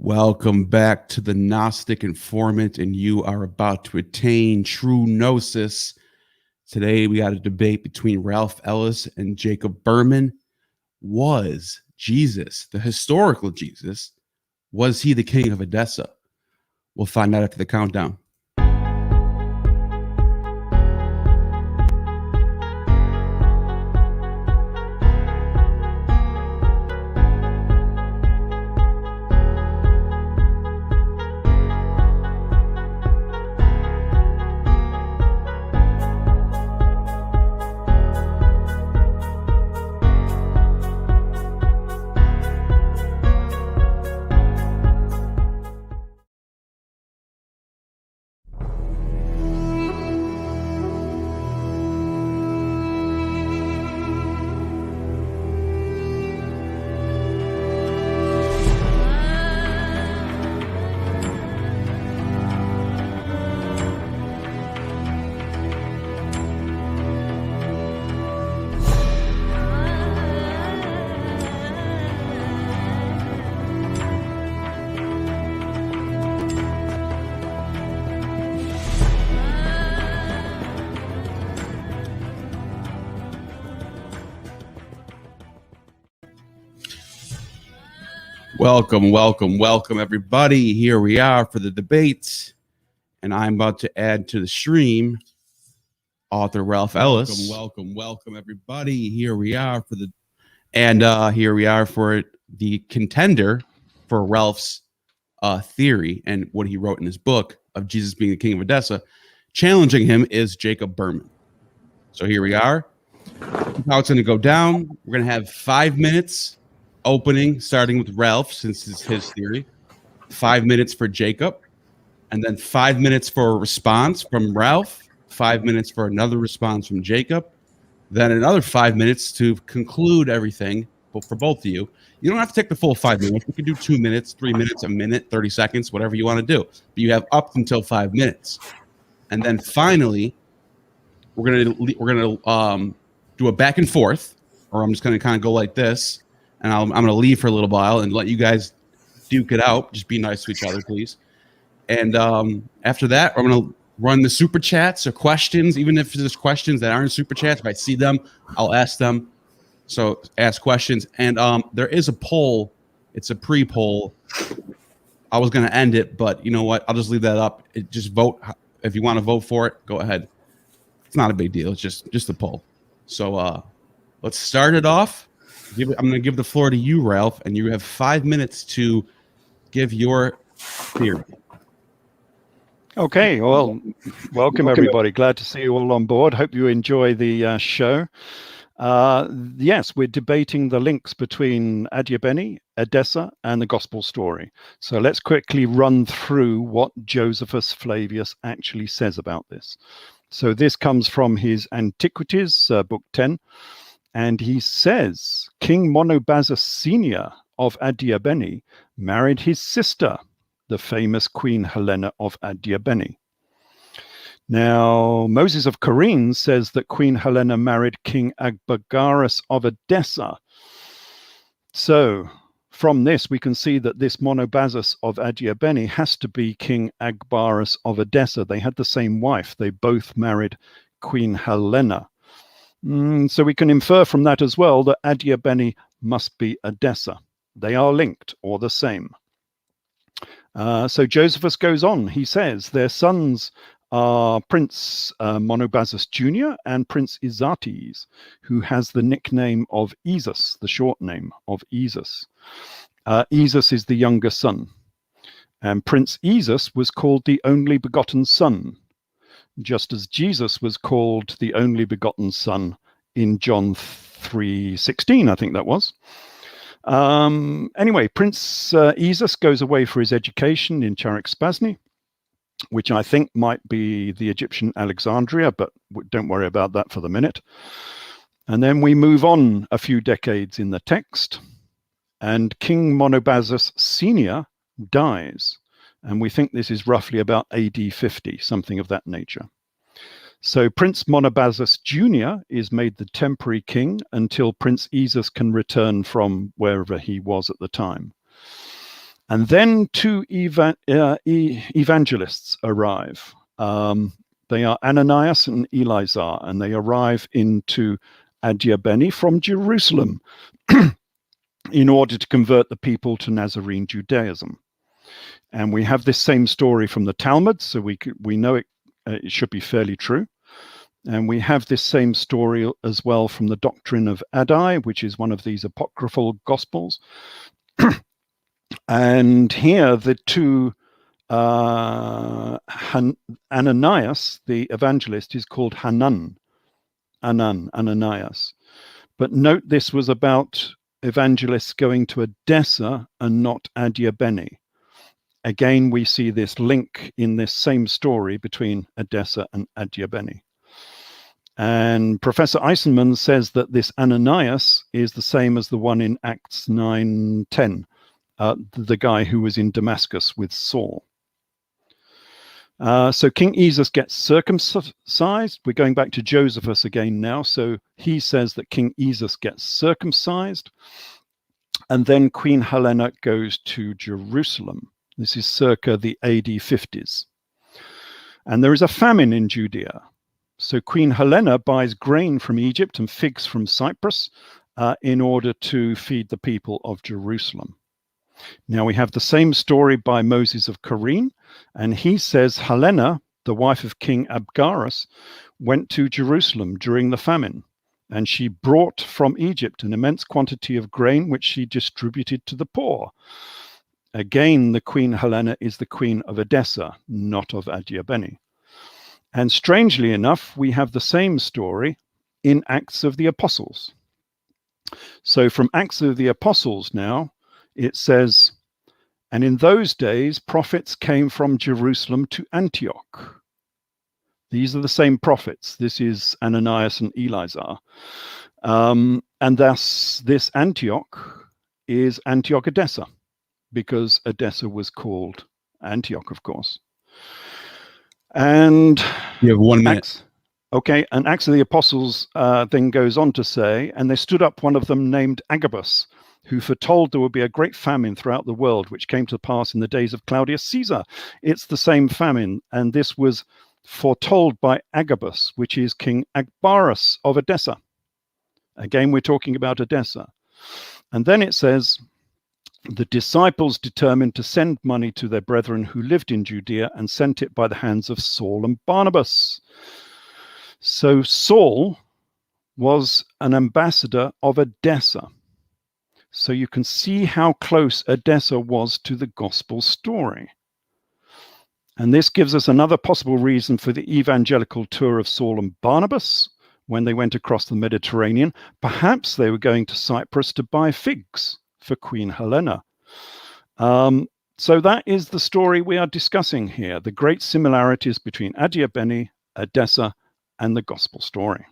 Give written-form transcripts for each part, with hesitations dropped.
Welcome back to the Gnostic Informant, and you are about to attain true gnosis. Today we got a debate between Ralph Ellis and Jacob Berman. Was Jesus, the historical Jesus, was he the king of Edessa? We'll find out after the countdown. Welcome, everybody. Here we are for the debate, and I'm about to add to the stream author Ralph Ellis. Welcome, everybody. Here we are for the contender for Ralph's theory and what he wrote in his book of Jesus being the king of Edessa. Challenging him is Jacob Berman. So here we are. How it's going to go down. We're going to have 5 minutes. Opening, starting with Ralph, since it's his theory, 5 minutes for Jacob, and then 5 minutes for a response from Ralph, 5 minutes for another response from Jacob, then another 5 minutes to conclude everything for both of you. You don't have to take the full 5 minutes. You can do 2 minutes, 3 minutes, a minute, 30 seconds, whatever you want to do. But you have up until 5 minutes. And then finally, we're gonna do a back and forth, or I'm just going to kind of go like this. And I'm going to leave for a little while and let you guys duke it out. Just be nice to each other, please. And after that, I'm going to run the super chats or questions. Even if there's questions that aren't super chats, if I see them, I'll ask them. So ask questions. And there is a poll. It's a pre-poll. I was going to end it, but you know what? I'll just leave that up. Just vote. If you want to vote for it, go ahead. It's not a big deal. It's just a poll. So let's start it off. I'm going to give the floor to you, Ralph, and you have 5 minutes to give your theory. Okay, well, welcome everybody. Glad to see you all on board. Hope you enjoy the show. Yes, we're debating the links between Adiabene, Edessa, and the Gospel story. So let's quickly run through what Josephus Flavius actually says about this. So this comes from his Antiquities, book 10. And he says, King Monobazus Senior of Adiabene married his sister, the famous Queen Helena of Adiabene. Now, Moses of Corinne says that Queen Helena married King Agbogarus of Edessa. So, from this, we can see that this Monobazus of Adiabene has to be King Agbogarus of Edessa. They had the same wife. They both married Queen Helena. So we can infer from that as well that Adiabene must be Edessa. They are linked or the same. So Josephus goes on. He says their sons are Prince Monobazus Jr. and Prince Izates, who has the nickname of Izas, the short name of Izas. Izas is the younger son. And Prince Izas was called the only begotten son, just as Jesus was called the only begotten son in John 3:16, I think that was. Anyway, Prince Izas goes away for his education in Charax-Spasni, which I think might be the Egyptian Alexandria, but don't worry about that for the minute. And then we move on a few decades in the text, and King Monobazus Senior dies. And we think this is roughly about AD 50, something of that nature. So Prince Monobazus Jr. is made the temporary king until Prince Izas can return from wherever he was at the time. And then two evangelists arrive. They are Ananias and Eleazar, and they arrive into Adiabeni from Jerusalem in order to convert the people to Nazarene Judaism. And we have this same story from the Talmud, so we know it should be fairly true. And we have this same story as well from the Doctrine of Adam, which is one of these apocryphal gospels. And here the two, Ananias, the evangelist, is called Ananias. But note this was about evangelists going to Edessa and not Adiabeni. Again, we see this link in this same story between Edessa and Adiabeni. And Professor Eisenman says that this Ananias is the same as the one in Acts 9:10, the guy who was in Damascus with Saul. So King Izas gets circumcised. We're going back to Josephus again now. So he says that King Izas gets circumcised. And then Queen Helena goes to Jerusalem. This is circa the AD 50s. And there is a famine in Judea. So Queen Helena buys grain from Egypt and figs from Cyprus in order to feed the people of Jerusalem. Now we have the same story by Moses of Corine, and he says Helena, the wife of King Abgarus, went to Jerusalem during the famine, and she brought from Egypt an immense quantity of grain which she distributed to the poor. Again, the Queen Helena is the queen of Edessa, not of Adiabeni. And strangely enough, we have the same story in Acts of the Apostles. So from Acts of the Apostles now, it says, and in those days, prophets came from Jerusalem to Antioch. These are the same prophets. This is Ananias and Eleazar. And thus this Antioch is Antioch Edessa, because Edessa was called Antioch, of course. And you have 1 minute. And Acts of the Apostles then goes on to say, and there stood up one of them named Agabus, who foretold there would be a great famine throughout the world, which came to pass in the days of Claudius Caesar. It's the same famine, and this was foretold by Agabus, which is King Agbarus of Edessa. Again, we're talking about Edessa. And then it says, the disciples determined to send money to their brethren who lived in Judea and sent it by the hands of Saul and Barnabas. So Saul was an ambassador of Edessa. So you can see how close Edessa was to the gospel story. And this gives us another possible reason for the evangelical tour of Saul and Barnabas when they went across the Mediterranean. Perhaps they were going to Cyprus to buy figs for Queen Helena. So that is the story we are discussing here, the great similarities between Adiabeni, Edessa, and the gospel story.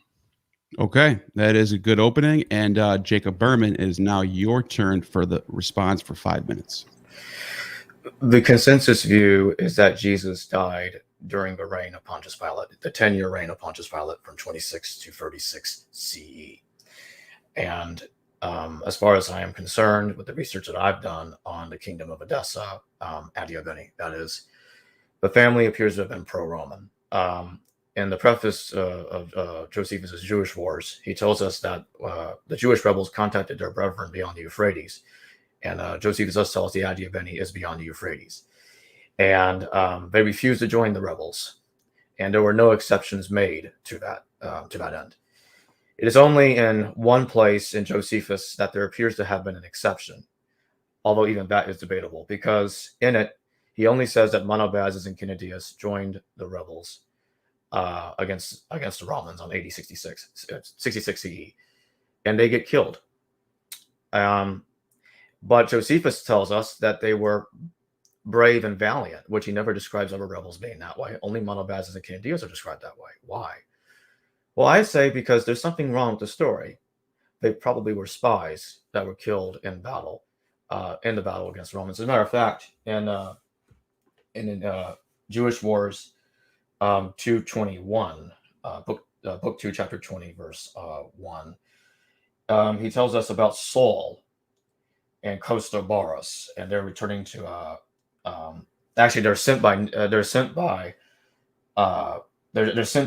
Okay, that is a good opening. And Jacob Berman, it is now your turn for the response for 5 minutes. The consensus view is that Jesus died during the reign of Pontius Pilate, the 10-year reign of Pontius Pilate from 26 to 36 CE. And as far as I am concerned, with the research that I've done on the kingdom of Edessa, Adiabeni, that is, the family appears to have been pro-Roman. In the preface of Josephus' Jewish Wars, he tells us that the Jewish rebels contacted their brethren beyond the Euphrates. And Josephus thus tells the Adiabeni is beyond the Euphrates. And they refused to join the rebels. And there were no exceptions made to that end. It is only in one place in Josephus that there appears to have been an exception, although even that is debatable, because in it, he only says that Monobazus and Canidius joined the rebels against the Romans on AD 66 CE, and they get killed. But Josephus tells us that they were brave and valiant, which he never describes other rebels being that way. Only Monobazus and Canidius are described that way. Why? Well, I say because there's something wrong with the story. They probably were spies that were killed in battle, in the battle against Romans. As a matter of fact, in Jewish Wars 2:21, book 2, chapter 20, verse 1, he tells us about Saul and Costobarus, and they're returning to. Actually, they're sent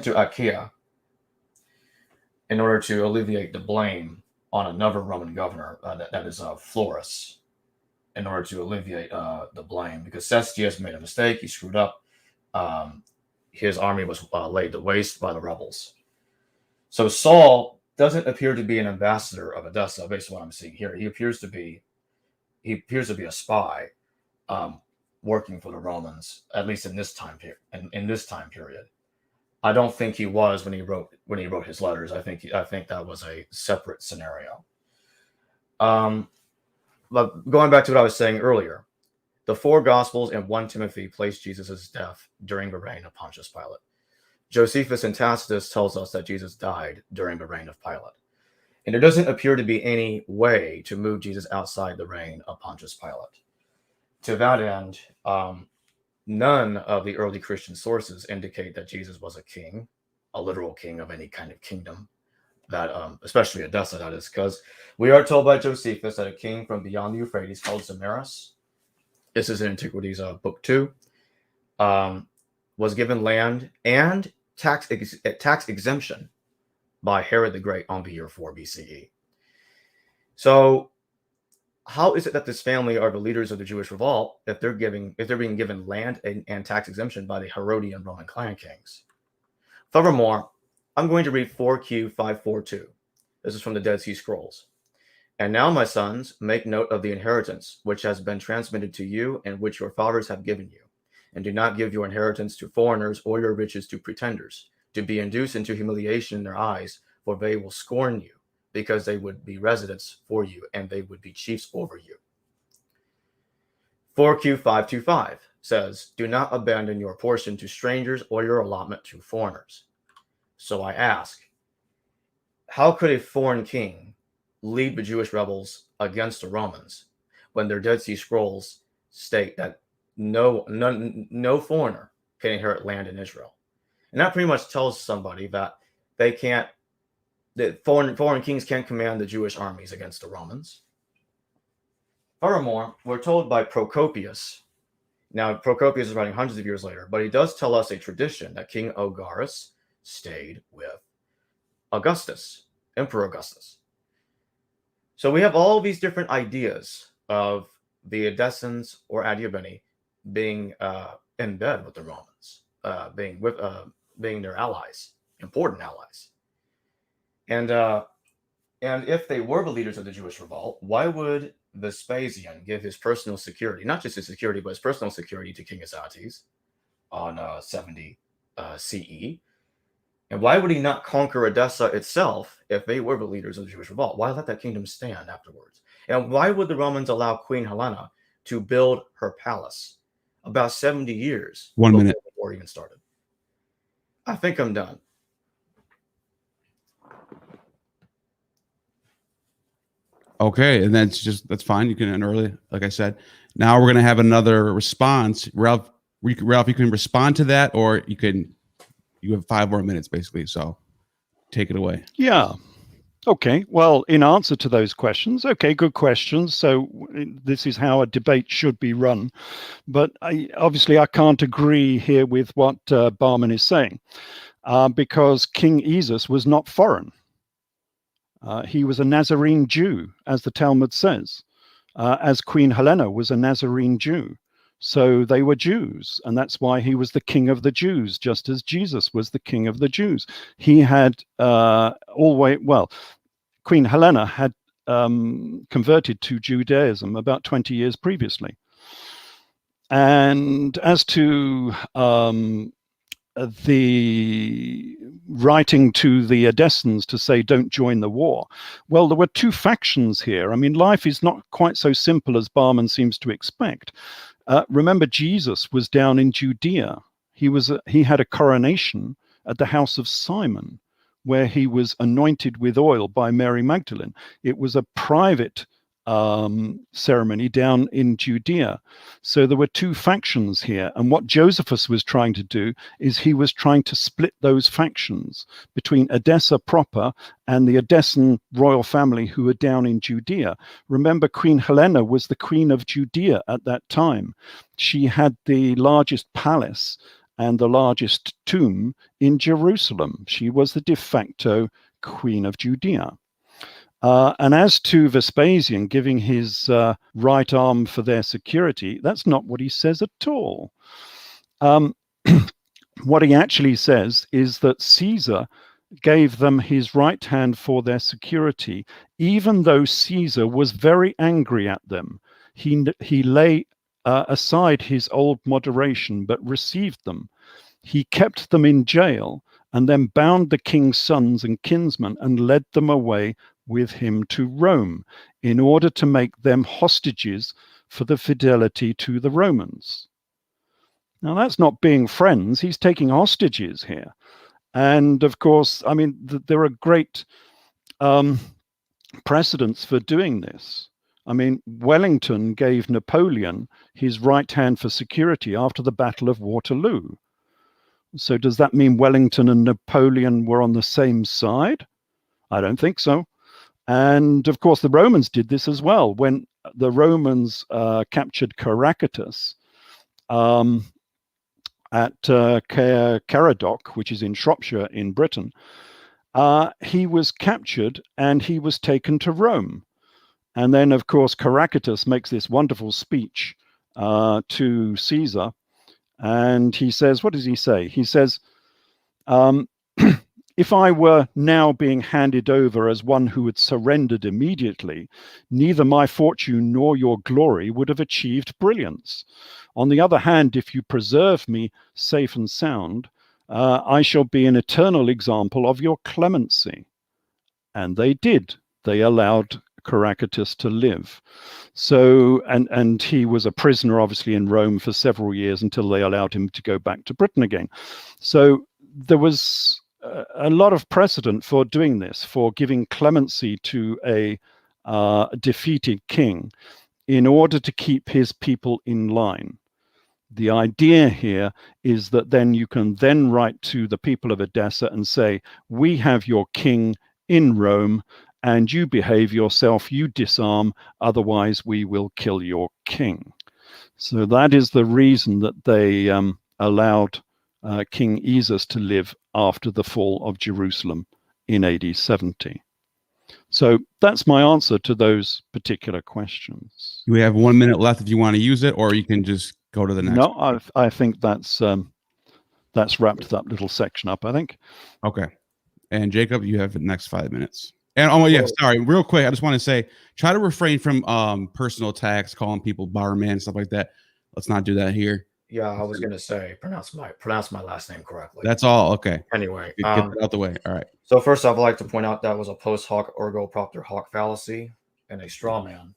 to Achaia in order to alleviate the blame on another Roman governor, that is Florus, in order to alleviate the blame, because Cestius made a mistake. He screwed up. His army was laid to waste by the rebels. So Saul doesn't appear to be an ambassador of Edessa, based on what I'm seeing here. He appears to be a spy, working for the Romans, at least in this time period. In this time period, I don't think he was when he wrote his letters. I think that was a separate scenario. But going back to what I was saying earlier, the 4 Gospels and 1 Timothy place Jesus' death during the reign of Pontius Pilate. Josephus and Tacitus tells us that Jesus died during the reign of Pilate. And there doesn't appear to be any way to move Jesus outside the reign of Pontius Pilate. To that end, none of the early Christian sources indicate that Jesus was a king, a literal king of any kind of kingdom, that especially Edessa, that is, because we are told by Josephus that a king from beyond the Euphrates called Zamaris, this is in Antiquities Book 2, was given land and tax exemption by Herod the Great on the year 4 BCE. So how is it that this family are the leaders of the Jewish revolt if they're being given land and tax exemption by the Herodian Roman clan kings? Furthermore, I'm going to read 4Q 542. This is from the Dead Sea Scrolls. And now, my sons, make note of the inheritance which has been transmitted to you and which your fathers have given you. And do not give your inheritance to foreigners or your riches to pretenders, to be induced into humiliation in their eyes, for they will scorn you, because they would be residents for you, and they would be chiefs over you. 4Q 525 says, do not abandon your portion to strangers or your allotment to foreigners. So I ask, how could a foreign king lead the Jewish rebels against the Romans when their Dead Sea Scrolls state that no foreigner can inherit land in Israel? And that pretty much tells somebody that that foreign kings can't command the Jewish armies against the Romans. Furthermore, we're told by Procopius. Now, Procopius is writing hundreds of years later, but he does tell us a tradition that King Ogaris stayed with Augustus, Emperor Augustus. So we have all these different ideas of the Edessans or Adiabeni being in bed with the Romans, being their allies, important allies. And if they were the leaders of the Jewish revolt, why would Vespasian give his personal security, not just his security, but his personal security to King Azates on 70 CE? And why would he not conquer Edessa itself if they were the leaders of the Jewish revolt? Why let that kingdom stand afterwards? And why would the Romans allow Queen Helena to build her palace about 70 years before the war even started? I think I'm done. Okay, and that's fine. You can end early, like I said. Now we're going to have another response. Ralph, you can respond to that, or you have 5 more minutes, basically. So take it away. Yeah. Okay. Well, in answer to those questions, okay, good questions. So this is how a debate should be run. But obviously, I can't agree here with what Berman is saying, because King Izas was not foreign. He was a Nazarene Jew, as the Talmud says, as Queen Helena was a Nazarene Jew. So they were Jews, and that's why he was the king of the Jews, just as Jesus was the king of the Jews. He had Queen Helena had converted to Judaism about 20 years previously. And as to the writing to the Edessans to say don't join the war, well, there were 2 factions here. I mean, life is not quite so simple as Berman seems to expect. Remember, Jesus was down in Judea. He had a coronation at the house of Simon, where he was anointed with oil by Mary Magdalene. It was a private ceremony down in Judea. So there were two factions here. And what Josephus was trying to do is he was trying to split those factions between Edessa proper and the Edessan royal family who were down in Judea. Remember, Queen Helena was the queen of Judea at that time. She had the largest palace and the largest tomb in Jerusalem. She was the de facto queen of Judea. And as to Vespasian giving his right arm for their security, that's not what he says at all. What he actually says is that Caesar gave them his right hand for their security, even though Caesar was very angry at them. He lay aside his old moderation, but received them. He kept them in jail and then bound the king's sons and kinsmen and led them away with him to Rome in order to make them hostages for the fidelity to the Romans. Now, that's not being friends. He's taking hostages here. And of course, I mean, there are great precedents for doing this. I mean, Wellington gave Napoleon his right hand for security after the Battle of Waterloo. So does that mean Wellington and Napoleon were on the same side? I don't think so. And of course, the Romans did this as well. When the Romans captured Caractacus at Caradoc, which is in Shropshire in Britain, he was captured and he was taken to Rome. And then, of course, Caractacus makes this wonderful speech to Caesar. And he says, what does he say? He says, if I were now being handed over as one who had surrendered immediately, neither my fortune nor your glory would have achieved brilliance. On the other hand, if you preserve me safe and sound, I shall be an eternal example of your clemency. And they did. They allowed Caractacus to live. So, and he was a prisoner, obviously, in Rome for several years until they allowed him to go back to Britain again. So there was a lot of precedent for doing this, for giving clemency to a defeated king in order to keep his people in line. The idea here is that then you can then write to the people of Edessa and say, we have your king in Rome, and you behave yourself, you disarm, otherwise we will kill your king. So that is the reason that they allowed King Izas to live after the fall of Jerusalem in AD 70. So that's my answer to those particular questions. We have 1 minute left if you want to use it, or you can just go to the next. No, I think that's wrapped that little section up, I think. Okay. And Jacob, you have the next 5 minutes. And oh yeah, sorry, real quick, I just want to say, try to refrain from personal attacks, calling people barman, stuff like that. Let's not do that here. Yeah, I was gonna say pronounce my last name correctly. That's all. Okay. Anyway, Get that out the way. All right. So first, I'd like to point out that was a post hoc ergo propter hoc fallacy and a straw man.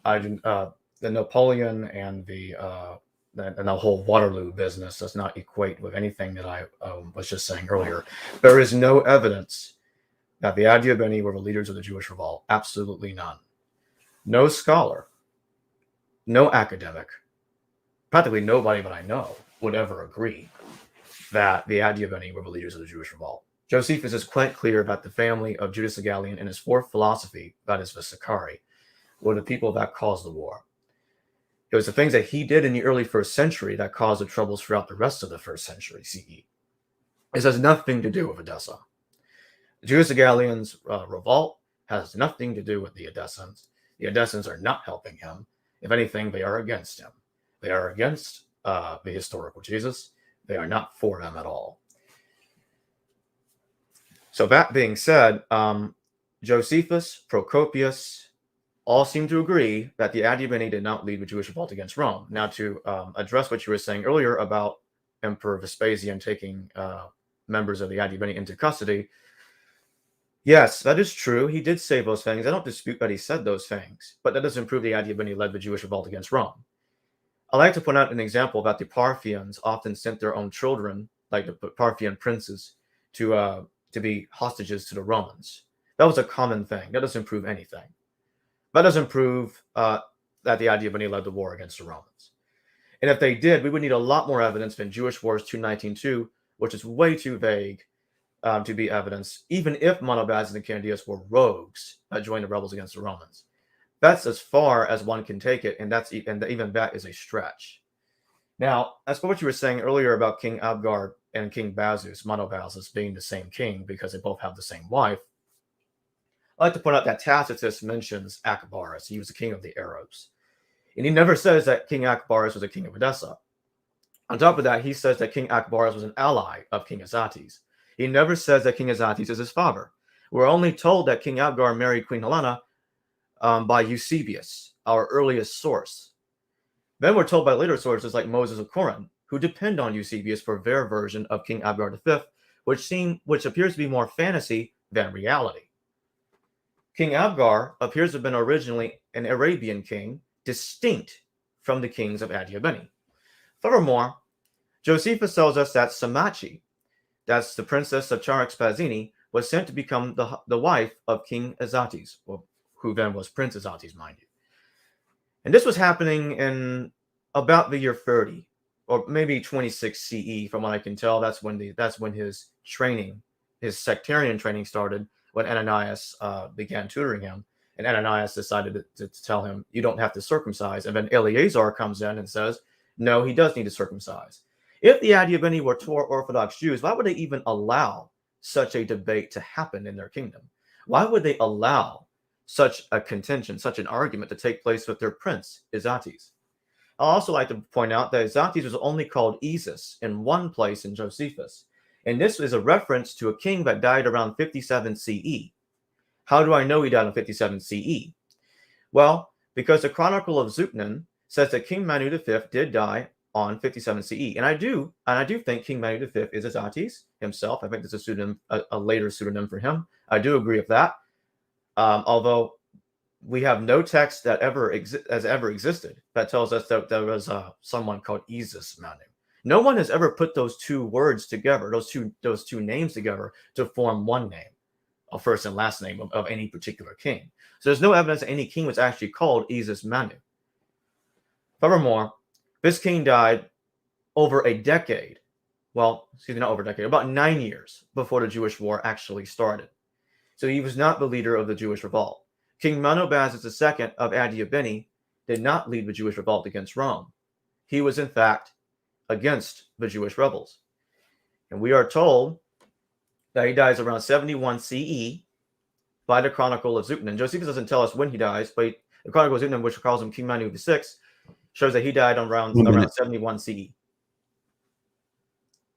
The Napoleon and the whole Waterloo business does not equate with anything that I was just saying earlier. There is no evidence that the Adiabeni were the leaders of the Jewish revolt. Absolutely none. No scholar, no academic, practically nobody that I know would ever agree that the Adiabeni were the leaders of the Jewish revolt. Josephus is quite clear about the family of Judas Agalion and his fourth philosophy, that is the Sicarii, were the people that caused the war. It was the things that he did in the early 1st century that caused the troubles throughout the rest of the 1st century CE. This has nothing to do with Edessa. Judas Agalion's revolt has nothing to do with the Edessans. The Edessans are not helping him. If anything, they are against him. They are against the historical Jesus. They are not for him at all. So that being said, Josephus, Procopius, all seem to agree that the Adiabeni did not lead the Jewish revolt against Rome. Now, to address what you were saying earlier about Emperor Vespasian taking members of the Adiabeni into custody, yes, that is true. He did say those things. I don't dispute that he said those things, but that doesn't prove the Adiabeni led the Jewish revolt against Rome. I like to point out an example that the Parthians often sent their own children, like the Parthian princes, to be hostages to the Romans. That was a common thing. That doesn't prove anything. That doesn't prove that the Adiabeni led the war against the Romans. And if they did, we would need a lot more evidence than Jewish Wars 2:19-2, which is way too vague to be evidence, even if Monobazus and Candidius were rogues that joined the rebels against the Romans. That's as far as one can take it, and even that is a stretch. Now, as for what you were saying earlier about King Abgar and King Bazus, Monobazus, being the same king because they both have the same wife, I'd like to point out that Tacitus mentions Akbarus. He was the king of the Arabs. And he never says that King Akbarus was a king of Edessa. On top of that, he says that King Akbarus was an ally of King Izates. He never says that King Izates is his father. We're only told that King Abgar married Queen Helena by Eusebius, our earliest source. Then we're told by later sources like Moses of Corinth, who depend on Eusebius for their version of King Abgar V, which appears to be more fantasy than reality. King Abgar appears to have been originally an Arabian king, distinct from the kings of Adiabeni. Furthermore, Josephus tells us that Samachi, that's the princess of Charax-Spasini, was sent to become the wife of King Izates, who then was Prince Izates, mind you. And this was happening in about the year 30, or maybe 26 CE, from what I can tell. That's when his training, his sectarian training started, when Ananias began tutoring him. And Ananias decided to tell him, you don't have to circumcise. And then Eleazar comes in and says, no, he does need to circumcise. If the Adiabeni were Torah Orthodox Jews, why would they even allow such a debate to happen in their kingdom? Why would they allow such a contention, such an argument to take place with their prince, Izates? I'd also like to point out that Izates was only called Izas in one place in Josephus. And this is a reference to a king that died around 57 CE. How do I know he died in 57 CE? Well, because the Chronicle of Zutnan says that King Manu V did die on 57 CE. And I do think King Manu V is Izates himself. I think there's a pseudonym, a later pseudonym for him. I do agree with that. Although we have no text that has ever existed that tells us that there was someone called Izas-Manu. No one has ever put those two words together, those two names together, to form one name, a first and last name of any particular king. So there's no evidence that any king was actually called Izas-Manu. Furthermore, this king died over a decade. Well, excuse me, not over a decade, about 9 years before the Jewish war actually started. So he was not the leader of the Jewish revolt. King Monobazus II of Adiabeni did not lead the Jewish revolt against Rome. He was, in fact, against the Jewish rebels. And we are told that he dies around 71 CE by the Chronicle of Zutnan. Josephus doesn't tell us when he dies, but the Chronicle of Zutnan, which calls him King Manu VI, shows that he died around 71 CE.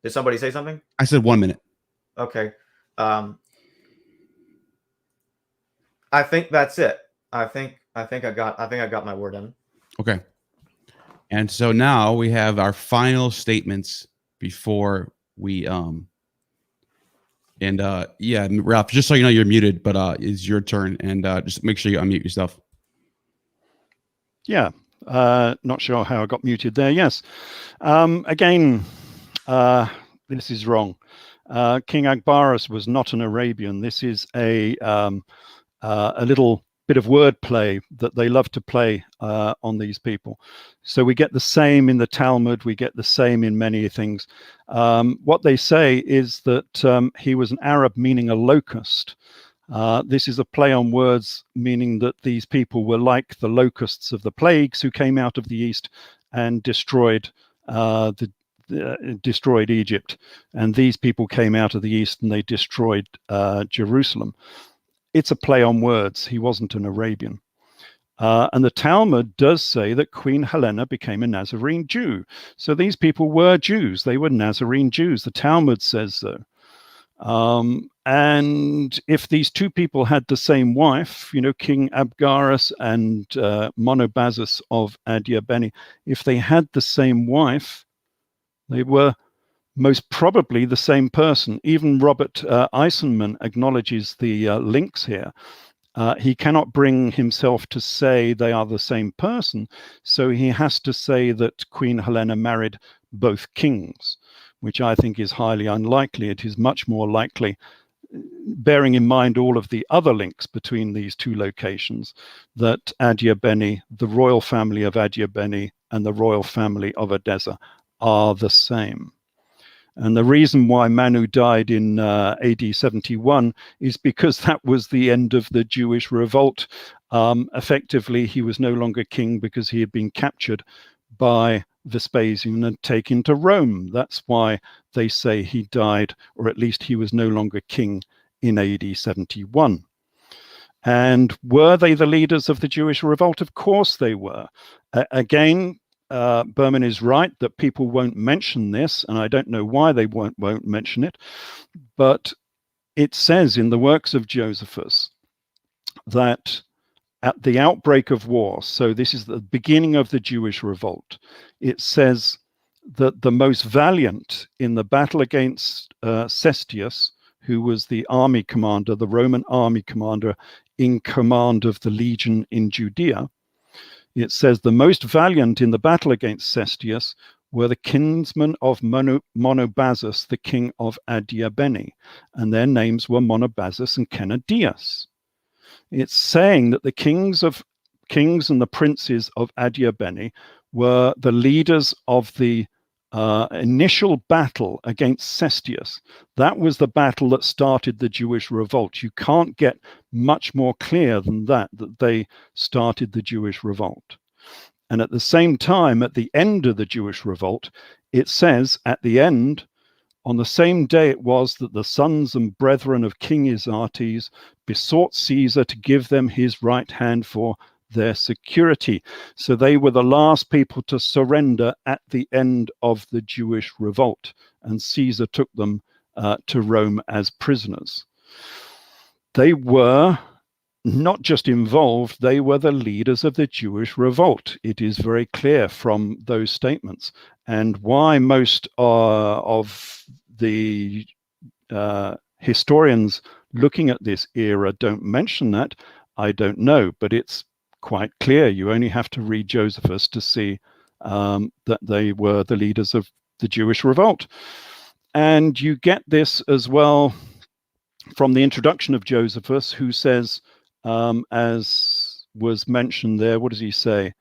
Did somebody say something? I said 1 minute. Okay. I think that's it. I think I got my word in. Okay. And so now we have our final statements before we yeah, Ralph, just so you know you're muted, but it's your turn, and just make sure you unmute yourself. Yeah. Not sure how I got muted there. Yes. Again, this is wrong. King Akbarus was not an Arabian. This is a little bit of wordplay that they love to play on these people. So we get the same in the Talmud. We get the same in many things. What they say is that he was an Arab, meaning a locust. This is a play on words, meaning that these people were like the locusts of the plagues who came out of the east and destroyed Egypt. And these people came out of the east and they destroyed Jerusalem. It's a play on words. He wasn't an Arabian. And the Talmud does say that Queen Helena became a Nazarene Jew. So these people were Jews. They were Nazarene Jews. The Talmud says so. And if these two people had the same wife, you know, King Abgarus and Monobazus of Adiabeni, if they had the same wife, they were most probably the same person. Even Robert Eisenman acknowledges the links here. He cannot bring himself to say they are the same person, so he has to say that Queen Helena married both kings, which I think is highly unlikely. It is much more likely bearing in mind all of the other links between these two locations, that Adiabeni, the royal family of Adiabeni and the royal family of Edessa are the same. And the reason why Manu died in AD 71 is because that was the end of the Jewish revolt. Effectively, he was no longer king because he had been captured by Vespasian and taken to Rome. That's why they say he died, or at least he was no longer king in AD 71. And were they the leaders of the Jewish revolt? Of course they were. Again, Berman is right that people won't mention this, and I don't know why they won't mention it, but it says in the works of Josephus that at the outbreak of war, so this is the beginning of the Jewish revolt, it says that the most valiant in the battle against Cestius, who was the army commander, the Roman army commander in command of the legion in Judea, it says the most valiant in the battle against Cestius were the kinsmen of Monobazus, the king of Adiabeni, and their names were Monobazus and Kenadius. It's saying that the kings and the princes of Adiabeni were the leaders of the initial battle against Cestius. That was the battle that started the Jewish revolt. You can't get much more clear than that they started the Jewish revolt. And at the same time, at the end of the Jewish revolt, it says at the end, on the same day it was that the sons and brethren of King Izates besought Caesar to give them his right hand for their security. So they were the last people to surrender at the end of the Jewish revolt, and Caesar took them to Rome as prisoners. They were not just involved, they were the leaders of the Jewish revolt. It is very clear from those statements. And why most of the historians looking at this era don't mention that, I don't know, but it's quite clear. You only have to read Josephus to see that they were the leaders of the Jewish revolt. And you get this as well from the introduction of Josephus, who says, as was mentioned there, what does he say?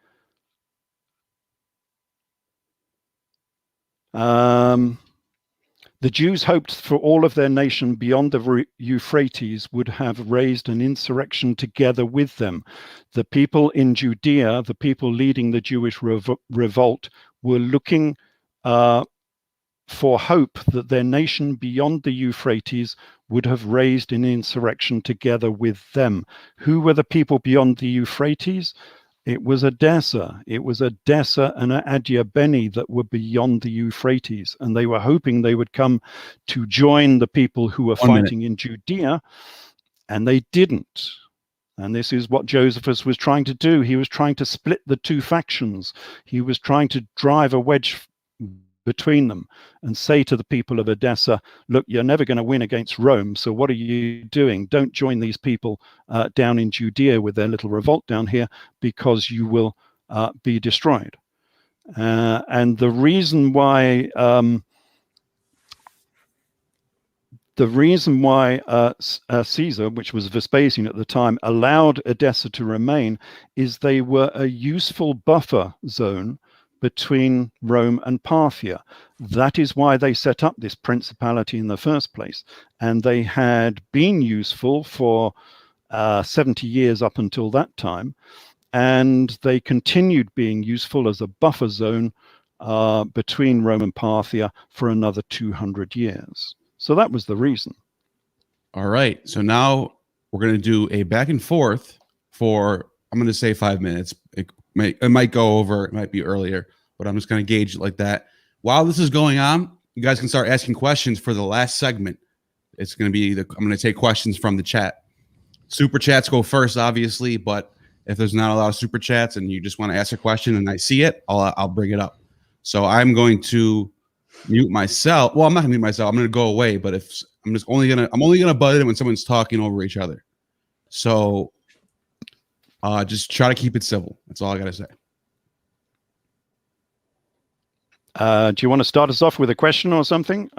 The Jews hoped for all of their nation beyond the Euphrates would have raised an insurrection together with them. The people in Judea, the people leading the Jewish revolt, were looking for hope that their nation beyond the Euphrates would have raised an insurrection together with them. Who were the people beyond the Euphrates? It was Edessa. It was Edessa and Adiabeni that were beyond the Euphrates, and they were hoping they would come to join the people who were fighting in Judea, and they didn't. And this is what Josephus was trying to do. He was trying to split the two factions. He was trying to drive a wedge between them and say to the people of Edessa, look, you're never going to win against Rome, so what are you doing? Don't join these people down in Judea with their little revolt down here, because you will be destroyed. And the reason why Caesar, which was Vespasian at the time, allowed Edessa to remain is they were a useful buffer zone between Rome and Parthia. That is why they set up this principality in the first place. And they had been useful for 70 years up until that time. And they continued being useful as a buffer zone between Rome and Parthia for another 200 years. So that was the reason. All right. So now we're going to do a back and forth for, I'm going to say 5 minutes. It might go over, it might be earlier, but I'm just going to gauge it like that. While this is going on, you guys can start asking questions for the last segment. It's going to be I'm going to take questions from the chat. Super chats go first, obviously, but if there's not a lot of super chats and you just want to ask a question and I see it, I'll bring it up. So I'm going to mute myself. Well, I'm not going to mute myself. I'm going to go away, but if I'm only going to butt in when someone's talking over each other. So just try to keep it civil. That's all I got to say. Do you want to start us off with a question or something?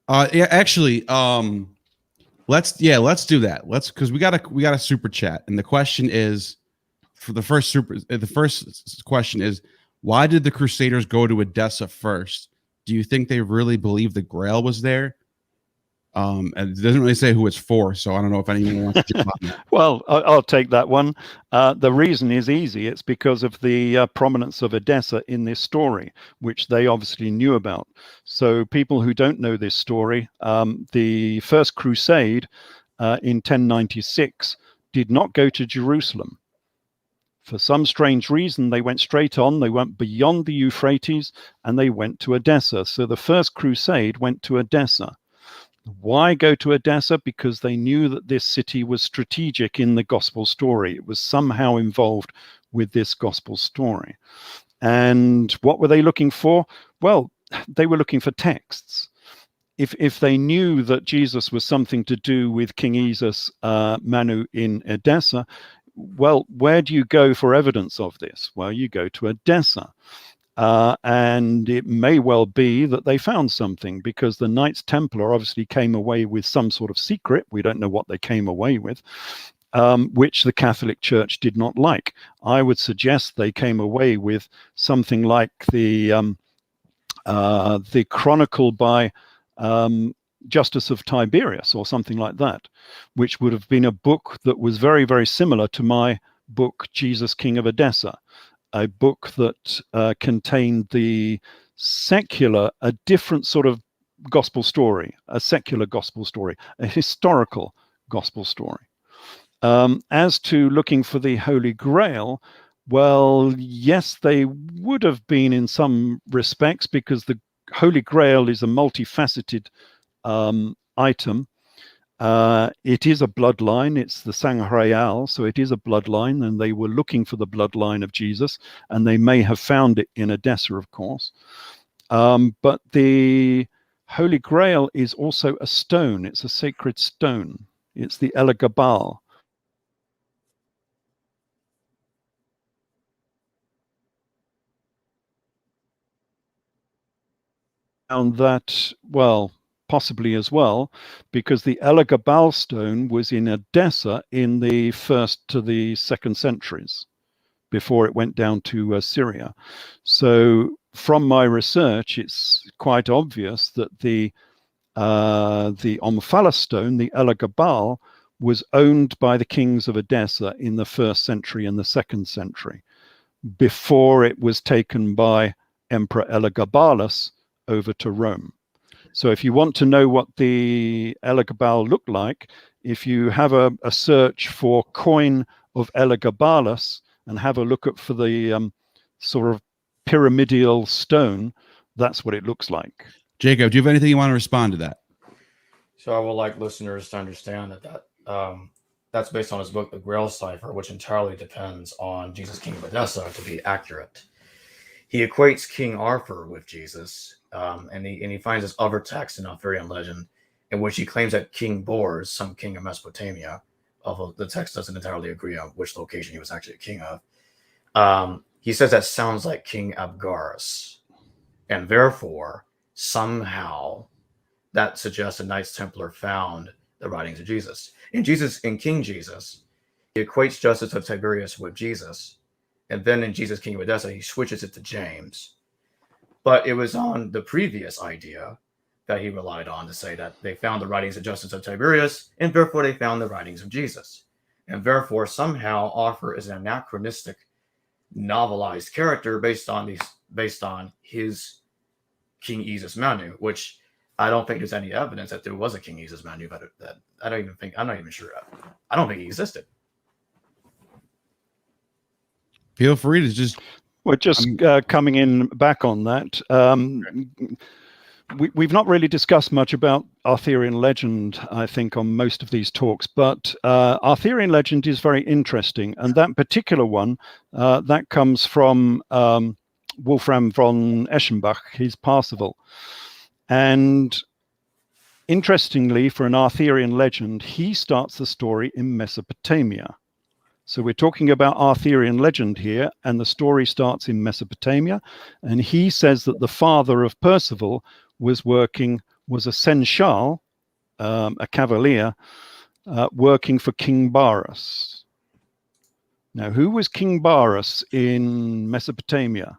Yeah, actually, let's do that. Because we got a super chat, and the question is for the first question is, why did the Crusaders go to Edessa first? Do you think they really believed the Grail was there? And it doesn't really say who it's for, so I don't know if anyone wants to jump on that. Well, I'll take that one. The reason is easy. It's because of the prominence of Edessa in this story, which they obviously knew about. So people who don't know this story, the First Crusade in 1096 did not go to Jerusalem. For some strange reason, they went straight on. They went beyond the Euphrates, and they went to Edessa. So the First Crusade went to Edessa. Why go to Edessa? Because they knew that this city was strategic in the gospel story. It was somehow involved with this gospel story. And what were they looking for? Well, they were looking for texts. If they knew that Jesus was something to do with King Izas-Manu in Edessa, well, where do you go for evidence of this? Well, you go to Edessa. And it may well be that they found something, because the Knights Templar obviously came away with some sort of secret. We don't know what they came away with, which the Catholic Church did not like. I would suggest they came away with something like the Chronicle by Justus of Tiberius or something like that, which would have been a book that was very, very similar to my book, Jesus, King of Edessa. A book that contained a different sort of gospel story, a secular gospel story, a historical gospel story. As to looking for the Holy Grail, well, yes, they would have been in some respects, because the Holy Grail is a multifaceted item. It is a bloodline. It's the Sangreal, so it is a bloodline, and they were looking for the bloodline of Jesus, and they may have found it in Edessa, of course. But the Holy Grail is also a stone. It's a sacred stone. It's the Elagabal. Found that, well, possibly as well, because the Elagabal stone was in Edessa in the 1st to the 2nd centuries before it went down to Syria. So from my research, it's quite obvious that the Omphale stone, the Elagabal, was owned by the kings of Edessa in the 1st century and the 2nd century, before it was taken by Emperor Elagabalus over to Rome. So if you want to know what the Elagabal looked like, if you have a search for coin of Elagabalus and have a look for the sort of pyramidal stone, that's what it looks like. Jacob, do you have anything you want to respond to that? So I would like listeners to understand that that's based on his book, The Grail Cipher, which entirely depends on Jesus, King of Edessa, to be accurate. He equates King Arthur with Jesus, and he finds this other text in Arthurian legend in which he claims that King Bors, some king of Mesopotamia, although the text doesn't entirely agree on which location he was actually a king of, he says that sounds like King Abgarus, and therefore somehow that suggests the Knights Templar found the writings of Jesus. In King Jesus, he equates Justus of Tiberius with Jesus, and then in Jesus, King of Edessa, he switches it to James. But it was on the previous idea that he relied on to say that they found the writings of Justus of Tiberius, and therefore they found the writings of Jesus. And therefore, somehow, Arthur is an anachronistic, novelized character based on his King Izas-Manu, which I don't think there's any evidence that there was a King Izas-Manu, but that I'm not even sure. I don't think he existed. Feel free to just... We're just coming in back on that. We've not really discussed much about Arthurian legend, I think, on most of these talks, but Arthurian legend is very interesting. And that particular one, that comes from Wolfram von Eschenbach, his Parsifal. And interestingly, for an Arthurian legend, he starts the story in Mesopotamia. So we're talking about Arthurian legend here, and the story starts in Mesopotamia. And he says that the father of Percival was working was a seneschal, a cavalier, working for King Barus. Now, who was King Barus in Mesopotamia?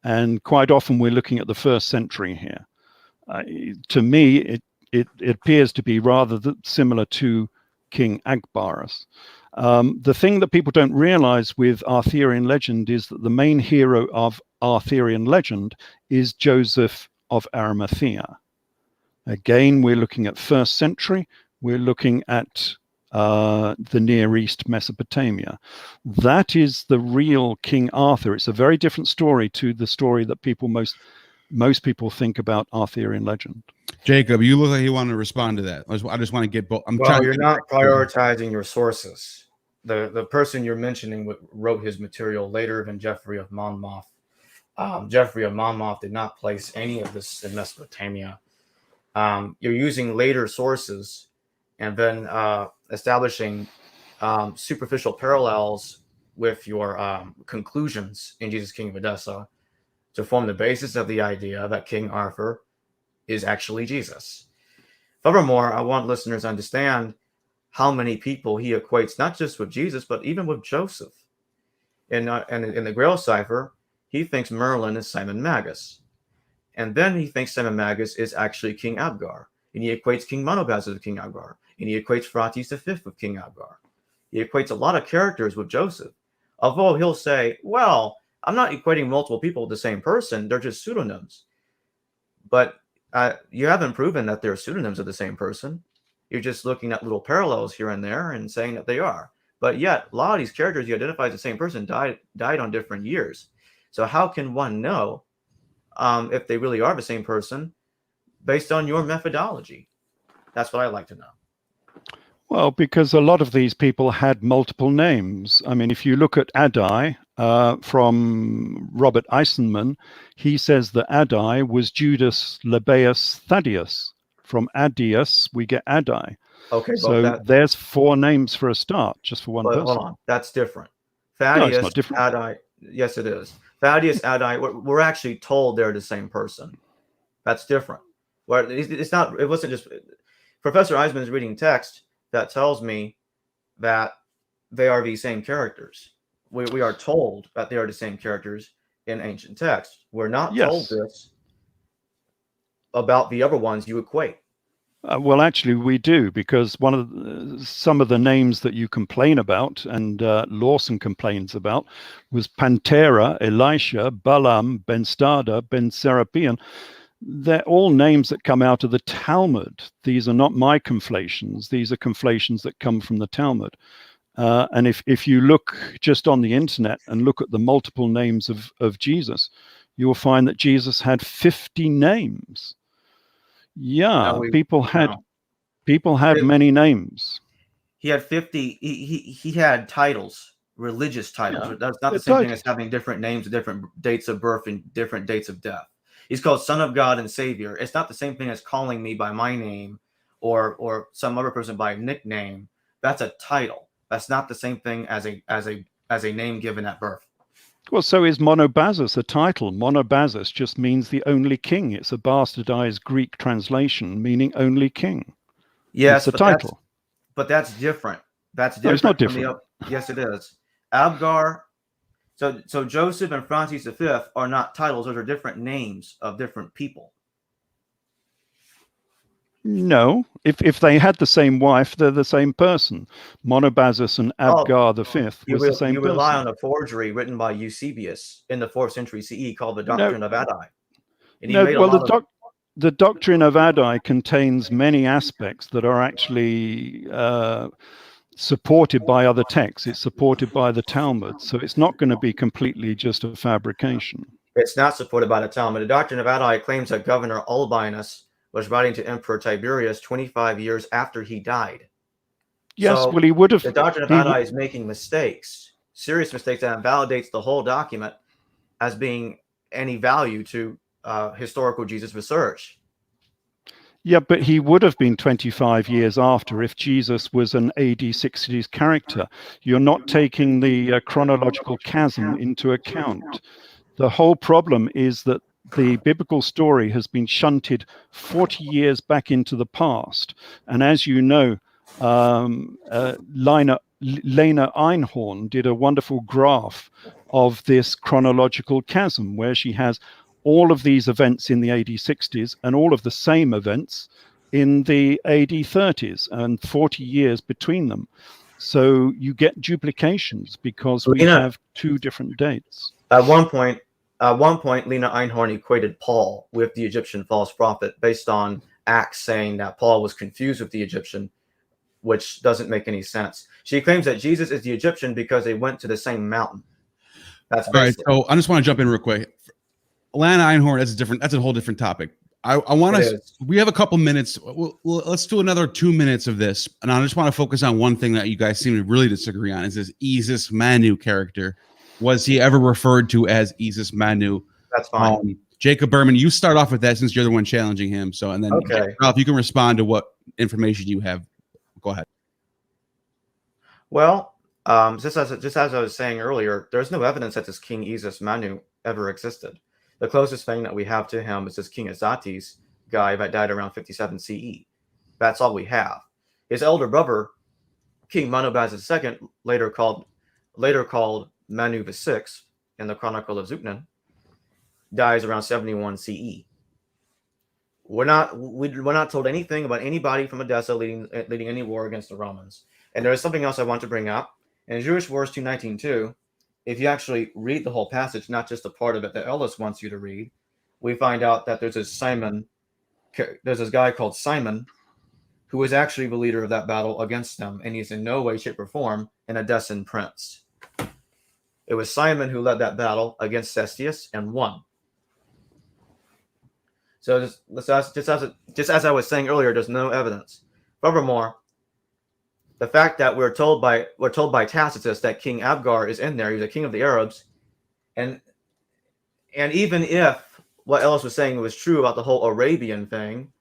And quite often we're looking at the 1st century here. To me, it appears to be rather similar to King Agbarus. The thing that people don't realize with Arthurian legend is that the main hero of Arthurian legend is Joseph of Arimathea. Again, we're looking at 1st century. We're looking at the Near East, Mesopotamia. That is the real King Arthur. It's a very different story to the story that most people think about Arthurian legend. Jacob, you look like you want to respond to that. I just want to get both. You're not prioritizing your sources. The person you're mentioning wrote his material later than Geoffrey of Monmouth. Geoffrey of Monmouth did not place any of this in Mesopotamia. You're using later sources and then establishing superficial parallels with your conclusions in Jesus, King of Edessa to form the basis of the idea that King Arthur is actually Jesus. Furthermore, I want listeners to understand how many people he equates not just with Jesus, but even with Joseph. In the Grail cipher, he thinks Merlin is Simon Magus. And then he thinks Simon Magus is actually King Abgar. And he equates King Monobazus with King Abgar. And he equates Phraates V with King Abgar. He equates a lot of characters with Joseph. Although he'll say, well, I'm not equating multiple people with the same person. They're just pseudonyms. But you haven't proven that they're pseudonyms of the same person. You're just looking at little parallels here and there and saying that they are. But yet, a lot of these characters you identify as the same person died on different years. So how can one know if they really are the same person based on your methodology? That's what I'd like to know. Well, because a lot of these people had multiple names. I mean, if you look at Adai from Robert Eisenman, he says that Adai was Judas Lebbaeus Thaddeus. From Adius, we get Adai. Okay, so there's 4 names for a start, just for one person. Hold on, that's different. Thaddeus, no, it's not different. Adai, yes, it is. Thaddeus, Adai, we're actually told they're the same person. That's different. Well, it's not. It wasn't just. Professor Eisman is reading text that tells me that they are the same characters. We are told that they are the same characters in ancient text. We're not told this about the other ones you equate. Well, actually, we do, because some of the names that you complain about, and Lawson complains about, was Pantera, Elisha, Balaam, Ben-Stada, Ben-Serapion. They're all names that come out of the Talmud. These are not my conflations. These are conflations that come from the Talmud. And if you look just on the internet and look at the multiple names of Jesus, you will find that Jesus had 50 names. Yeah, people had many names. He had 50. He had titles, religious titles. Yeah, that's not the same thing as having different names, different dates of birth, and different dates of death. He's called Son of God and Savior. It's not the same thing as calling me by my name or some other person by nickname. That's a title. That's not the same thing as a name given at birth. Well, so is Monobazus a title. Monobazus just means the only king. It's a bastardized Greek translation meaning only king. Yes, it's a title. But that's different. That's different. No, it's not different. Yes, it is. Abgar. So Joseph and Phraates V are not titles. Those are different names of different people. No, if they had the same wife, they're the same person. Monobazus and Abgar V was the same person. You rely on a forgery written by Eusebius in the 4th century CE called the Doctrine of Adam. The Doctrine of Adam contains many aspects that are actually supported by other texts. It's supported by the Talmud, so it's not going to be completely just a fabrication. It's not supported by the Talmud. The Doctrine of Adam claims that Governor Albinus was writing to Emperor Tiberius 25 years after he died. Yes, so well, he would have. The Doctrine of Adam is making mistakes, serious mistakes, that invalidates the whole document as being any value to historical Jesus research. Yeah, but he would have been 25 years after if Jesus was an AD 60s character. You're not taking the chronological chasm into account. The whole problem is that the biblical story has been shunted 40 years back into the past. And as you know, Lena Einhorn did a wonderful graph of this chronological chasm, where she has all of these events in the AD 60s and all of the same events in the AD 30s, and 40 years between them. So you get duplications because we have two different dates. At one point, Lena Einhorn equated Paul with the Egyptian false prophet based on Acts, saying that Paul was confused with the Egyptian, which doesn't make any sense. She claims that Jesus is the Egyptian because they went to the same mountain. That's all right. So I just want to jump in real quick. Lena Einhorn, that's a whole different topic. I want to. We have a couple minutes. Let's do another 2 minutes of this, and I just want to focus on one thing that you guys seem to really disagree on: is this Izas-Manu character? Was he ever referred to as Izas-Manu? That's fine. Jacob Berman, you start off with that since you're the one challenging him. So, and then Ralph, you can respond to what information you have. Go ahead. Well, just as I was saying earlier, there's no evidence that this King Izas-Manu ever existed. The closest thing that we have to him is this King Azates guy that died around 57 CE. That's all we have. His elder brother, King Manobaz II, later called Manu VI in the Chronicle of Zutnan, dies around 71 CE. We're not told anything about anybody from Edessa leading any war against the Romans. And there is something else I want to bring up. In Jewish Wars 2:19-2, if you actually read the whole passage, not just the part of it that Ellis wants you to read, we find out that there's this guy called Simon, who was actually the leader of that battle against them, and he's in no way, shape, or form an Edessan prince. It was Simon who led that battle against Cestius and won. So just as I was saying earlier, there's no evidence. Furthermore, the fact that we're told by Tacitus that King Abgar is in there, he's a king of the Arabs, and even if what Ellis was saying was true about the whole Arabian thing,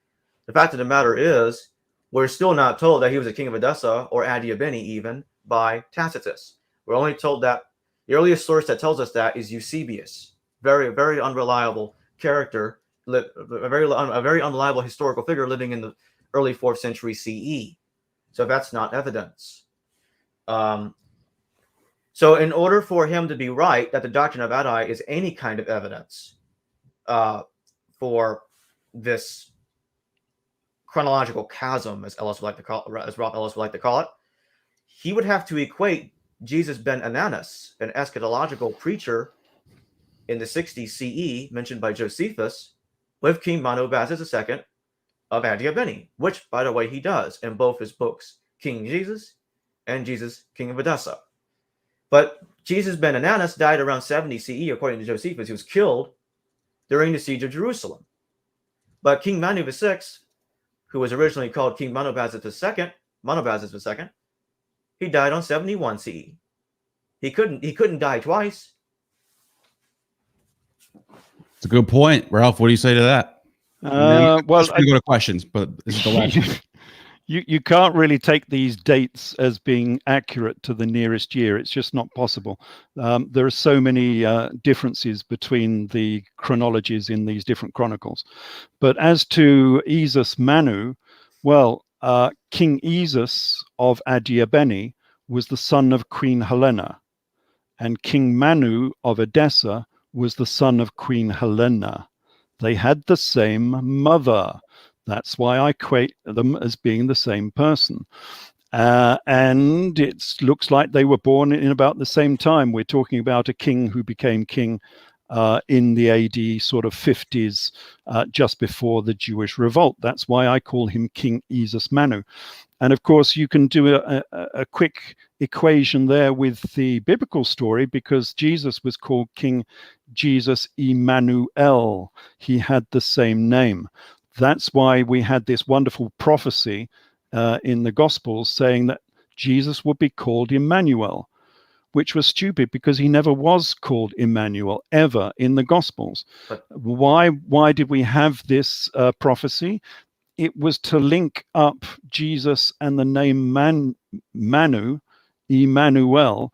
the fact of the matter is we're still not told that he was a king of Edessa or Adiabeni even by Tacitus. We're only told that the earliest source that tells us that is Eusebius, very, very unreliable character, a very unreliable historical figure living in the early 4th century CE. So that's not evidence. So in order for him to be right that the Doctrine of Adam is any kind of evidence for this chronological chasm, as Ralph Ellis would like to call it, he would have to equate Jesus ben Ananas, an eschatological preacher in the 60s CE mentioned by Josephus, with King Manobazes II of Adiabeni, which, by the way, he does in both his books, King Jesus and Jesus, King of Edessa. But Jesus ben Ananas died around 70 CE, according to Josephus. He was killed during the siege of Jerusalem. But King Manu VI, who was originally called King Manobazes II, he died on 71 CE. He couldn't die twice. It's a good point, Ralph. What do you say to that? Well, I go to questions, but this is the last one. You can't really take these dates as being accurate to the nearest year. It's just not possible. There are so many differences between the chronologies in these different chronicles. But as to Izas-Manu, well, King Izas of Adiabeni was the son of Queen Helena, and King Manu of Edessa was the son of Queen Helena. They had the same mother. That's why I equate them as being the same person. And it looks like they were born in about the same time. We're talking about a king who became king in the AD sort of 50s, just before the Jewish revolt. That's why I call him King Izas-Manu. And of course, you can do a quick equation there with the biblical story, because Jesus was called King Jesus-Emanuel. He had the same name. That's why we had this wonderful prophecy in the Gospels saying that Jesus would be called Emmanuel, which was stupid because he never was called Emmanuel ever in the Gospels. Why did we have this prophecy? It was to link up Jesus and the name Manu, Emmanuel,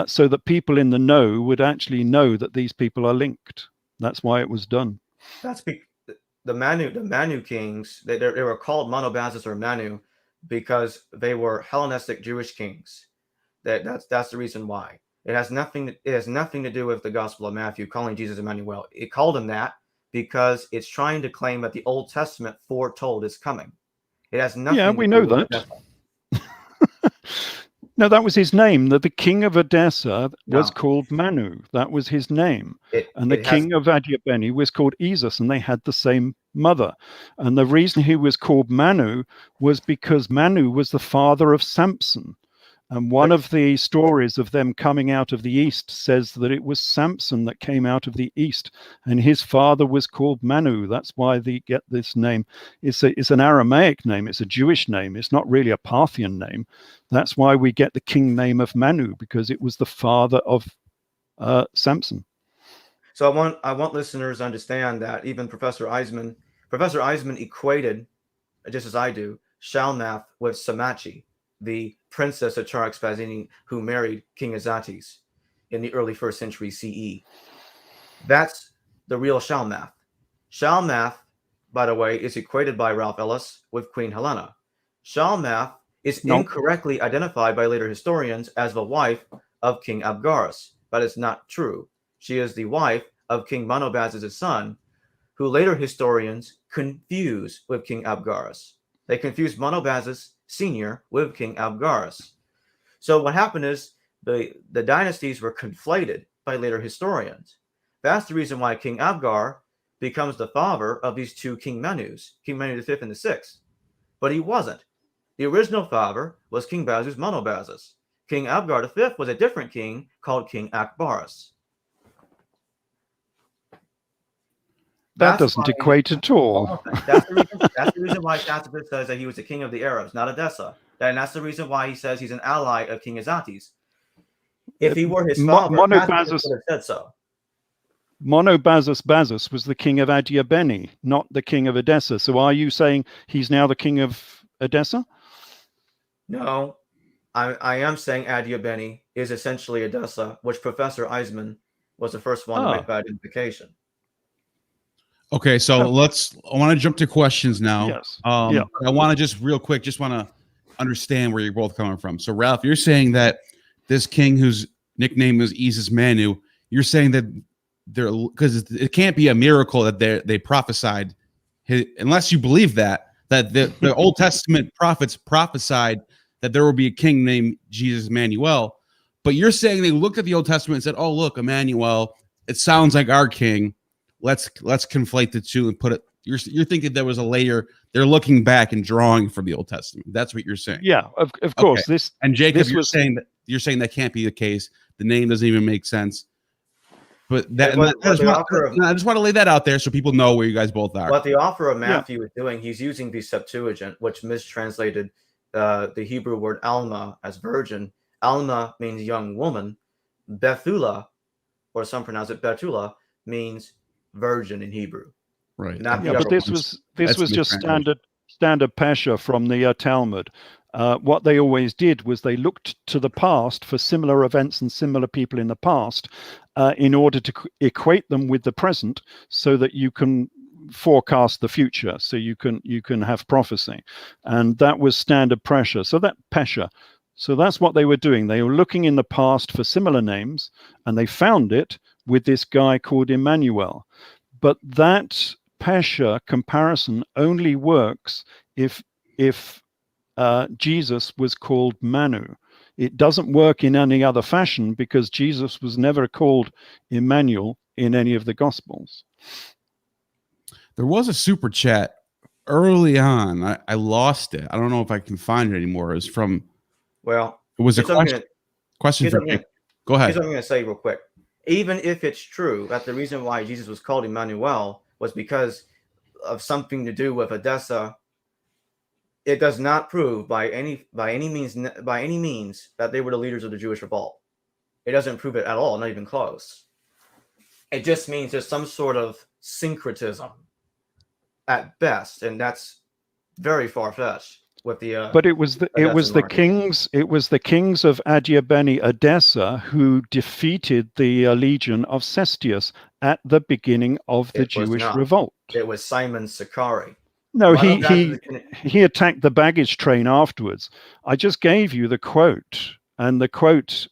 so that people in the know would actually know that these people are linked. That's why it was done. That's the Manu kings. They were called Monobasis or Manu because they were Hellenistic Jewish kings. That's the reason why. It has nothing to do with the Gospel of Matthew calling Jesus-Emanuel. It called him that because it's trying to claim that the Old Testament foretold his coming. It has nothing. Yeah, we know that. No, that was his name. The king of Edessa was called Manu. That was his name. And the king of Adiabeni was called Izas, and they had the same mother. And the reason he was called Manu was because Manu was the father of Samson. And one of the stories of them coming out of the east says that it was Samson that came out of the east, and his father was called Manu. That's why they get this name. It's an Aramaic name. It's a Jewish name. It's not really a Parthian name. That's why we get the king name of Manu, because it was the father of Samson. So I want listeners to understand that even Professor Izas-Manu equated, just as I do, Shalmath with Samachi, the princess of Charax-Spasini who married King Azates in the early 1st century CE. That's the real Shalmath. Shalmath, by the way, is equated by Ralph Ellis with Queen Helena. Shalmath is incorrectly identified by later historians as the wife of King Abgarus, but it's not true. She is the wife of King Monobasis' son, who later historians confuse with King Abgarus. They confuse Monobasis Senior with King Abgarus. So what happened is the dynasties were conflated by later historians. That's the reason why King Abgar becomes the father of these two King Manus, King Manu V and the Sixth. But he wasn't. The original father was King Bazus Monobasis. King Abgar V was a different king called King Akbaris. That doesn't equate at all. That's the reason why Tacitus says that he was the king of the Arabs, not Edessa. And that's the reason why he says he's an ally of King Azates. If he were his father, Tacitus would have said so. Monobasis was the king of Adiabeni, not the king of Edessa. So are you saying he's now the king of Edessa? No, I am saying Adiabeni is essentially Edessa, which Professor Izas-Manu was the first one to make that identification. Okay, so I want to jump to questions now. Yes. I want to just real quick, want to understand where you're both coming from. So Ralph, you're saying that this king whose nickname is Izas-Manu, you're saying that because it can't be a miracle that they prophesied, unless you believe that the Old Testament prophets prophesied that there will be a king named Jesus-Emanuel. But you're saying they looked at the Old Testament and said, "Oh, look, Emmanuel, it sounds like our king. Let's conflate the two and put it." You're thinking there was a layer. They're looking back and drawing from the Old Testament. That's what you're saying. Yeah, of course. Okay. And Jacob, you're saying that can't be the case. The name doesn't even make sense. But I just want to lay that out there so people know where you guys both are. What the author of Matthew is doing, he's using the Septuagint, which mistranslated the Hebrew word alma as virgin. Alma means young woman. Bethula, or some pronounce it Betula, means virgin in Hebrew. Right. But this was just standard Pesha from the Talmud. What they always did was they looked to the past for similar events and similar people in the past in order to equate them with the present, so that you can forecast the future, so you can have prophecy. And that was standard Pesha. So that's what they were doing. They were looking in the past for similar names, and they found it with this guy called Emmanuel. But that Pesha comparison only works if Jesus was called Manu. It doesn't work in any other fashion, because Jesus was never called Emmanuel in any of the Gospels. There was a super chat early on. I lost it. I don't know if I can find it anymore. It was from... Well, it was a question for me. Go ahead. Here's what I'm going to say real quick. Even if it's true that the reason why Jesus was called Emmanuel was because of something to do with Edessa, it does not prove by any means that they were the leaders of the Jewish revolt. It doesn't prove it at all, not even close. It just means there's some sort of syncretism at best, and that's very far-fetched. with the. But it was the kings of Adiabene Edessa who defeated the legion of Cestius at the beginning of the Jewish revolt. It was Simon Sakari. No, he attacked the baggage train afterwards. I just gave you the quote, and the quote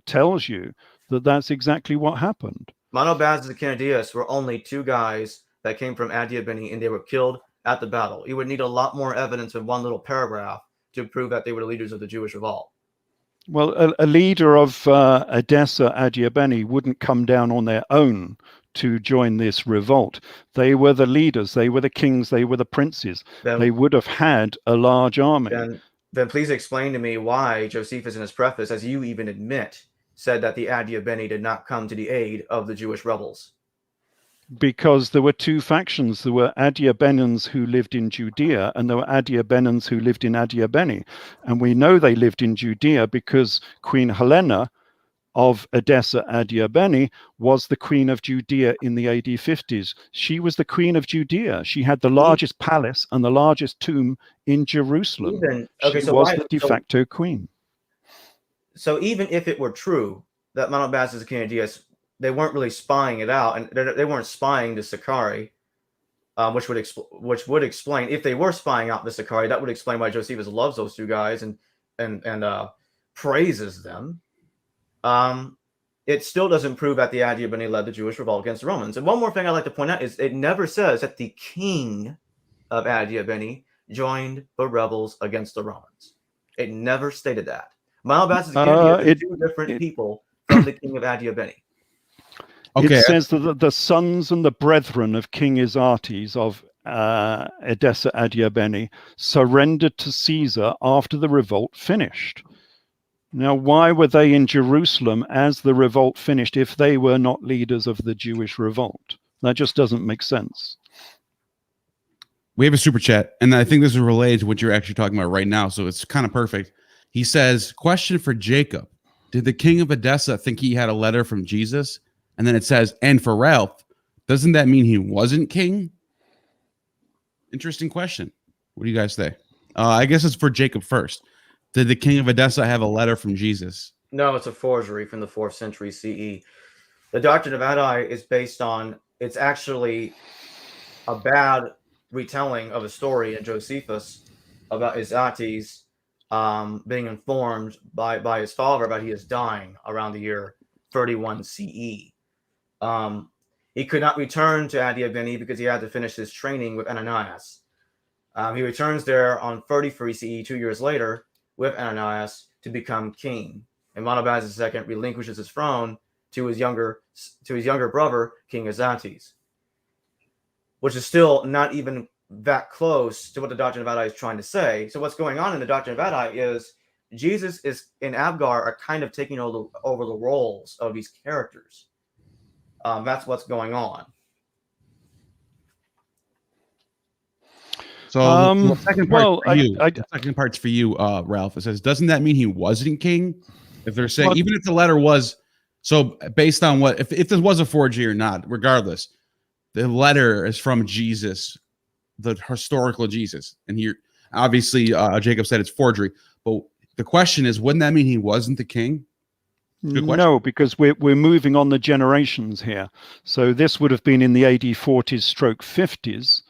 tells you that that's exactly what happened. Monobazos and Candidius were only two guys that came from Adiabene, and they were killed at the battle. You would need a lot more evidence in one little paragraph to prove that they were the leaders of the Jewish revolt. Well, a leader of Edessa Adiabene wouldn't come down on their own to join this revolt. They were the leaders, they were the kings, they were the princes. They would have had a large army. Then please explain to me why Josephus in his preface, as you even admit, said that the Adiabene did not come to the aid of the Jewish rebels. Because there were two factions. There were Adiabenans who lived in Judea, and there were Adiabenans who lived in Adiabene. And we know they lived in Judea because Queen Helena of Edessa Adiabene was the queen of Judea in the AD 50s. She was the queen of Judea. She had the largest palace and the largest tomb in Jerusalem. She was the de facto queen. So even if it were true that Monobazos and Candidius, they weren't really spying it out, and they weren't spying the Sakari, which would explain, if they were spying out the Sakari, that would explain why Josephus loves those two guys and praises them. It still doesn't prove that the Adiabene led the Jewish revolt against the Romans. And one more thing I'd like to point out is it never says that the king of Adiabene joined the rebels against the Romans. It never stated that. Monobazos and Candidius are two different people from the king of Adiabene. Okay. It says that the sons and the brethren of King Izates of Edessa Adiabene surrendered to Caesar after the revolt finished. Now, why were they in Jerusalem as the revolt finished if they were not leaders of the Jewish revolt? That just doesn't make sense. We have a super chat, and I think this is related to what you're actually talking about right now, so it's kind of perfect. He says, question for Jacob. Did the king of Edessa think he had a letter from Jesus? And then it says, and for Ralph, doesn't that mean he wasn't king? Interesting question. What do you guys say? I guess it's for Jacob first. Did the king of Edessa have a letter from Jesus? No, it's a forgery from the 4th century CE. The Doctrine of Adam is based on, it's actually a bad retelling of a story in Josephus about Izates being informed by his father about he is dying around the year 31 CE. He could not return to Adiabene because he had to finish his training with Ananias. He returns there on 33 CE, 2 years later, with Ananias to become king. And Monobazos II relinquishes his throne to his younger brother, King Izates, which is still not even that close to what the Doctrine of Adam is trying to say. So what's going on in the Doctrine of Adam is Jesus and Abgar are kind of taking over the roles of these characters. That's what's going on. So the second part the second part's for you, Ralph. It says, doesn't that mean he wasn't king? If they're saying, even if the letter was, so based on what, if this was a forgery or not, regardless, the letter is from Jesus, the historical Jesus. And here, obviously, Jacob said it's forgery. But the question is, wouldn't that mean he wasn't the king? No, because we're moving on the generations here. So this would have been in the AD 40s / 50s.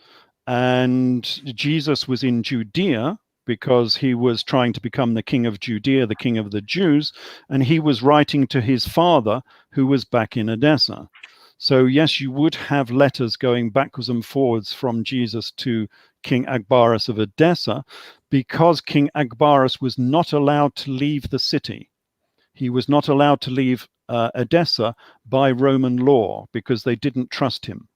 And Jesus was in Judea because he was trying to become the king of Judea, the king of the Jews. And he was writing to his father, who was back in Edessa. So yes, you would have letters going backwards and forwards from Jesus to King Agbarus of Edessa, because King Agbarus was not allowed to leave the city. He was not allowed to leave Edessa by Roman law because they didn't trust him.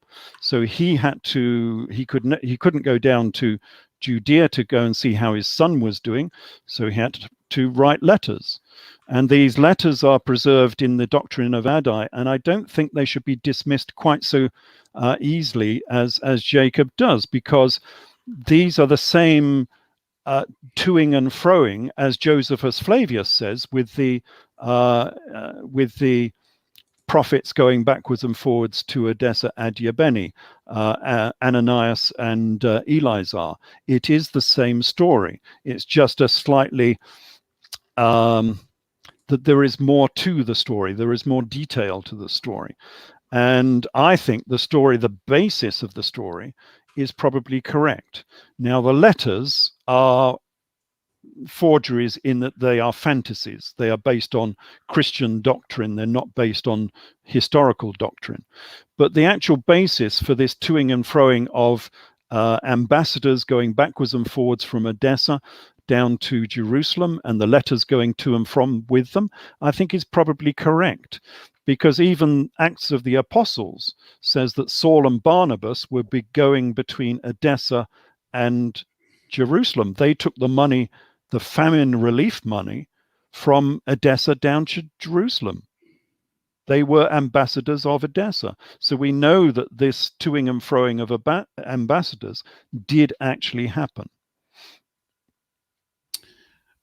So he couldn't go down to Judea to go and see how his son was doing. So he had to write letters. And these letters are preserved in the Doctrine of Adam, and I don't think they should be dismissed quite so easily as Jacob does, because these are the same toing and froing, as Josephus Flavius says, with the prophets going backwards and forwards to Edessa ad Yabeni, Ananias and Eleazar. It is the same story. It's just a slightly that there is more to the story. There is more detail to the story. And I think the basis of the story is probably correct. Now, the letters are forgeries in that they are fantasies. They are based on Christian doctrine. They're not based on historical doctrine. But the actual basis for this toing and froing of ambassadors going backwards and forwards from Edessa down to Jerusalem, and the letters going to and from with them, I think is probably correct. Because even Acts of the Apostles says that Saul and Barnabas would be going between Edessa and Jerusalem. They took the money, the famine relief money, from Edessa down to Jerusalem. They were ambassadors of Edessa. So we know that this toing and froing of ambassadors did actually happen.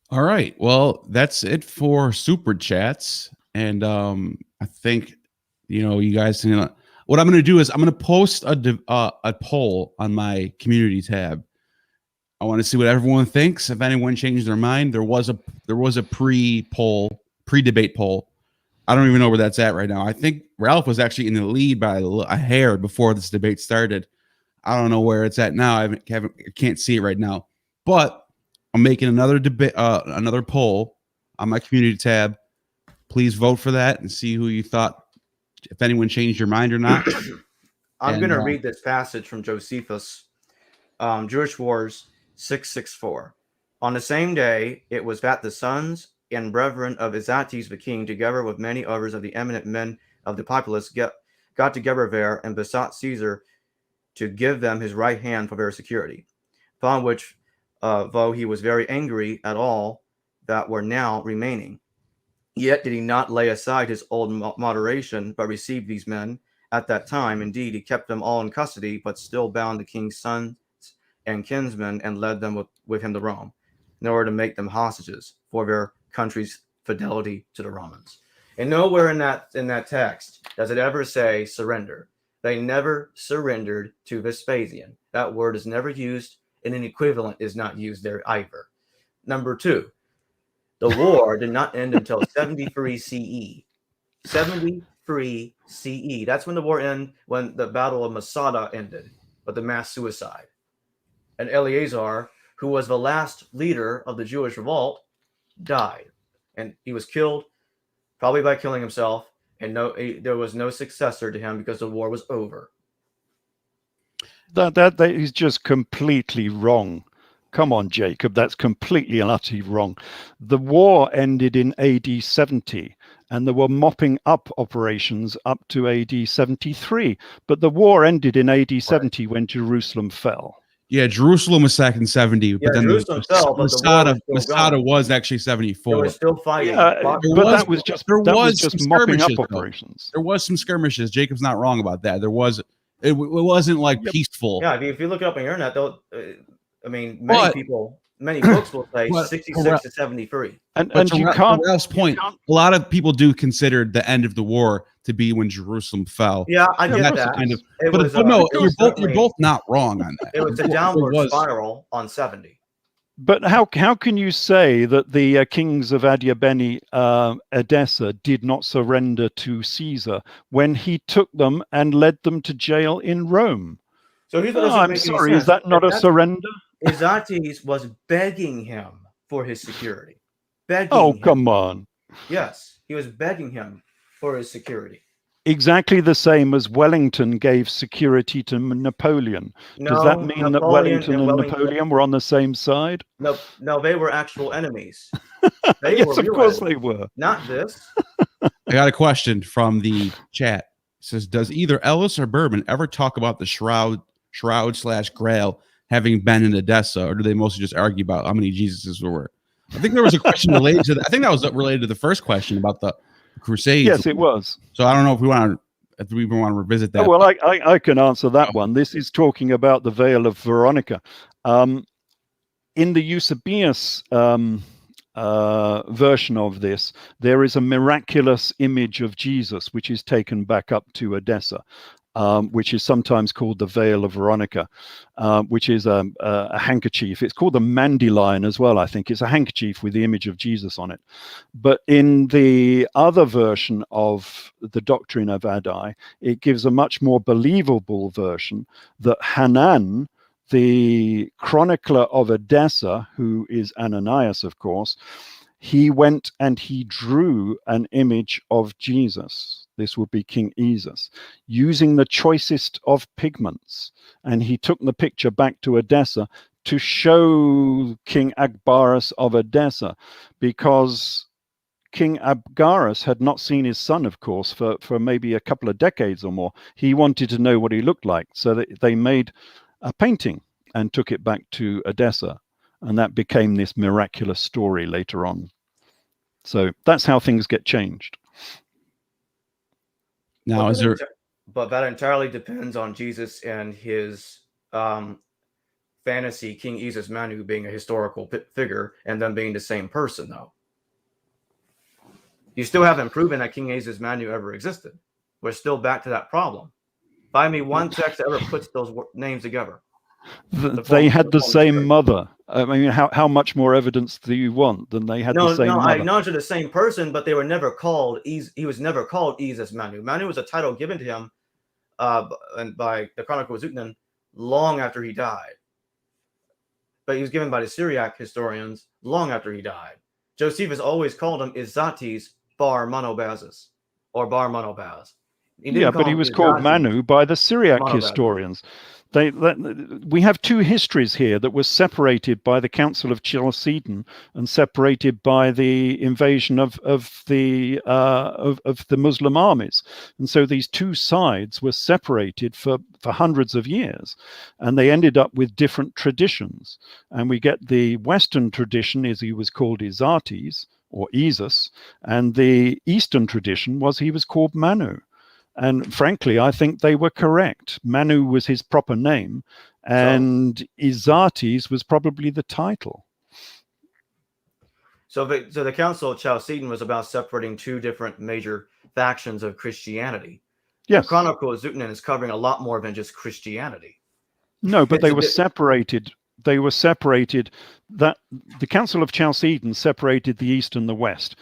All right. Well, that's it for super chats. And I think, you guys, what I'm going to do is I'm going to post a poll on my community tab. I want to see what everyone thinks. If anyone changed their mind, there was a pre-debate poll. I don't even know where that's at right now. I think Ralph was actually in the lead by a hair before this debate started. I don't know where it's at now. I can't see it right now. But I'm making another poll on my community tab. Please vote for that and see who you thought, if anyone changed your mind or not. I'm going to read this passage from Josephus, Jewish Wars 664. On the same day, it was that the sons and brethren of Izates the king, together with many others of the eminent men of the populace, got together there and besought Caesar to give them his right hand for their security. Upon which, though he was very angry at all that were now remaining, yet did he not lay aside his old moderation, but received these men at that time. Indeed, he kept them all in custody, but still bound the king's sons and kinsmen, and led them with him to Rome, in order to make them hostages for their country's fidelity to the Romans. And nowhere in that text does it ever say surrender. They never surrendered to Vespasian. That word is never used, and an equivalent is not used there either. Number two, the war did not end until 73 CE. 73 CE. That's when the war ended, when the Battle of Masada ended, with the mass suicide. And Eleazar, who was the last leader of the Jewish revolt, died. And he was killed, probably by killing himself, and there was no successor to him because the war was over. That is just completely wrong. Come on, Jacob, that's completely and utterly wrong. The war ended in AD 70, and there were mopping up operations up to AD 73. But the war ended in AD 70 when Jerusalem fell. Yeah, Jerusalem was sacked in 70, but then Jerusalem fell, but Masada was actually 74. They were still fighting. Yeah, but that was just mopping up operations. There was some skirmishes. Jacob's not wrong about that. It wasn't like peaceful. Yeah, if you look it up on the internet, though, many books will say 66 to 73. And you can't. To Ralph's point, a lot of people do consider the end of the war to be when Jerusalem fell. Yeah, I get that. You're both not wrong on that. It was a downward spiral on 70. But how can you say that the kings of Adiabeni, Edessa, did not surrender to Caesar when he took them and led them to jail in Rome? So I'm sorry, is that not a surrender? Izates was begging him for his security. Come on. Yes, he was begging him for his security. Exactly the same as Wellington gave security to Napoleon. Does that mean that Wellington and Napoleon were on the same side? No, they were actual enemies. Yes, of course they were. Not this. I got a question from the chat. It says, does either Ellis or Berman ever talk about the shroud/grail having been in Edessa, or do they mostly just argue about how many Jesuses there were? I think there was a question related to that. I think that was related to the first question about the Crusades. Yes, it was. So I don't know if we even want to revisit that. Well, I can answer that one. This is talking about the Veil of Veronica. In the Eusebius version of this, there is a miraculous image of Jesus which is taken back up to Edessa, which is sometimes called the Veil of Veronica, which is a handkerchief. It's called the Mandyline as well, I think. It's a handkerchief with the image of Jesus on it. But in the other version of the Doctrine of Adam, it gives a much more believable version that Hanan, the chronicler of Edessa, who is Ananias, of course, he went and he drew an image of Jesus. This would be King Izas, using the choicest of pigments. And he took the picture back to Edessa to show King Agbaras of Edessa, because King Abgarus had not seen his son, of course, for maybe a couple of decades or more. He wanted to know what he looked like, so that they made a painting and took it back to Edessa. And that became this miraculous story later on. So that's how things get changed. Now, but that entirely depends on Jesus and his fantasy King Izas-Manu being a historical figure and them being the same person, though. You still haven't proven that King Izas-Manu ever existed. We're still back to that problem. Find me one text that ever puts those names together. They had the same mother. I mean, how much more evidence do you want than they had the same mother? I acknowledge they're the same person, but they were never called. He was never called Izas-Manu. Manu was a title given to him and by the Chronicle of Zutnan long after he died. But he was given by the Syriac historians long after he died. Josephus always called him Izates Bar Monobazes, or Bar Monobaz. Yeah, but he was called Manu by the Syriac historians. We have two histories here that were separated by the Council of Chalcedon and separated by the invasion of the Muslim armies. And so these two sides were separated for hundreds of years, and they ended up with different traditions. And we get the Western tradition is he was called Izates or Izas, and the Eastern tradition was he was called Manu. And frankly, I think they were correct. Manu was his proper name, and Izates was probably the title. So the Council of Chalcedon was about separating two different major factions of Christianity. Yes. The Chronicle of Zutnan is covering a lot more than just Christianity. No, but they were separated. They were separated. That the Council of Chalcedon separated the East and the West,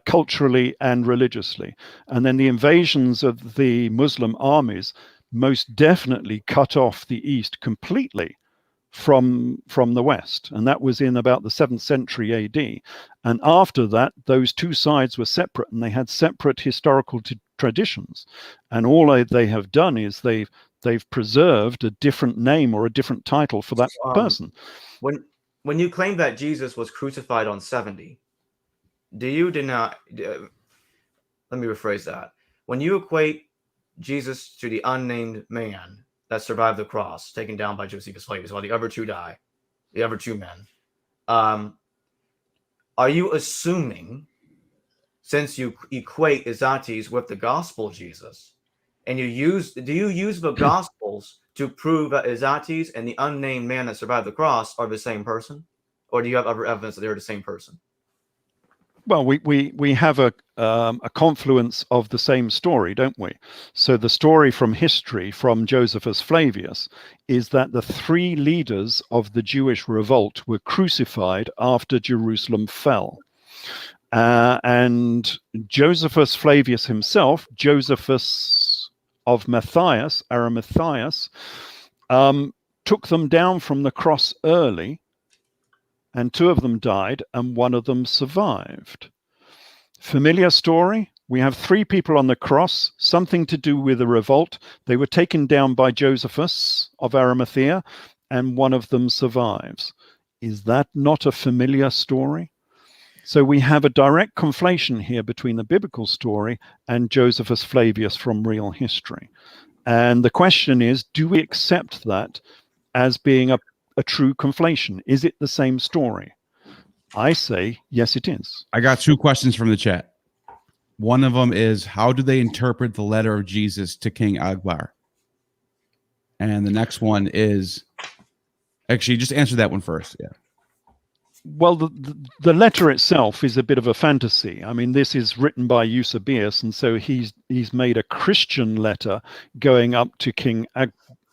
culturally and religiously, and then the invasions of the Muslim armies most definitely cut off the East completely from the West, and that was in about the 7th century AD. And after that, those two sides were separate, and they had separate historical traditions. And all they have done is they've preserved a different name or a different title for that person. When you claim that Jesus was crucified on 70, do you deny? Let me rephrase that. When you equate Jesus to the unnamed man that survived the cross, taken down by Josephus Flavius, while the other two die, the other two men, are you assuming, since you equate Izates with the gospel Jesus, and do you use the Gospels to prove that Izates and the unnamed man that survived the cross are the same person, or do you have other evidence that they're the same person? Well, we have a confluence of the same story, don't we? So the story from history, from Josephus Flavius, is that the three leaders of the Jewish revolt were crucified after Jerusalem fell. And Josephus Flavius himself, Josephus of Matthias, Arimatheus, took them down from the cross early, and two of them died and one of them survived. Familiar story? We have three people on the cross, something to do with a revolt. They were taken down by Josephus of Arimathea, and one of them survives. Is that not a familiar story? So we have a direct conflation here between the biblical story and Josephus Flavius from real history. And the question is, do we accept that as being a true conflation? Is it the same story? I say, yes, it is. I got two questions from the chat. One of them is, how do they interpret the letter of Jesus to King Akbar? And the next one is, actually, just answer that one first. Yeah. Well, the letter itself is a bit of a fantasy. I mean, this is written by Eusebius, and so he's made a Christian letter going up to King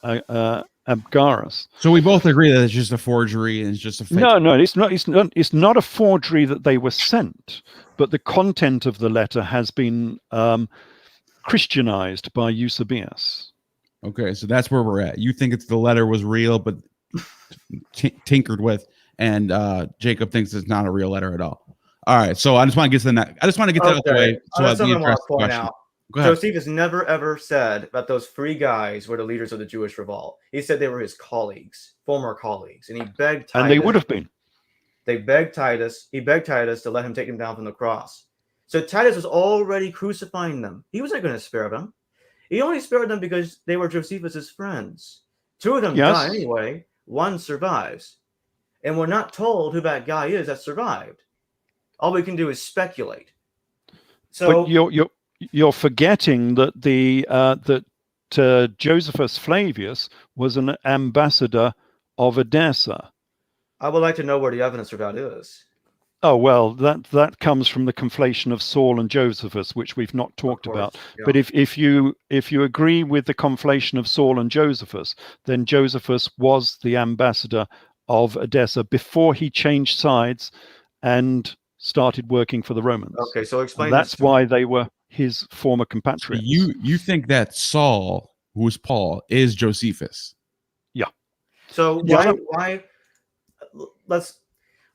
Abgarus. So we both agree that it's just a forgery and it's just a fake. No, it's not. It's not a forgery that they were sent, but the content of the letter has been Christianized by Eusebius. Okay, so that's where we're at. You think it's the letter was real, but tinkered with, and Jacob thinks it's not a real letter at all. All right, so I just want to get to that out the way. So that's something I want to point out. Go ahead. Josephus never ever said that those three guys were the leaders of the Jewish revolt. He said they were his colleagues, former colleagues, and he begged Titus. And they would have been. He begged Titus to let him take him down from the cross. So Titus was already crucifying them. He wasn't going to spare them. He only spared them because they were Josephus's friends. Two of them die anyway. One survives. And we're not told who that guy is that survived. All we can do is speculate. So but you're forgetting that Josephus Flavius was an ambassador of Edessa. I would like to know where the evidence for that is. Oh, well, that comes from the conflation of Saul and Josephus, which we've not talked about. Yeah. But if you agree with the conflation of Saul and Josephus, then Josephus was the ambassador of Edessa before he changed sides and started working for the Romans. Okay, so explain. And that's why they were his former compatriots. You think that Saul, who is Paul, is Josephus? Yeah. So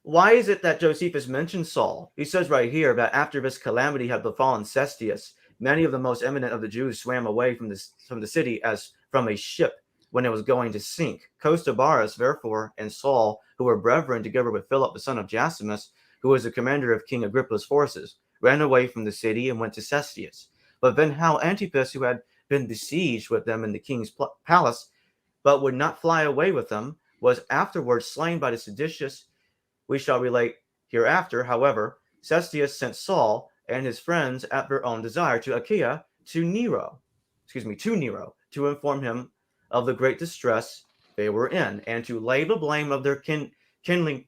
why is it that Josephus mentions Saul? He says right here that after this calamity had befallen Cestius, many of the most eminent of the Jews swam away from the city as from a ship when it was going to sink. Costobarus, therefore, and Saul, who were brethren, together with Philip the son of Jasimus, who was the commander of King Agrippa's forces, ran away from the city and went to Cestius. But then how Antipas, who had been besieged with them in the king's palace, but would not fly away with them, was afterwards slain by the seditious. We shall relate hereafter. However, Cestius sent Saul and his friends at their own desire to Achaia to Nero, to inform him of the great distress they were in, and to lay the blame of their kindling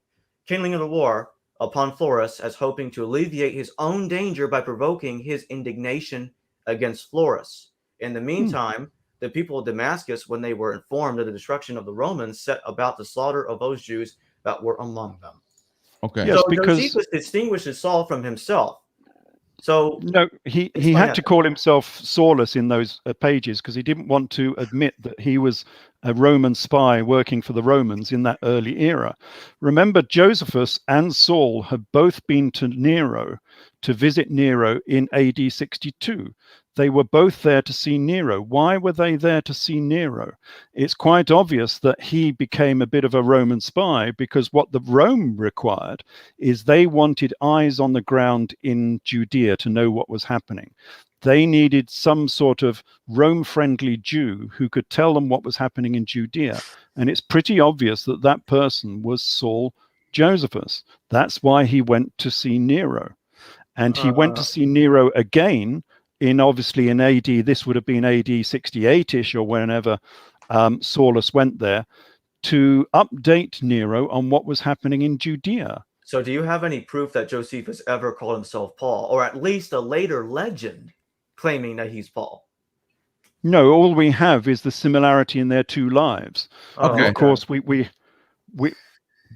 of the war upon Florus, as hoping to alleviate his own danger by provoking his indignation against Florus. In the meantime, the people of Damascus, when they were informed of the destruction of the Romans, set about the slaughter of those Jews that were among them. Okay. Yes, so because Josephus distinguishes Saul from himself. So no, he had to call himself Saulus in those pages because he didn't want to admit that he was a Roman spy working for the Romans in that early era. Remember, Josephus and Saul had both been to Nero to visit Nero in AD 62. They were both there to see Nero. Why were they there to see Nero? It's quite obvious that he became a bit of a Roman spy because what the Rome required is they wanted eyes on the ground in Judea to know what was happening. They needed some sort of Rome-friendly Jew who could tell them what was happening in Judea. And it's pretty obvious that that person was Saul Josephus. That's why he went to see Nero. And he went to see Nero again obviously in AD, this would have been AD 68-ish or whenever Saulus went there to update Nero on what was happening in Judea. So do you have any proof that Josephus ever called himself Paul, or at least a later legend claiming that he's Paul? No, all we have is the similarity in their two lives. Okay. Of course, we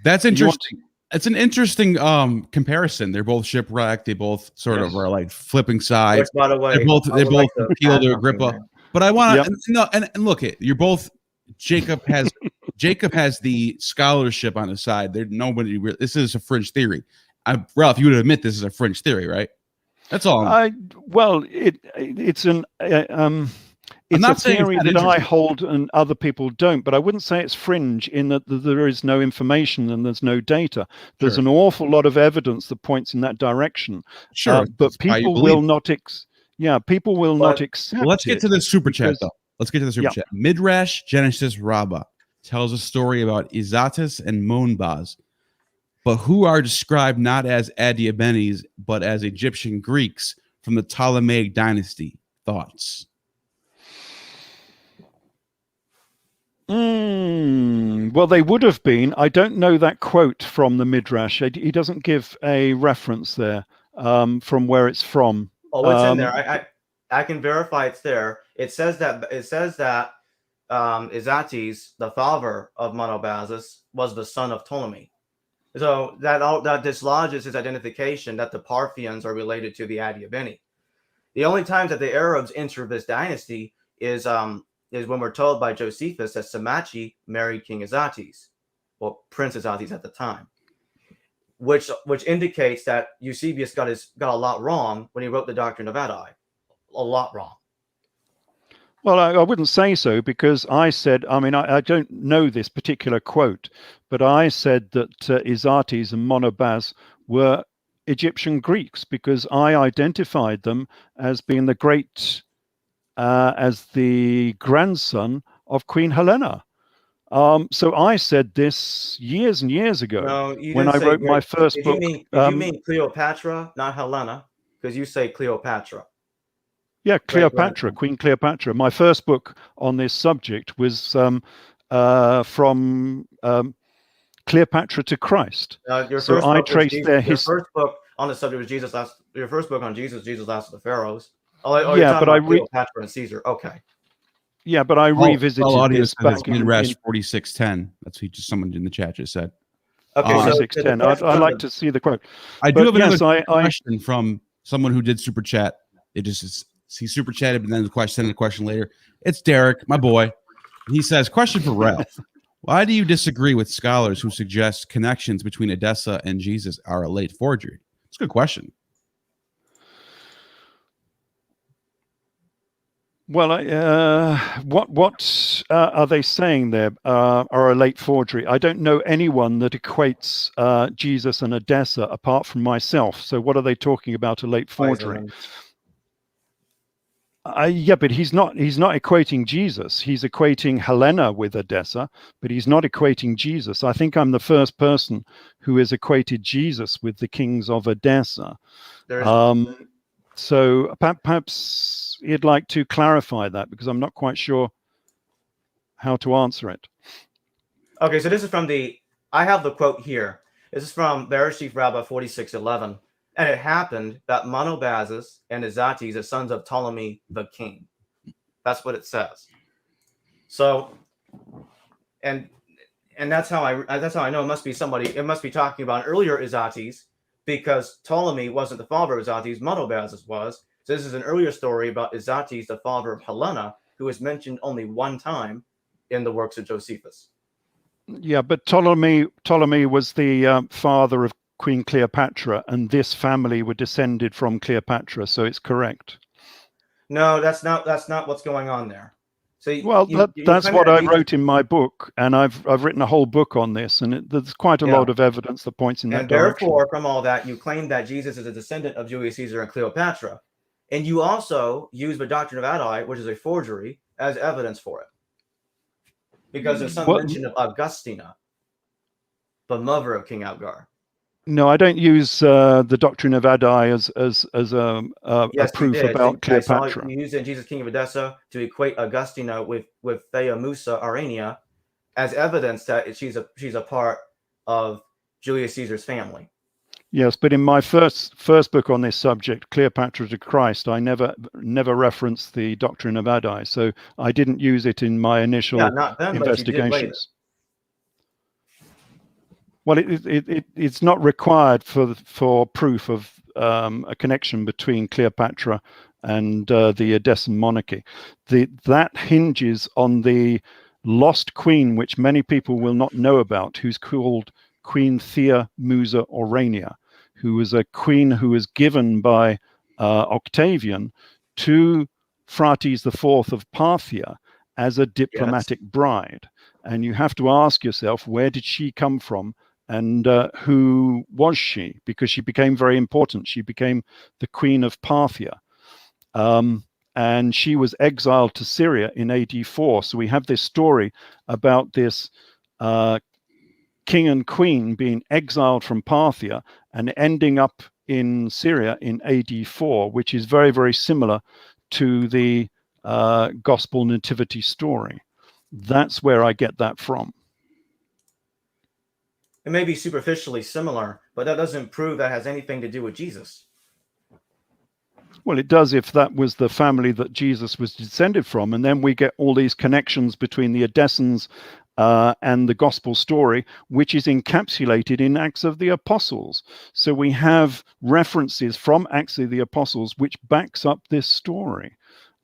That's interesting. It's an interesting comparison. They're both shipwrecked. They both sort of are like flipping sides. Which, by the way, they both appeal to Agrippa. But I want to and look at you're both. Jacob has the scholarship on his side. There's nobody. This is a fringe theory. Ralph, you would admit this is a fringe theory, right? That's all. It's a theory that I hold and other people don't, but I wouldn't say it's fringe in that there is no information and there's no data. There's an awful lot of evidence that points in that direction. Sure, but people will not accept. Let's get to the super chat, though. Let's get to the super chat. Midrash Genesis Rabbah tells a story about Izatus and Monbaz, but who are described not as Adiabenes, but as Egyptian Greeks from the Ptolemaic dynasty. Thoughts? Well, they would have been. I don't know that quote from the Midrash. He doesn't give a reference there from where it's from. Oh, it's in there. I can verify it's there. It says that Izates, the father of Monobazus, was the son of Ptolemy. So that dislodges his identification that the Parthians are related to the Adiabeni. The only times that the Arabs enter this dynasty is when we're told by Josephus that Samachi married King Izates, well, Prince Izates at the time, which indicates that Eusebius got a lot wrong when he wrote the Doctrine of Adam, a lot wrong. Well, I wouldn't say so, because I said, I mean, I don't know this particular quote, but I said that Izates and Monobaz were Egyptian Greeks, because I identified them as being as the grandson of Queen Helena. So I said this years and years ago when I wrote my first book. Did you mean Cleopatra, not Helena? Because you say Cleopatra. Yeah, Cleopatra, Queen Cleopatra. My first book on this subject was from Cleopatra to Christ. So I traced their history. Your first book on the subject was Jesus. Your first book on Jesus Last of the Pharaohs. Yeah, but Cleopatra and Caesar. Okay. Yeah, but I revisited this back in Midrash 46:10. That's what someone in the chat just said. Okay, 46:10. I'd like to see the quote. I do have another question from someone who did super chat. It just is. He super chatted, but then sent a question later. It's Derek, my boy. He says, question for Ralph. Why do you disagree with scholars who suggest connections between Edessa and Jesus are a late forgery? It's a good question. Well, what are they saying there are a late forgery? I don't know anyone that equates Jesus and Edessa apart from myself. So what are they talking about, a late forgery? Yeah, but he's not equating Jesus. He's equating Helena with Edessa, but he's not equating Jesus. I think I'm the first person who has equated Jesus with the kings of Edessa. So perhaps you'd like to clarify that, because I'm not quite sure how to answer it. Okay, so this is from I have the quote here. This is from Bereshith Rabbah 46:11. And it happened that Monobazus and Izates are sons of Ptolemy the king. That's what it says. So, and that's how I know it must be somebody. It must be talking about an earlier Izates, because Ptolemy wasn't the father of Izates, Monobazus was. So this is an earlier story about Izates, the father of Helena, who is mentioned only one time in the works of Josephus. Yeah, but Ptolemy was the father of Queen Cleopatra, and this family were descended from Cleopatra, so it's correct. No, that's not what's going on there. So that's what I wrote in my book, and I've written a whole book on this, and there's quite a lot of evidence that points in that direction. And therefore, from all that, you claim that Jesus is a descendant of Julius Caesar and Cleopatra, and you also use the Doctrine of Adam, which is a forgery, as evidence for it, because there's some mention of Augustina, the mother of King Abgar. No, I don't use the Doctrine of Adam as a proof about Cleopatra. You used it in Jesus, King of Edessa, to equate Augustina with Thea Musa Arania as evidence that she's a part of Julius Caesar's family. Yes, but in my first book on this subject, Cleopatra to Christ, I never referenced the Doctrine of Adam, so I didn't use it in my initial investigations. Well, it's not required for proof of a connection between Cleopatra and the Edessan monarchy. That hinges on the lost queen, which many people will not know about, who's called Queen Thea Musa Aurania, who was a queen who was given by Octavian to Phraates IV of Parthia as a diplomatic bride. And you have to ask yourself, where did she come from? And who was she? Because she became very important. She became the queen of Parthia. And she was exiled to Syria in AD 4. So we have this story about this king and queen being exiled from Parthia and ending up in Syria in AD 4, which is very, very similar to the Gospel Nativity story. That's where I get that from. It may be superficially similar, but that doesn't prove that has anything to do with Jesus. Well, it does if that was the family that Jesus was descended from. And then we get all these connections between the Edessans and the gospel story, which is encapsulated in Acts of the Apostles. So we have references from Acts of the Apostles, which backs up this story.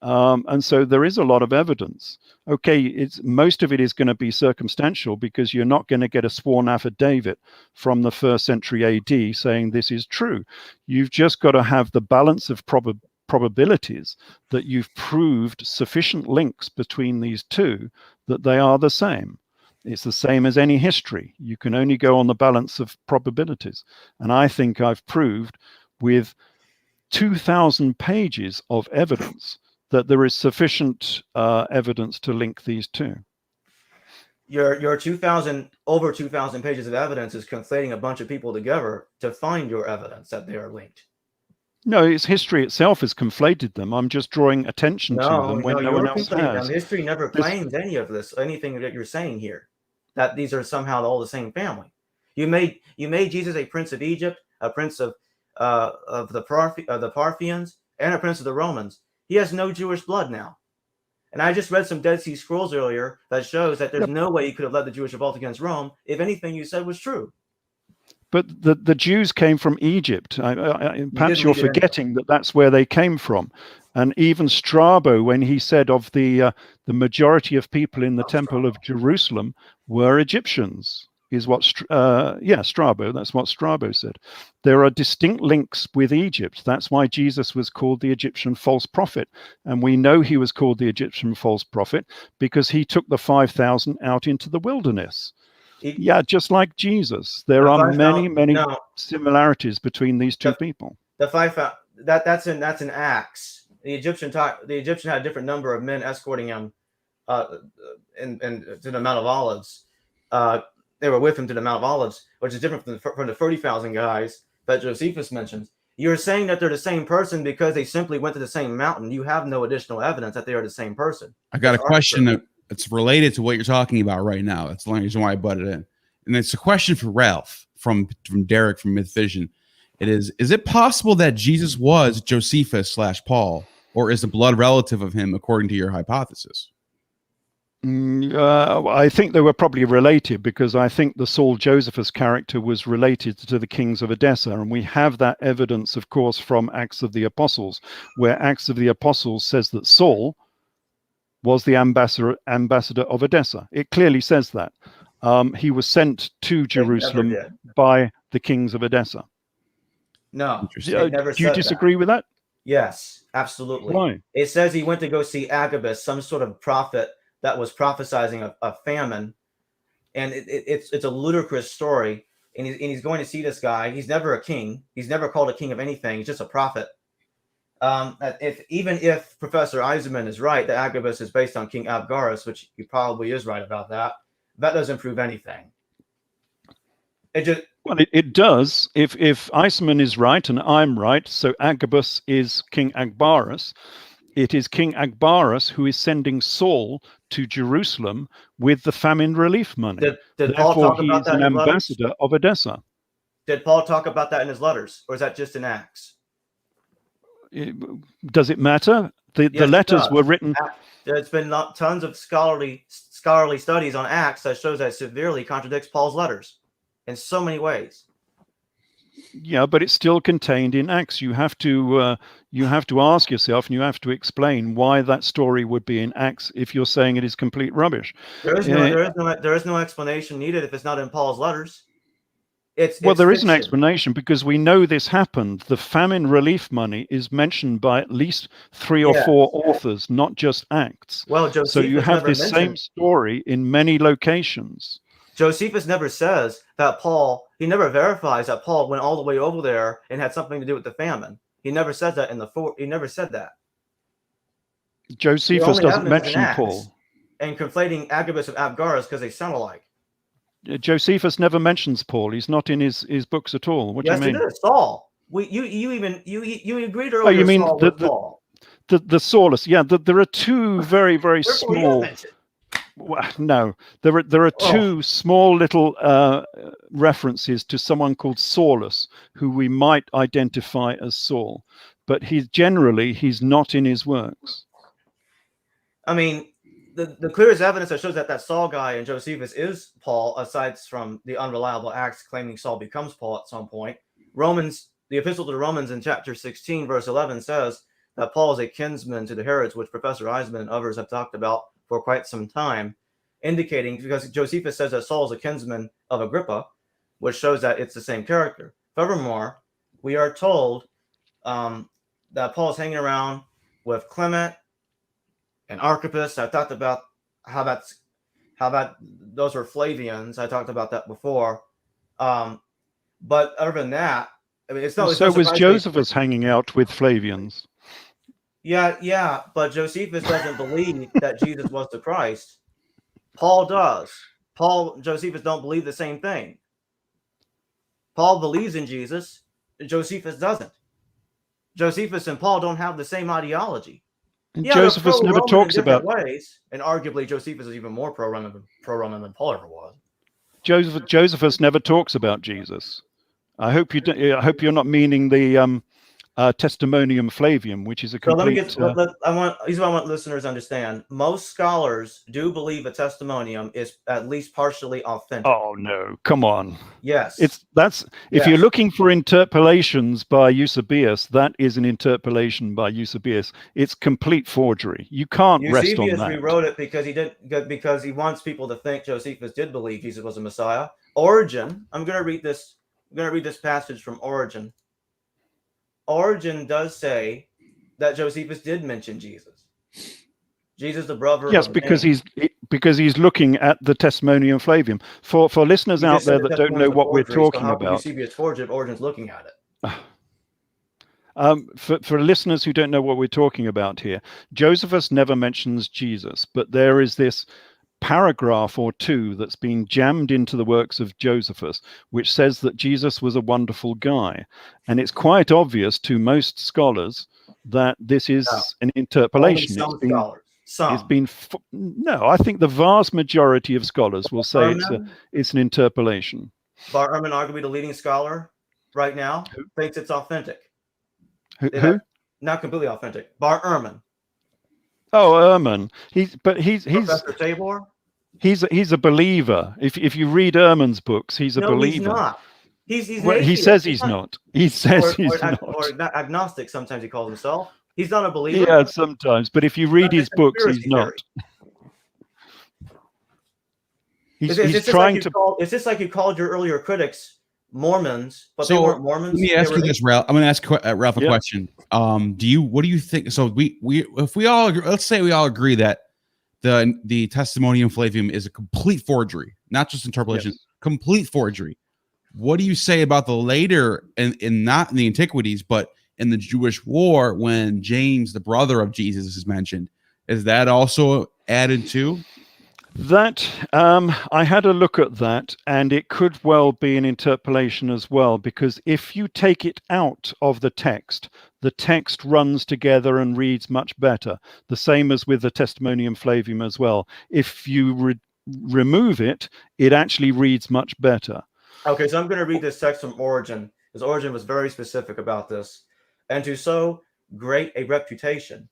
And so there is a lot of evidence. Okay, most of it is going to be circumstantial because you're not going to get a sworn affidavit from the 1st century AD saying this is true. You've just got to have the balance of probabilities that you've proved sufficient links between these two that they are the same. It's the same as any history. You can only go on the balance of probabilities. And I think I've proved with 2,000 pages of evidence that there is sufficient evidence to link these two. Your over 2,000 pages of evidence is conflating a bunch of people together to find your evidence that they are linked. No, it's history itself has conflated them. I'm just drawing attention to them when no one else has. History never claims any of this, anything that you're saying here, that these are somehow all the same family. You made Jesus a prince of Egypt, a prince of the Parthians, and a prince of the Romans. He has no Jewish blood now. And I just read some Dead Sea Scrolls earlier that shows that there's no way he could have led the Jewish revolt against Rome if anything you said was true. But the Jews came from Egypt. Perhaps you're forgetting that that's where they came from. And even Strabo, when he said of the majority of people in the Temple of Jerusalem were Egyptians, is what Strabo, that's what Strabo said. There are distinct links with Egypt. That's why Jesus was called the Egyptian false prophet. And we know he was called the Egyptian false prophet because he took the 5,000 out into the wilderness. Just like Jesus. There are many similarities between these two people. That's in Acts. The Egyptian had a different number of men escorting him to the Mount of Olives. They were with him to the Mount of Olives, which is different from the 30,000 guys that Josephus mentions. You're saying that they're the same person because they simply went to the same mountain. You have no additional evidence that they are the same person. I got a question that's related to what you're talking about right now. That's the only reason why I butted in. And it's a question for Ralph from Derek from Myth Vision. Is it possible that Jesus was Josephus / Paul, or is a blood relative of him according to your hypothesis? I think they were probably related because I think the Saul Josephus character was related to the kings of Edessa. And we have that evidence, of course, from Acts of the Apostles, where Acts of the Apostles says that Saul was the ambassador of Edessa. It clearly says that. He was sent to Jerusalem by the kings of Edessa. No. Do you disagree with that? Yes, absolutely. Why? It says he went to go see Agabus, some sort of prophet that was prophesying a famine. And it's a ludicrous story. And he's going to see this guy. He's never a king. He's never called a king of anything. He's just a prophet. Even if Professor Izas-Manu is right that Agabus is based on King Abgarus, which he probably is right about that doesn't prove anything. It does. If Izas-Manu is right and I'm right, so Agabus is King Agbarus. It is King Agbarus who is sending Saul to Jerusalem with the famine relief money. Did Paul talk about that? He's an ambassador of Edessa. Did Paul talk about that in his letters, or is that just in Acts? Does it matter? The letters were written. There's been tons of scholarly studies on Acts that shows that it severely contradicts Paul's letters in so many ways. Yeah, but it's still contained in Acts. You have to ask yourself, and you have to explain why that story would be in Acts if you're saying it is complete rubbish. There is no explanation needed if it's not in Paul's letters. There is an explanation because we know this happened. The famine relief money is mentioned by at least 3 or 4 authors, not just Acts. Well, so you have this same story in many locations. Josephus never says that Paul, he never verifies that Paul went all the way over there and had something to do with the famine. He never said that he never said that. Josephus doesn't mention Paul. And conflating Agabus of Abgarus because they sound alike. Josephus never mentions Paul. He's not in his books at all. What do you mean? Yes, it is. Saul. You agreed earlier. Oh, you mean Saul the Saulus? Yeah, there are two very, very small. No, there are Oh. two small little references to someone called Saulus, who we might identify as Saul, but he's not in his works. I mean, the clearest evidence that shows that Saul guy and Josephus is Paul, aside from the unreliable Acts claiming Saul becomes Paul at some point. The Epistle to the Romans in chapter 16, verse 11 says that Paul is a kinsman to the Herods, which Professor Eisman and others have talked about for quite some time, indicating, because Josephus says that Saul is a kinsman of Agrippa, which shows that it's the same character. Furthermore, we are told that Paul is hanging around with Clement and Archippus. I talked about how about those were Flavians. I talked about that before. But other than that, I mean, it's not. So was Josephus hanging out with Flavians? Yeah, but Josephus doesn't believe that Jesus was the Christ. Paul does. Paul and Josephus don't believe the same thing. Paul believes in Jesus. Josephus doesn't. Josephus and Paul don't have the same ideology. And Josephus never talks about ways, and arguably Josephus is even more pro-Roman than Paul ever was. Josephus never talks about Jesus. I hope you're not meaning the Testimonium Flavium, which is a complete. So here's what I want listeners to understand. Most scholars do believe a testimonium is at least partially authentic. Oh no, come on. Yes. If you're looking for interpolations by Eusebius, that is an interpolation by Eusebius. It's complete forgery. You can't rest on that. Eusebius rewrote it because he wants people to think Josephus did believe Jesus was a Messiah. Origen, I'm going to read this passage from Origen. Origen does say that Josephus did mention Jesus. Jesus, the brother. Yes, because he's looking at the Testimonium Flavium. For listeners out there that don't know what we're talking about, Eusebius forged it. Origen's looking at it. For listeners who don't know what we're talking about here, Josephus never mentions Jesus, but there is this paragraph or two that's been jammed into the works of Josephus, which says that Jesus was a wonderful guy. And it's quite obvious to most scholars that this is an interpolation. No, I think the vast majority of scholars will say it's an interpolation. Berman, arguably the leading scholar right now, thinks it's authentic. Who? Not completely authentic. Berman. Oh, Ehrman. He's Professor Tabor. He's a believer. If you read Ehrman's books, he's a believer. He's not. Well, he says he's not. He says he's not. Or agnostic. Sometimes he calls himself. He's not a believer. Yeah, sometimes. But if you read his books, he's not. He's trying to. It's just like you called your earlier critics Mormons, but they weren't Mormons. Let me ask you this, Ralph. I'm going to ask Ralph a question. What do you think? So if we all agree, let's say we all agree that the Testimonium Flavium is a complete forgery, not just interpolation, complete forgery. What do you say about the later, and not in the Antiquities, but in the Jewish War, when James, the brother of Jesus, is mentioned? Is that also added to? That I had a look at that, and it could well be an interpolation as well, because if you take it out of the text runs together and reads much better. The same as with the Testimonium Flavium as well. If you remove it, it actually reads much better. Okay, so I'm going to read this text from Origen, because Origen was very specific about this. And to so great a reputation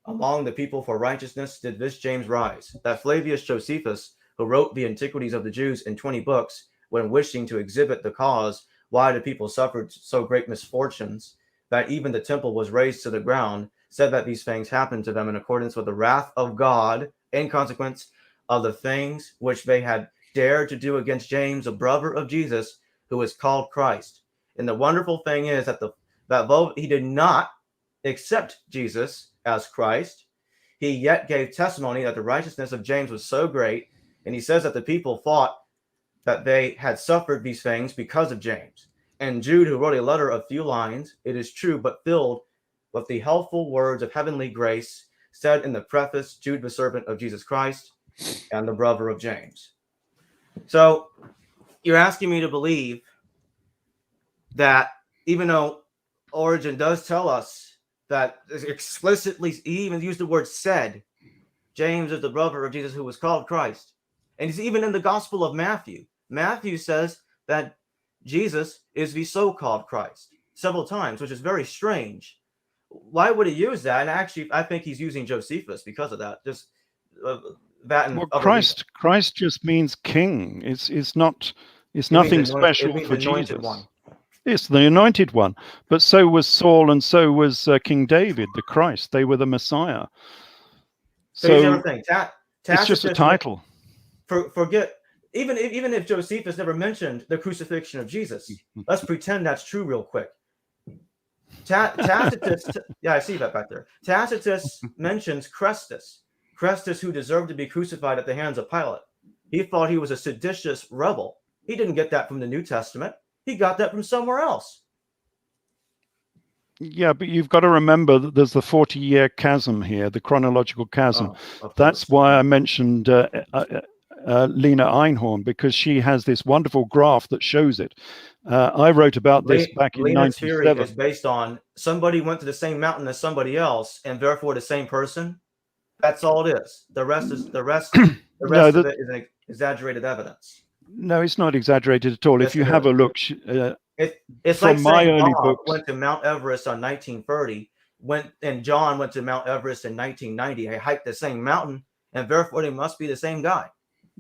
among the people for righteousness did this James rise, that Flavius Josephus, who wrote the Antiquities of the Jews in 20 books, when wishing to exhibit the cause why the people suffered so great misfortunes, that even the temple was razed to the ground, said that these things happened to them in accordance with the wrath of God, in consequence of the things which they had dared to do against James, a brother of Jesus, who is called Christ. And the wonderful thing is that though he did not accept Jesus as Christ, he yet gave testimony that the righteousness of James was so great, and he says that the people thought that they had suffered these things because of James. And Jude, who wrote a letter of few lines, it is true, but filled with the helpful words of heavenly grace, said in the preface, Jude, the servant of Jesus Christ and the brother of James. So you're asking me to believe that even though Origen does tell us that explicitly, he even used the word said, James is the brother of Jesus who was called Christ. And it's even in the Gospel of Matthew. Matthew says that Jesus is the so-called Christ several times, which is very strange. Why would he use that? And actually, I think he's using Josephus because of that. Just that and Well, other Christ just means king. It's nothing means special it means for anointed Jesus. one. It's the anointed one. But so was Saul, and so was King David, the Christ. They were the Messiah. So here's the So other thing. it's just a title. Forget even if Josephus never mentioned the crucifixion of Jesus. Let's pretend that's true real quick. Tacitus, yeah, I see that back there. Tacitus mentions Chrestus, who deserved to be crucified at the hands of Pilate. He thought he was a seditious rebel. He didn't get that from the New Testament. He got that from somewhere else. Yeah, but you've got to remember that there's the 40-year chasm here, the chronological chasm. That's why I mentioned Lena Einhorn, because she has this wonderful graph that shows it. I wrote about this back in Lena's theory 97. is based on somebody went to the same mountain as somebody else, and therefore the same person. That's all it is. The rest of it is an exaggerated evidence. No, it's not exaggerated at all. Yes, if you have a look, it's from like my saying early Bob books, went to Mount Everest on 1930, and John went to Mount Everest in 1990. They hiked the same mountain, and therefore they must be the same guy.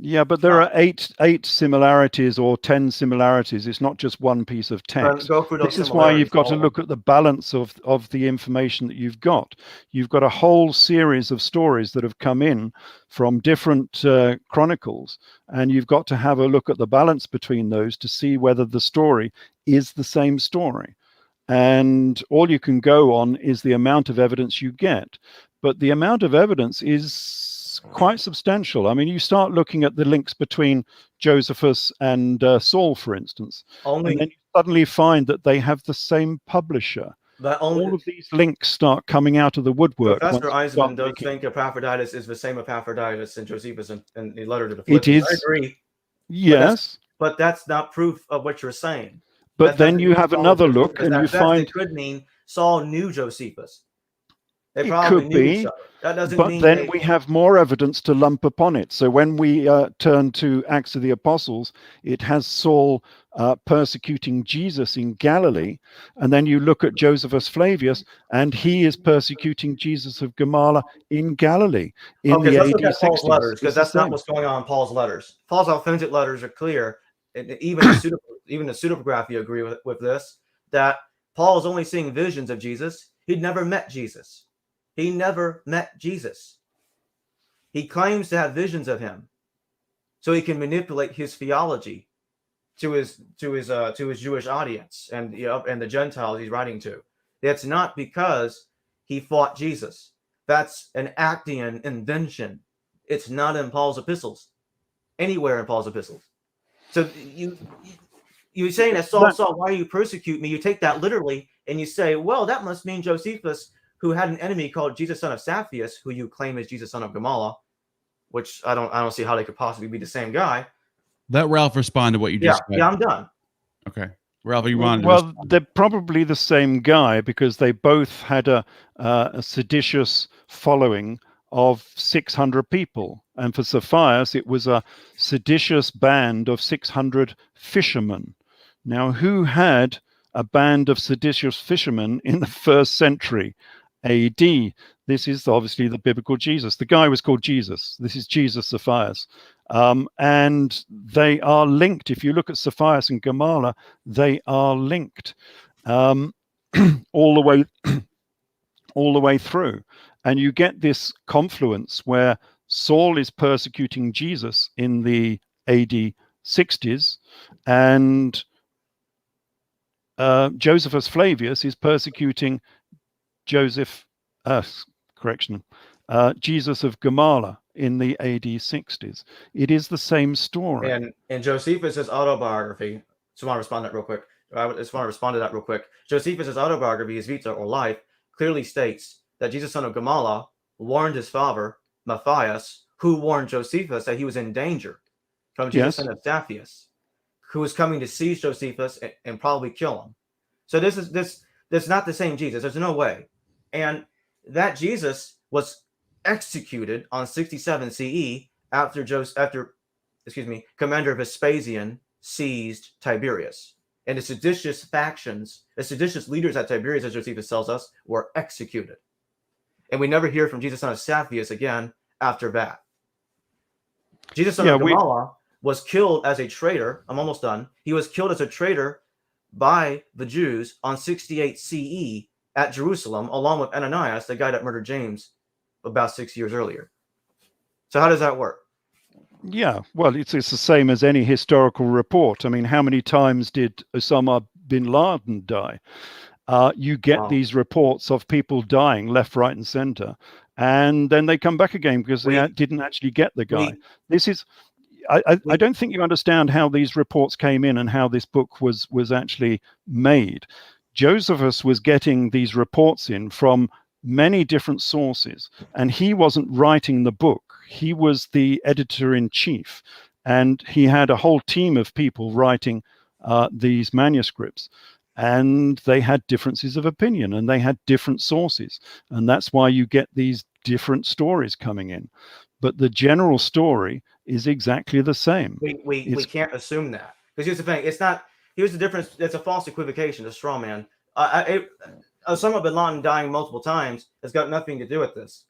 yeah, but there are eight similarities or 10 similarities. It's not just one piece of text. Go through those This is why you've got to similarities, look at the balance of the information that you've got. You've got a whole series of stories that have come in from different chronicles, and you've got to have a look at the balance between those to see whether the story is the same story. And all you can go on is the amount of evidence you get. But the amount of evidence is quite substantial. I mean, you start looking at the links between Josephus and Saul, for instance, and then you suddenly find that they have the same publisher. All of these links start coming out of the woodwork. Professor Izas-Manu does think Epaphroditus is the same Epaphroditus in Josephus and the letter to the Philippians. It is. I agree. Yes. But that's not proof of what you're saying. But then you have another look and you find it could mean Saul knew Josephus. They it probably could knew be, each other. That doesn't but mean then we have more evidence to lump upon it. So when we turn to Acts of the Apostles, it has Saul persecuting Jesus in Galilee, and then you look at Josephus Flavius, and he is persecuting Jesus of Gamala in Galilee in the let's AD look at Paul's 60s. letters, because that's not what's going on in Paul's letters. Paul's authentic letters are clear, and even the pseudography agree with this, that Paul is only seeing visions of Jesus. He'd never met Jesus. He never met Jesus. He claims to have visions of him, so he can manipulate his theology to his Jewish audience and the Gentiles he's writing to. That's not because he fought Jesus. That's an Actian invention. It's not in Paul's epistles, anywhere in Paul's epistles. So you're saying that Saul, why you persecute me? You take that literally, and you say, well, that must mean Josephus, who had an enemy called Jesus, son of Saphius, who you claim is Jesus, son of Gamala, which I don't see how they could possibly be the same guy. Let Ralph respond to what you just said. Yeah, I'm done. Okay. Ralph, you wanted to Well, they're probably the same guy, because they both had a seditious following of 600 people. And for Saphias, it was a seditious band of 600 fishermen. Now, who had a band of seditious fishermen in the 1st century AD? This is obviously the biblical Jesus. The guy was called Jesus. This is Jesus Saphias. And they are linked. If you look at Saphias and Gamala, they are linked all the way through. And you get this confluence where Saul is persecuting Jesus in the AD 60s, and Josephus Flavius is persecuting Jesus of Gamala in the AD 60s. It is the same story. And in Josephus's autobiography, I just want to respond to that real quick. Josephus's autobiography, his Vita or Life, clearly states that Jesus, son of Gamala, warned his father, Matthias, who warned Josephus that he was in danger from Jesus, son of Saphius, who was coming to seize Josephus and probably kill him. So this not the same Jesus. There's no way. And that Jesus was executed on 67 CE after Commander Vespasian seized Tiberias. And the seditious factions, the seditious leaders at Tiberias, as Josephus tells us, were executed. And we never hear from Jesus, son of Sapphius, again after that. Jesus, son of Gamala, was killed as a traitor. I'm almost done. He was killed as a traitor by the Jews on 68 CE at Jerusalem, along with Ananias, the guy that murdered James about 6 years earlier. So how does that work? Yeah, well, it's the same as any historical report. I mean, how many times did Osama bin Laden die? You get these reports of people dying left, right, and center, and then they come back again because they didn't actually get the guy. I don't think you understand how these reports came in and how this book was actually made. Josephus was getting these reports in from many different sources, and he wasn't writing the book. He was the editor-in-chief, and he had a whole team of people writing these manuscripts, and they had differences of opinion, and they had different sources, and that's why you get these different stories coming in. But the general story is exactly the same. We can't assume that, because here's the thing: it's not. Here's the difference. It's a false equivocation, a straw man. Osama bin Laden dying multiple times has got nothing to do with this.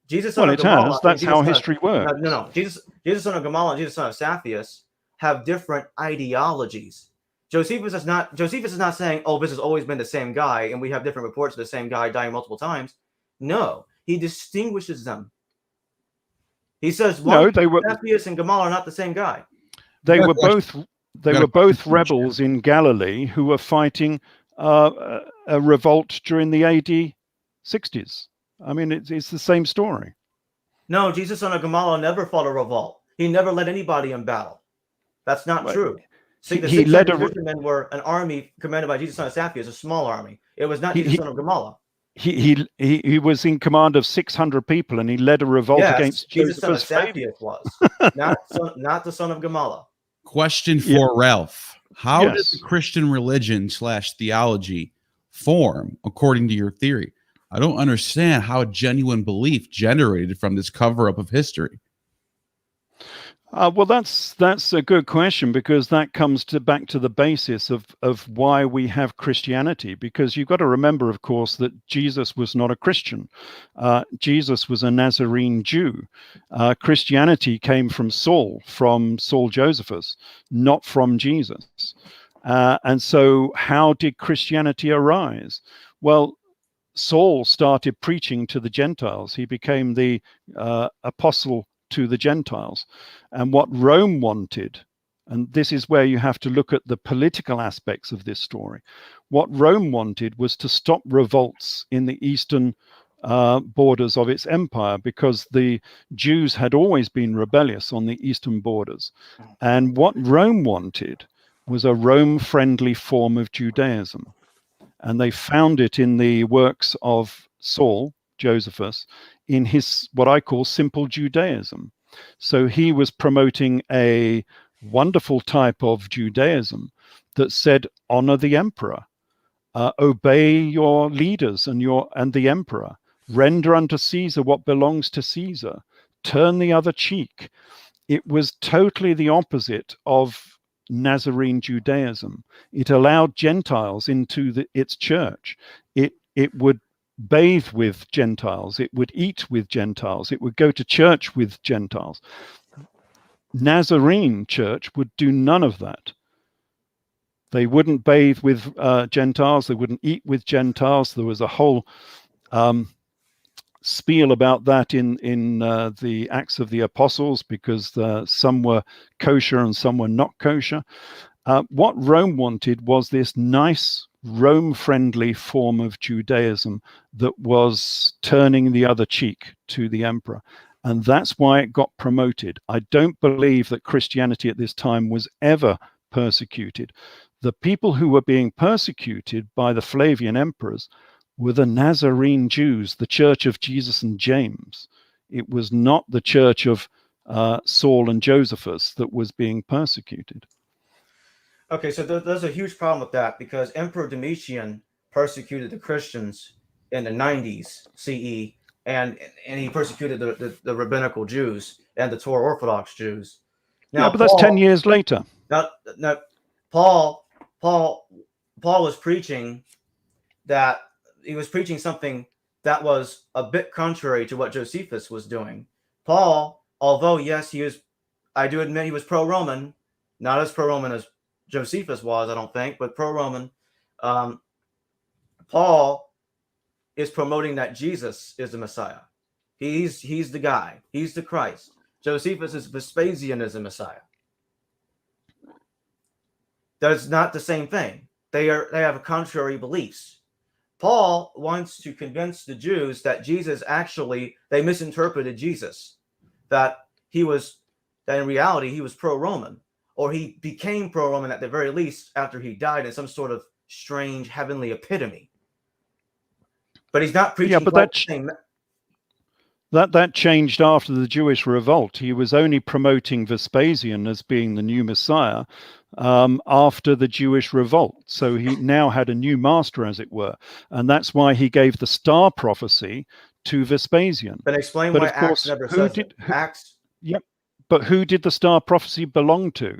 Jesus, son of Gamala, that's how history works. No. Jesus, son of Gamala, and Jesus, son of Sapphius have different ideologies. Josephus is not saying, "Oh, this has always been the same guy," and we have different reports of the same guy dying multiple times. No, he distinguishes them. He says, Sapphius and Gamala are not the same guy. They were both rebels in Galilee who were fighting a revolt during the AD 60s. I mean, it's the same story. No, Jesus, son of Gamala, never fought a revolt. He never led anybody in battle. That's not true. See, the 600 fishermen were an army commanded by Jesus, son of Sapphius, a small army. It was not Jesus, son of Gamala. He was in command of 600 people, and he led a revolt against Jesus, son of Sapphius was not the son of Gamala. Question for Ralph: how does the Christian religion / theology form according to your theory? I don't understand how genuine belief generated from this cover-up of history. Well, that's a good question, because that comes back to the basis of why we have Christianity. Because you've got to remember, of course, that Jesus was not a Christian. Jesus was a Nazarene Jew. Christianity came from Saul Josephus, not from Jesus. And so how did Christianity arise? Well, Saul started preaching to the Gentiles. He became the apostle to the Gentiles. And what Rome wanted, and this is where you have to look at the political aspects of this story, what Rome wanted was to stop revolts in the eastern borders of its empire, because the Jews had always been rebellious on the eastern borders. And what Rome wanted was a Rome-friendly form of Judaism. And they found it in the works of Saul, Josephus, in his, what I call, simple Judaism. So he was promoting a wonderful type of Judaism that said, honor the emperor, obey your leaders and the emperor, render unto Caesar what belongs to Caesar, turn the other cheek. It was totally the opposite of Nazarene Judaism. It allowed Gentiles into its church. It would bathe with Gentiles. It would eat with Gentiles. It would go to church with Gentiles. Nazarene church would do none of that. They wouldn't bathe with Gentiles. They wouldn't eat with Gentiles. There was a whole spiel about that in the Acts of the Apostles, because some were kosher and some were not kosher. What Rome wanted was this nice Rome-friendly form of Judaism that was turning the other cheek to the emperor. And that's why it got promoted. I don't believe that Christianity at this time was ever persecuted. The people who were being persecuted by the Flavian emperors were the Nazarene Jews, the church of Jesus and James. It was not the church of Saul and Josephus that was being persecuted. Okay, so there's a huge problem with that, because Emperor Domitian persecuted the Christians in the 90s CE and he persecuted the rabbinical Jews and the Torah Orthodox Jews. Now, yeah, but that's 10 years later. Now, Paul was preaching that he was preaching something that was a bit contrary to what Josephus was doing. Paul, although yes, I do admit he was pro-Roman, not as pro-Roman as Josephus was, I don't think, but pro-Roman. Paul is promoting that Jesus is the Messiah. He's the guy. He's the Christ. Josephus is Vespasian as the Messiah. That's not the same thing. They have contrary beliefs. Paul wants to convince the Jews that Jesus they misinterpreted Jesus, that in reality he was pro-Roman, or he became pro-Roman at the very least after he died in some sort of strange heavenly epitome. But he's not preaching. Yeah, but that changed after the Jewish revolt. He was only promoting Vespasian as being the new Messiah after the Jewish revolt. So he now had a new master, as it were. And that's why he gave the star prophecy to Vespasian. But explain why Acts never says it. Acts. Yep. But who did the star prophecy belong to?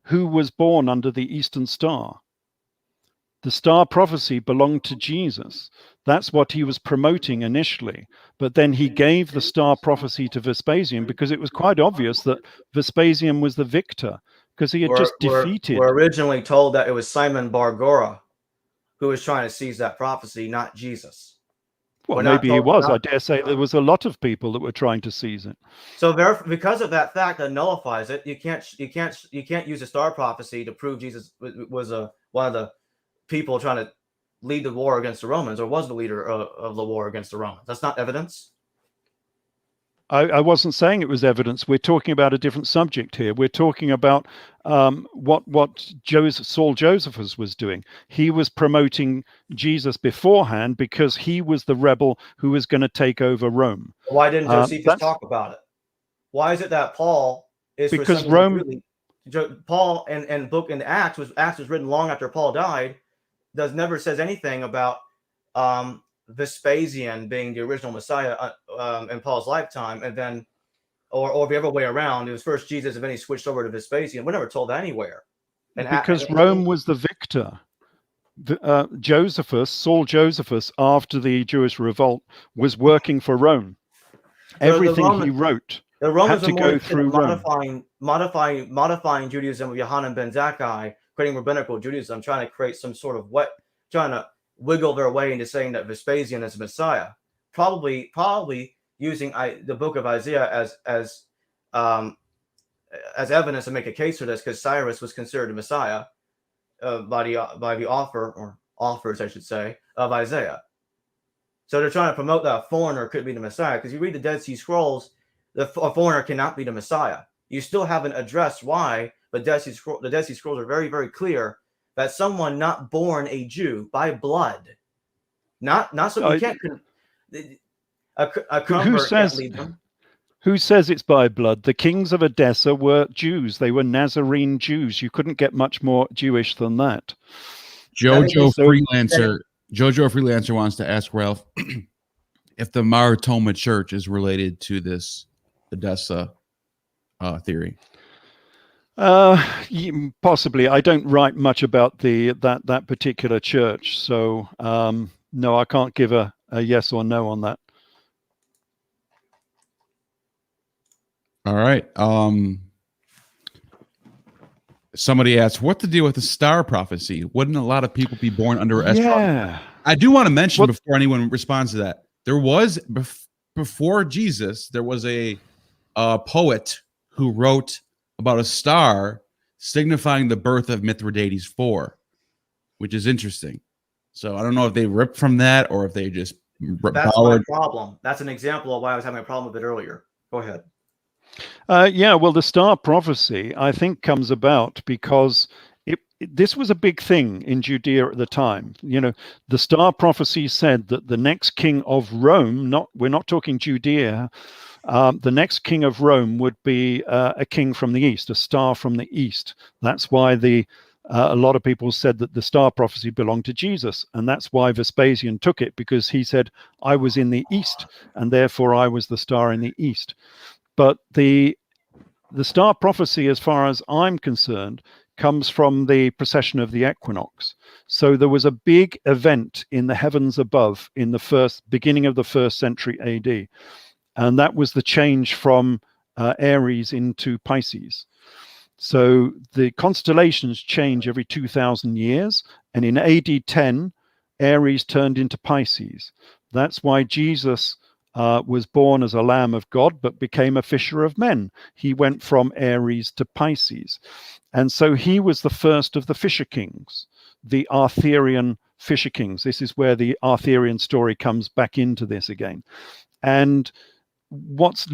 Who was born under the Eastern Star? The star prophecy belonged to Jesus. That's what he was promoting initially. But then he gave the star prophecy to Vespasian because it was quite obvious that Vespasian was the victor, because he had just defeated. We're originally told that it was Simon Bar-Gora who was trying to seize that prophecy, not Jesus. Well, maybe he was. I dare say there was a lot of people that were trying to seize it. So because of that fact, that nullifies it. You can't use a star prophecy to prove Jesus was one of the people trying to lead the war against the Romans, or was the leader of the war against the Romans. That's not evidence. I wasn't saying it was evidence. We're talking about a different subject here. We're talking about what Saul Josephus was doing. He was promoting Jesus beforehand because he was the rebel who was going to take over Rome. Why didn't Josephus talk about it? Why is it that Paul is because Rome? Paul and book in Acts was written long after Paul died. Never says anything about Vespasian being the original Messiah in Paul's lifetime, and then, or the other way around, it was first Jesus and then he switched over to Vespasian. We're never told that anywhere. Because Rome was the victor. Saul Josephus, after the Jewish revolt, was working for Rome. Everything he wrote the Romans had to go through modifying Judaism with Yohanan ben Zakkai, creating rabbinical Judaism, trying to create some sort of trying to wiggle their way into saying that Vespasian is Messiah, probably using the book of Isaiah as evidence to make a case for this, because Cyrus was considered a Messiah by the authors, I should say, of Isaiah. So they're trying to promote that a foreigner could be the Messiah, because you read the Dead Sea Scrolls, a foreigner cannot be the Messiah. You still haven't addressed why, but the Dead Sea Scrolls are very, very clear that someone not born a Jew by blood, not so you can't. A convert can't lead them. Who says it's by blood? The kings of Edessa were Jews. They were Nazarene Jews. You couldn't get much more Jewish than that. Jojo Freelancer wants to ask Ralph if the Mar Thoma Church is related to this Edessa theory. Possibly. I don't write much about that particular church, so no, I can't give a yes or no on that. All right. Somebody asked, what to deal with the star prophecy? Wouldn't a lot of people be born under a star? Yeah. I do want to mention before anyone responds to that, there was before Jesus, there was a poet who wrote about a star signifying the birth of Mithridates IV, which is interesting. So I don't know if they ripped from that or if they just That's my problem. That's an example of why I was having a problem with it earlier. Go ahead. Yeah, well, the star prophecy, I think, comes about because this was a big thing in Judea at the time. You know, the star prophecy said that the next king of Rome, we're not talking Judea, the next king of Rome would be a king from the east, a star from the east. That's why the a lot of people said that the star prophecy belonged to Jesus, and that's why Vespasian took it, because he said, I was in the east, and therefore I was the star in the east. But the star prophecy, as far as I'm concerned, comes from the precession of the equinox. So there was a big event in the heavens above in the beginning of the 1st century AD, and that was the change from Aries into Pisces. So the constellations change every 2,000 years, and in AD 10, Aries turned into Pisces. That's why Jesus was born as a Lamb of God, but became a fisher of men. He went from Aries to Pisces. And so he was the first of the fisher kings, the Arthurian fisher kings. This is where the Arthurian story comes back into this again. And what's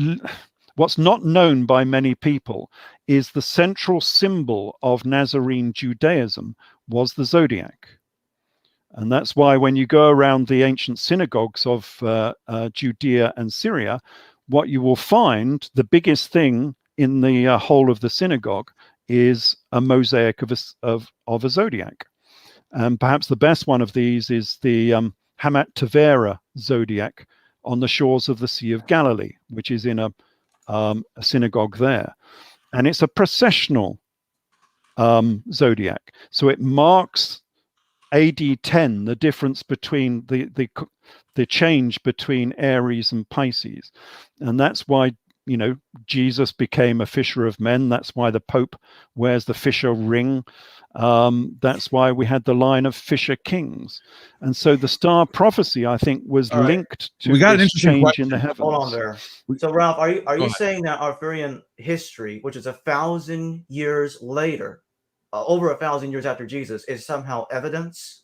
not known by many people is the central symbol of Nazarene Judaism was the zodiac. And that's why when you go around the ancient synagogues of Judea and Syria, what you will find, the biggest thing in the whole of the synagogue is a mosaic of a zodiac. And perhaps the best one of these is the Hamat Tavera zodiac on the shores of the Sea of Galilee, which is in a synagogue there. And it's a processional zodiac. So it marks AD 10, the difference between the change between Aries and Pisces. And that's why, Jesus became a fisher of men. That's why the Pope wears the fisher ring. That's why we had the line of fisher kings. And so the star prophecy, I think, was linked to this change in the heavens. Hold on there. So, Ralph, are you saying that Arthurian history, which is 1,000 years later, over 1,000 years after Jesus, is somehow evidence?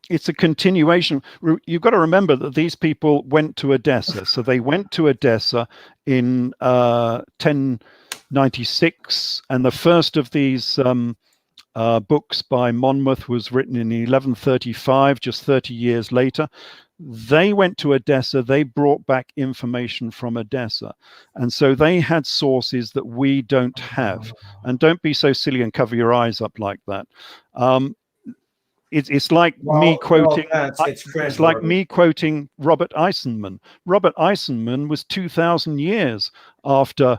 It's a continuation. You've got to remember that these people went to Edessa. So they went to Edessa in 1096, and the first of these books by Monmouth was written in 1135, just 30 years later. They went to Edessa. They brought back information from Edessa. And so they had sources that we don't have. And don't be so silly and cover your eyes up like that. It's like me quoting. It's like me quoting Robert Eisenman. Robert Eisenman was 2,000 years after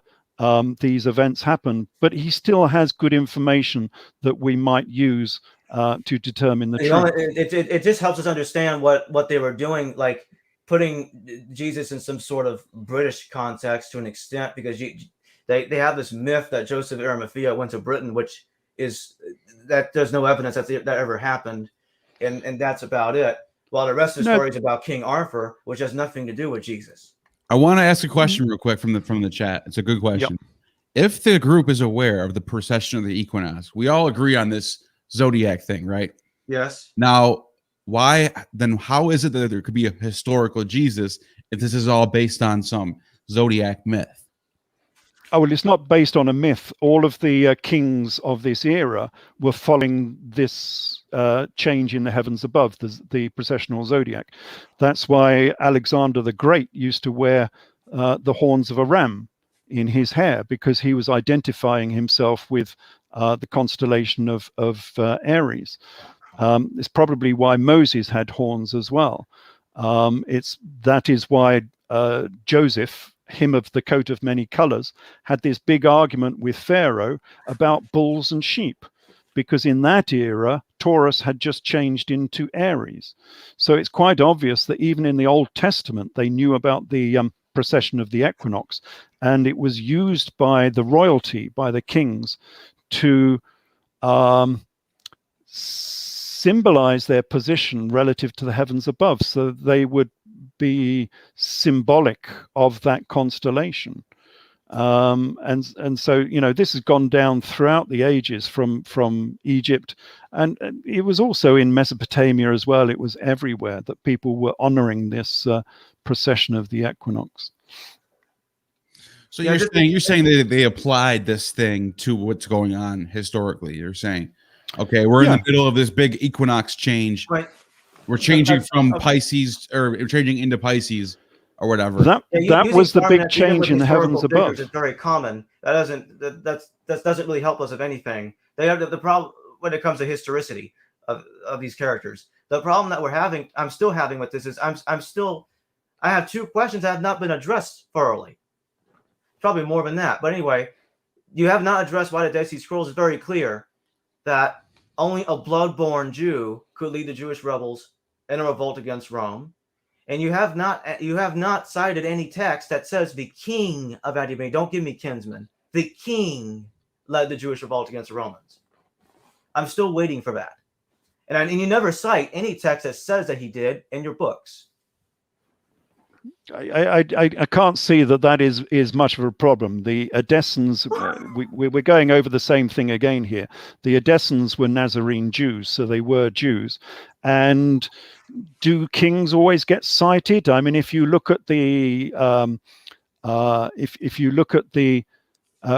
these events happened, but he still has good information that we might use to determine the truth. It just helps us understand what they were doing, like putting Jesus in some sort of British context to an extent, because they have this myth that Joseph of Arimathea went to Britain, which is that there's no evidence that ever happened, and that's about it. While the rest of the story is about King Arthur, which has nothing to do with Jesus. I want to ask a question real quick from the chat. It's a good question. Yep. If the group is aware of the precession of the equinox, we all agree on this zodiac thing, right? Yes. Now, how is it that there could be a historical Jesus if this is all based on some zodiac myth? Oh, well, it's not based on a myth. All of the kings of this era were following this change in the heavens above, the processional zodiac. That's why Alexander the Great used to wear the horns of a ram in his hair, because he was identifying himself with the constellation of Aries. It's probably why Moses had horns as well. That is why Joseph, him of the coat of many colors, had this big argument with Pharaoh about bulls and sheep, because in that era Taurus had just changed into Aries. So it's quite obvious that even in the Old Testament they knew about the precession of the equinox, and it was used by the royalty, by the kings, to symbolize their position relative to the heavens above, so they would be symbolic of that constellation. And so, this has gone down throughout the ages from Egypt, and it was also in Mesopotamia as well. It was everywhere that people were honoring this precession of the equinox. So you're saying they applied this thing to what's going on historically. You're saying, okay, we're in the middle of this big equinox change. Right. We're changing from Pisces, or we're changing into Pisces, or whatever. That was the big change in the heavens above. It's very common. that doesn't really help us if anything. They have the problem when it comes to historicity of these characters. The problem that I'm still having with this is I have two questions that have not been addressed thoroughly. Probably more than that, but anyway, you have not addressed why the Dead Sea Scrolls is very clear that only a blood-born Jew could lead the Jewish rebels in a revolt against Rome. And you have not cited any text that says the king of Antioch. Don't give me kinsman. The king led the Jewish revolt against the Romans. I'm still waiting for that. And you never cite any text that says that he did in your books. I can't see that is much of a problem. The Edessans, we're going over the same thing again here. The Edessans were Nazarene Jews, so they were Jews. And do kings always get cited? I mean, if you look at the if you look at the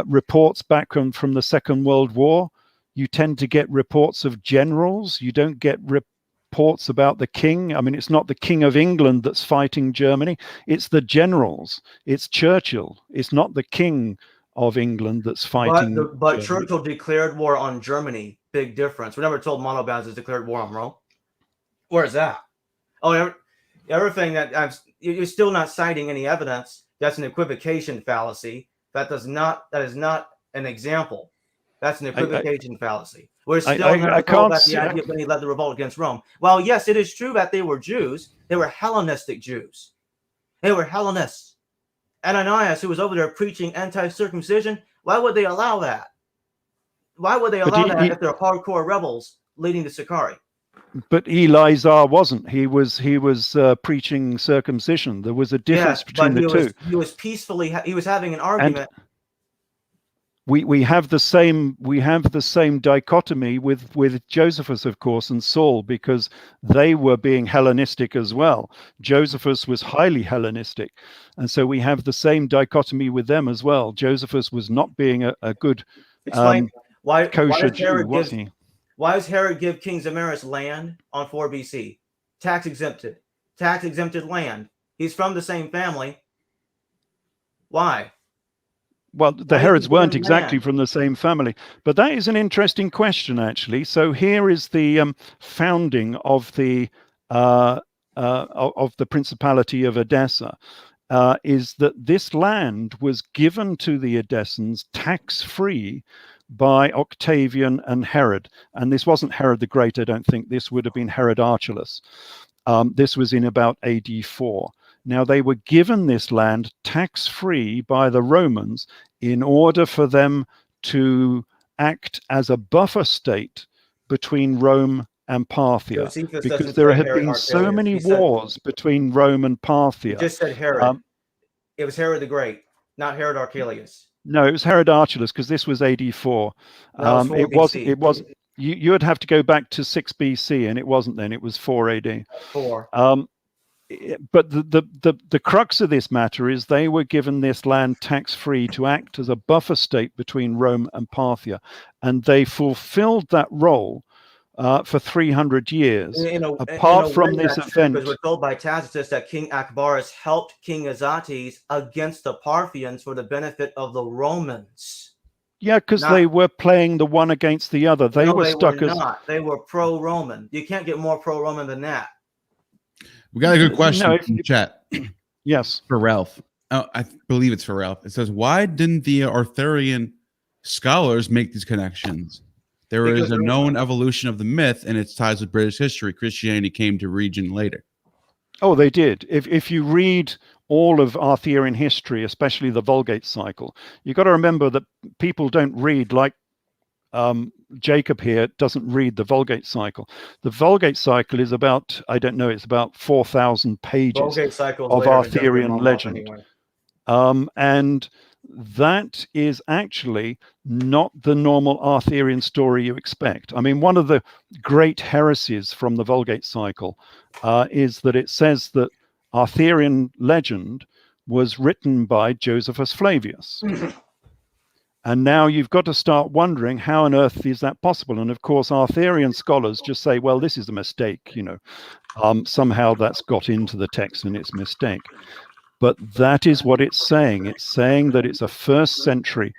reports back from the Second World War, you tend to get reports of generals. You don't get reports about the king. I mean, it's not the King of England that's fighting Germany. It's the generals. It's Churchill. It's not the King of England that's fighting. But Churchill declared war on Germany. Big difference. We're never told Monobazos declared war on Rome. Where is that? Oh, everything that you're still not citing any evidence. That's an equivocation fallacy. That is not an example. That's an equivocation fallacy. We're still not told that the idea when he led the revolt against Rome. Well, yes, it is true that they were Jews. They were Hellenistic Jews. They were Hellenists. Ananias, who was over there preaching anti-circumcision, why would they allow that? Why would they allow that if they're hardcore rebels leading to Sicarii? But Eleazar wasn't. He was preaching circumcision. There was a difference between the two. He was peacefully. He was having an argument. And we have the same dichotomy with Josephus, of course, and Saul, because they were being Hellenistic as well. Josephus was highly Hellenistic, and so we have the same dichotomy with them as well. Josephus was not being a good kosher Jew, was he? Why does Herod give King Zamaris land on 4 BC? Tax exempted land. He's from the same family. Why? Well, the Herods weren't exactly from the same family, but that is an interesting question, actually. So here is the founding of the Principality of Edessa. Is that this land was given to the Edessans tax-free by Octavian and Herod. And this wasn't Herod the Great, I don't think. This would have been Herod Archelaus. This was in about AD 4. Now, they were given this land tax-free by the Romans in order for them to act as a buffer state between Rome and Parthia, because there had been so many wars between Rome and Parthia. You just said Herod. It was Herod the Great, not Herod Archelaus. No, it was Herod Archelaus, because this was AD 4. It was. You would have to go back to 6 BC, and it wasn't then. It was 4 AD. 4. But the crux of this matter is they were given this land tax-free to act as a buffer state between Rome and Parthia, and they fulfilled that role for 300 years. Apart from this event, because we're told by Tacitus that King Akbaris helped King Azates against the Parthians for the benefit of the Romans. Yeah, because they were playing the one against the other. They were stuck as they were pro-Roman. You can't get more pro-Roman than that. We got a good question in the chat. Yes, for Ralph. Oh, I believe it's for Ralph. It says, "Why didn't the Arthurian scholars make these connections? There is a known evolution of the myth and its ties with British history. Christianity came to region later." Oh, they did. If you read all of Arthurian history, especially the Vulgate cycle, you've got to remember that people don't read like Jacob here doesn't read the Vulgate cycle. The Vulgate cycle is about, I don't know, it's about 4,000 pages of Arthurian legend. Anyway. And that is actually not the normal Arthurian story you expect. I mean, one of the great heresies from the Vulgate cycle is that it says that Arthurian legend was written by Josephus Flavius. And now you've got to start wondering, how on earth is that possible? And of course, Arthurian scholars just say, well, this is a mistake, somehow that's got into the text and it's a mistake. But that is what it's saying. It's saying that it's a 1st century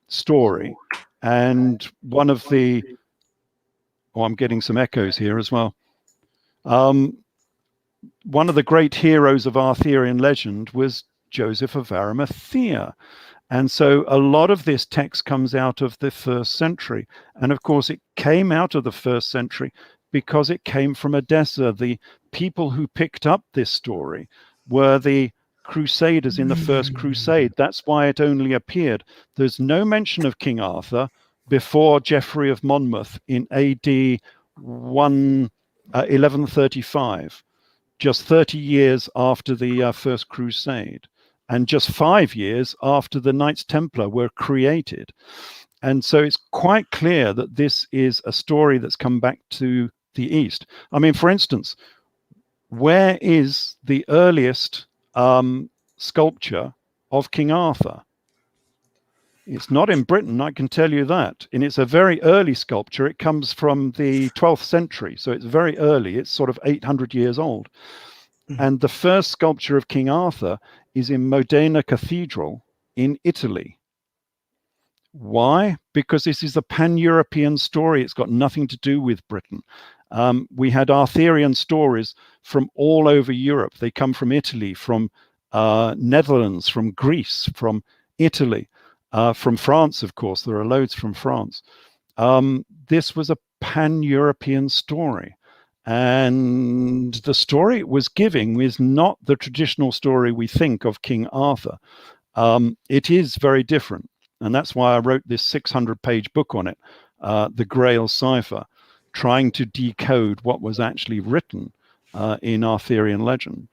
story. And one of the, I'm getting some echoes here as well. One of the great heroes of Arthurian legend was Joseph of Arimathea. And so a lot of this text comes out of the 1st century. And of course, it came out of the 1st century because it came from Edessa. The people who picked up this story were the Crusaders in the First Crusade. That's why it only appeared. There's no mention of King Arthur before Geoffrey of Monmouth in AD 1135, just 30 years after the First Crusade, and just 5 years after the Knights Templar were created. And so it's quite clear that this is a story that's come back to the East. I mean, for instance, where is the earliest sculpture of King Arthur? It's not in Britain, I can tell you that. And it's a very early sculpture. It comes from the 12th century, so it's very early. It's sort of 800 years old. And the first sculpture of King Arthur is in Modena Cathedral in Italy. Why? Because this is a pan-European story. It's got nothing to do with Britain. We had Arthurian stories from all over Europe. They come from Italy, from Netherlands, from Greece, from Italy, from France, of course. There are loads from France. This was a pan-European story. And the story it was giving is not the traditional story we think of King Arthur. It is very different. And that's why I wrote this 600-page book on it, The Grail Cipher, trying to decode what was actually written in Arthurian legend.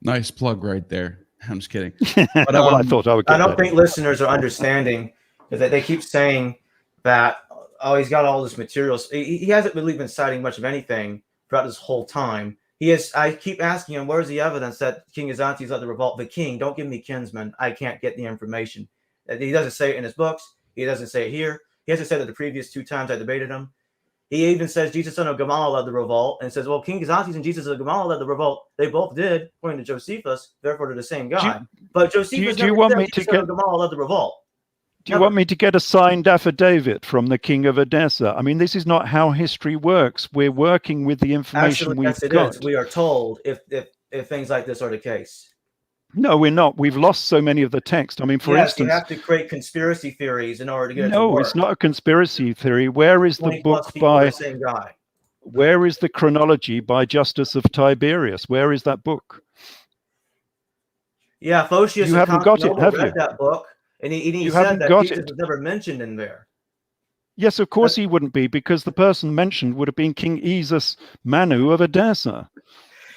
Nice plug right there. I'm just kidding. But, well, I thought I would get I don't think listeners are understanding that they keep saying that, oh, he's got all this material. He hasn't really been citing much of anything throughout this whole time. I keep asking him, where's the evidence that King Izantes led the revolt? The king, don't give me kinsmen. I can't get the information. He doesn't say it in his books. He doesn't say it here. He hasn't said it the previous 2 times I debated him. He even says Jesus, son of Gamaliel, led the revolt, and says, well, King Izantes and Jesus of Gamaliel led the revolt. They both did, according to Josephus. Therefore, they're the same guy. But Josephus do you want me to get Gamaliel led the revolt. Do you want me to get a signed affidavit from the king of Edessa? I mean, this is not how history works. We're working with the information we've got. Is. We are told if things like this are the case. No, we're not. We've lost so many of the text. I mean, for instance, you have to create conspiracy theories in order to get it to No, work. It's not a conspiracy theory. Where is the book by the same guy? Where is the chronology by Justus of Tiberius? Where is that book? Yeah, Photius. You haven't got it, have you? That book. And he said that Jesus was never mentioned in there. Yes, of course he wouldn't be, because the person mentioned would have been King Izas-Manu of Edessa.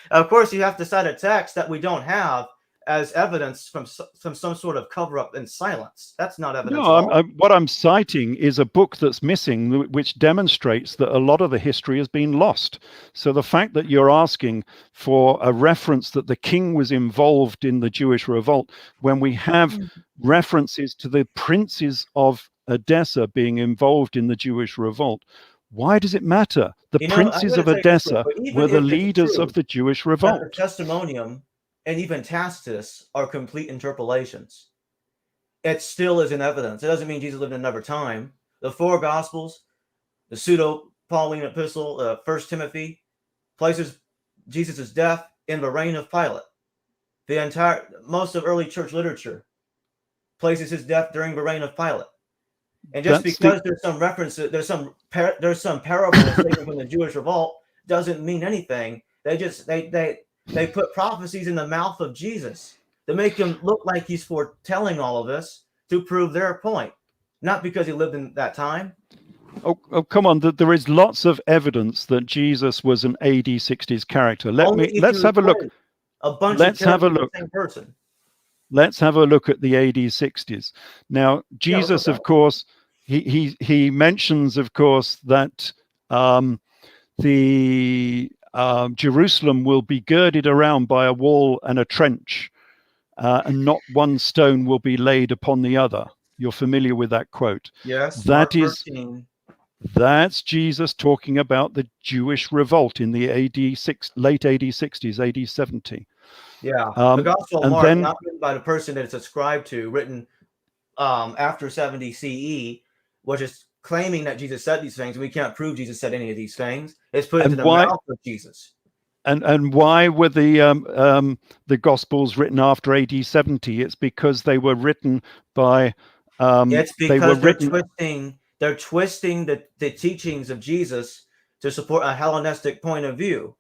Of course, you have to cite a text that we don't have as evidence from some sort of cover-up and silence. That's not evidence. No, what I'm citing is a book that's missing, which demonstrates that a lot of the history has been lost. So the fact that you're asking for a reference that the king was involved in the Jewish revolt, when we have references to the princes of Edessa being involved in the Jewish revolt, why does it matter? The princes of Edessa were the leaders of the Jewish revolt. The testimonium and even Tacitus are complete interpolations. It still is in evidence. It doesn't mean Jesus lived in another time. The 4 Gospels, the pseudo-Pauline epistle, 1 Timothy, places Jesus' death in the reign of Pilate. Most of early church literature places his death during the reign of Pilate. And just because there's some references, there's some parables taken from the Jewish revolt, doesn't mean anything. They put prophecies in the mouth of Jesus to make him look like he's foretelling all of this to prove their point, not because he lived in that time. Oh, come on! There is lots of evidence that Jesus was an AD 60s character. Let's have a look. Let's have a look. Same person. Let's have a look at the AD 60s. Now, Jesus, of course, he mentions, of course, that Jerusalem will be girded around by a wall and a trench, and not one stone will be laid upon the other. You're familiar with that quote? Yes. That's Jesus talking about the Jewish revolt in the late AD 60s, AD 70. Yeah, the Gospel of and Mark, then not written by the person that it's ascribed to, written after 70 CE, which is claiming that Jesus said these things. We can't prove Jesus said any of these things. It's put into the mouth of Jesus. And why were the Gospels written after AD 70? It's because they were written by. It's because they're twisting the teachings of Jesus to support a Hellenistic point of view.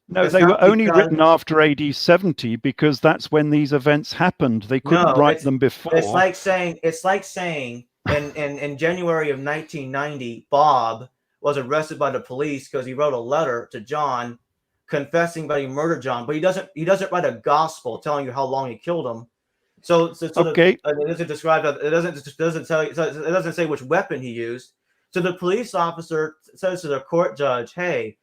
No, they were only written after AD 70 because that's when these events happened. They couldn't write them before. It's like saying in January of 1990, Bob was arrested by the police because he wrote a letter to John confessing that he murdered John, but he doesn't write a gospel telling you how long he killed him. So okay. It doesn't describe that. It doesn't tell you. It doesn't say which weapon he used. So the police officer says to the court judge, "Hey,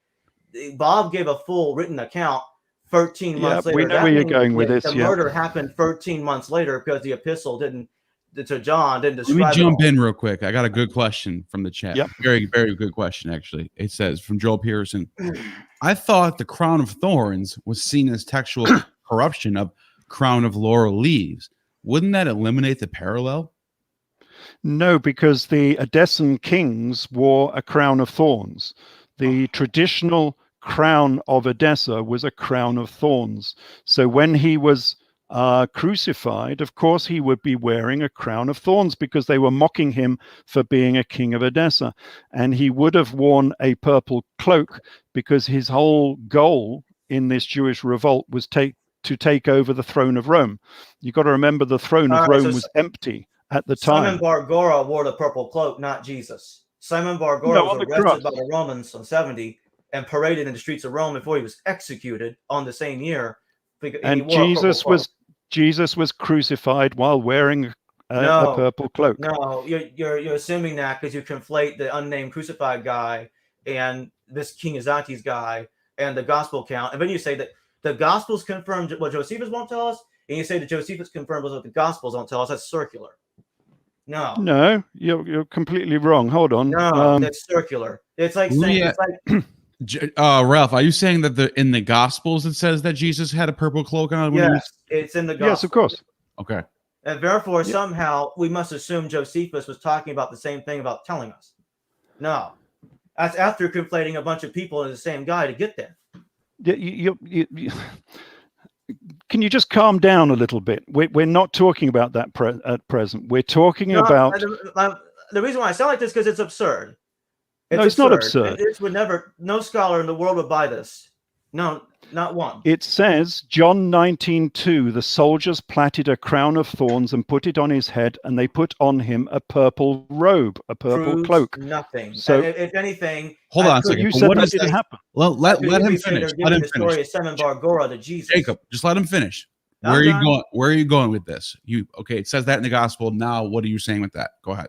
Bob gave a full written account 13 months later." We know where you're going with this. The murder happened 13 months later because the epistle didn't describe. Let me jump in real quick. I got a good question from the chat. Yep. Very, very good question, actually. It says from Joel Pearson, I thought the crown of thorns was seen as textual corruption of crown of laurel leaves. Wouldn't that eliminate the parallel? No, because the Edessan kings wore a crown of thorns. The traditional crown of Edessa was a crown of thorns. So when he was crucified, of course, he would be wearing a crown of thorns because they were mocking him for being a king of Edessa. And he would have worn a purple cloak because his whole goal in this Jewish revolt was to take over the throne of Rome. You've got to remember the throne of Rome was empty at the time. Simon Bar-Gora wore the purple cloak, not Jesus. Simon Bar-Gora was arrested by the Romans on 70 and paraded in the streets of Rome before he was executed on the same year. And Jesus was crucified while wearing a purple cloak. No, you're assuming that because you conflate the unnamed crucified guy and this King Izati's guy and the gospel account, and then you say that the Gospels confirmed what Josephus won't tell us, and you say that Josephus confirmed what the Gospels don't tell us. That's circular. No, you're completely wrong. Hold on. No, that's circular. It's like saying, Ralph, are you saying that in the Gospels it says that Jesus had a purple cloak on? Yes, it's in the Gospels. Yes, of course. Okay. And therefore, somehow we must assume Josephus was talking about the same thing about telling us. No, that's after conflating a bunch of people in the same guy to get there. Can you just calm down a little bit? We're not talking about that at present. We're talking about the reason why I sound like this because it's absurd. It's not absurd. It would never. No scholar in the world would buy this. No, not one. It says, John 19:2, the soldiers plaited a crown of thorns and put it on his head, and they put on him a purple robe, a purple cloak. Nothing. So, if anything, hold on a second. You said that didn't happen. Well, let him finish. Let him finish. Story of Simon Bar-Gora to Jesus. Jacob, just let him finish. Where are you going? Where are you going with this? Okay? It says that in the gospel. Now, what are you saying with that? Go ahead.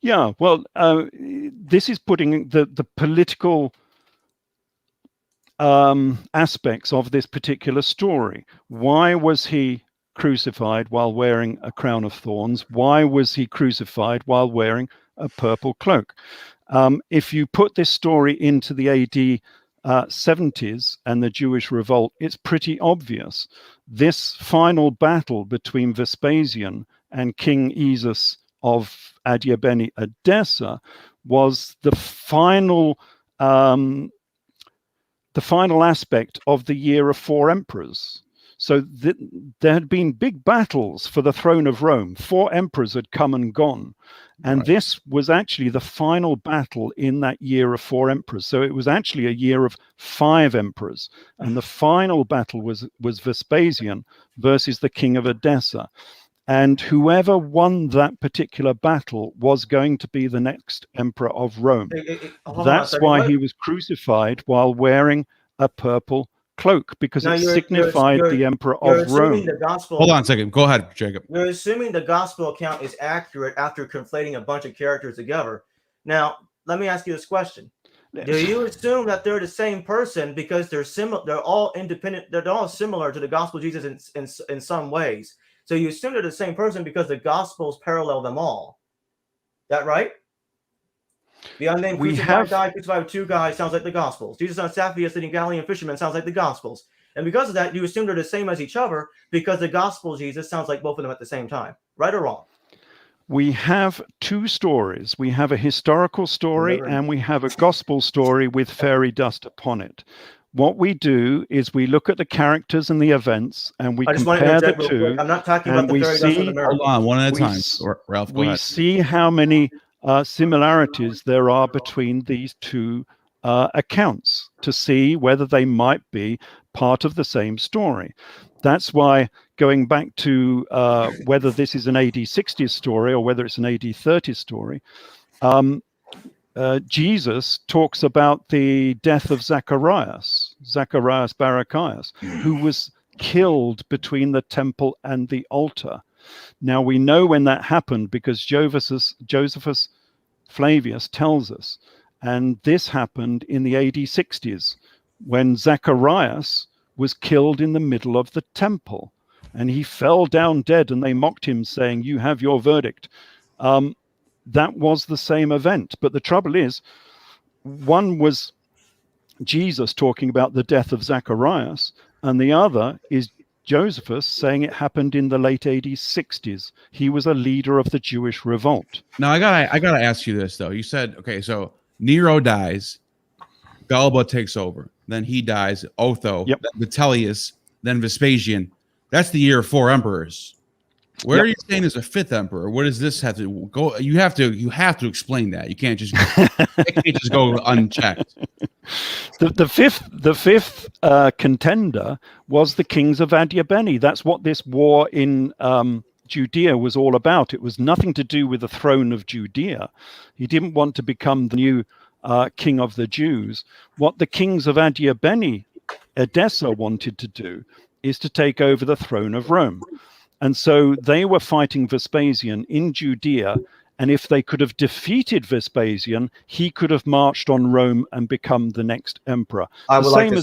Yeah. Well, this is putting the political aspects of this particular story. Why was he crucified while wearing a crown of thorns? Why was he crucified while wearing a purple cloak? If you put this story into the AD 70s and the Jewish revolt, it's pretty obvious. This final battle between Vespasian and King Izas of Adiabeni Edessa was the final aspect of the year of 4 emperors. So there had been big battles for the throne of Rome. 4 emperors had come and gone. And this was actually the final battle in that year of 4 emperors. So it was actually a year of 5 emperors. And the final battle was Vespasian versus the king of Edessa. And whoever won that particular battle was going to be the next emperor of Rome. That's why he was crucified while wearing a purple cloak, because it signified the emperor of Rome. Hold on a second. Go ahead, Jacob. You're assuming the gospel account is accurate after conflating a bunch of characters together. Now, let me ask you this question. Do you assume that they're the same person because they're similar? They're all independent. They're all similar to the gospel of Jesus in some ways. So you assume they're the same person because the Gospels parallel them all. That right? The unnamed crucified guy, crucified with 2 guys sounds like the Gospels. Jesus on Zacchaeus, the Galilean fisherman, sounds like the Gospels. And because of that, you assume they're the same as each other because the gospel of Jesus sounds like both of them at the same time. Right or wrong? We have two stories. We have a historical story and we have a gospel story with fairy dust upon it. What we do is we look at the characters and the events and we compare the two. I'm not talking about the fairy dust and the miracle. Hold on, one at a time. Ralph, go ahead. We see how many similarities there are between these two accounts to see whether they might be part of the same story. That's why going back to whether this is an AD 60s story or whether it's an AD 30s story, Jesus talks about the death of Zacharias Barachias, who was killed between the temple and the altar. Now we know when that happened because Josephus Flavius tells us, and this happened in the AD 60s when Zacharias was killed in the middle of the temple, and he fell down dead, and they mocked him, saying, "You have your verdict." That was the same event, but the trouble is, one was Jesus talking about the death of Zacharias, and the other is Josephus saying it happened in the late AD 60s. He was a leader of the Jewish revolt. Now I gotta ask you this though. You said, okay, so Nero dies, Galba takes over, then he dies, Otho, Yep. then Vitellius, then Vespasian. That's the year of 4 emperors. Where are you saying is a 5th emperor? What does this have to go? You have to explain that. You can't just go unchecked. The fifth contender was the kings of Adiabeni. That's what this war in Judea was all about. It was nothing to do with the throne of Judea. He didn't want to become the new king of the Jews. What the kings of Adiabeni, Edessa, wanted to do is to take over the throne of Rome. And so they were fighting Vespasian in Judea. And if they could have defeated Vespasian, he could have marched on Rome and become the next emperor. The same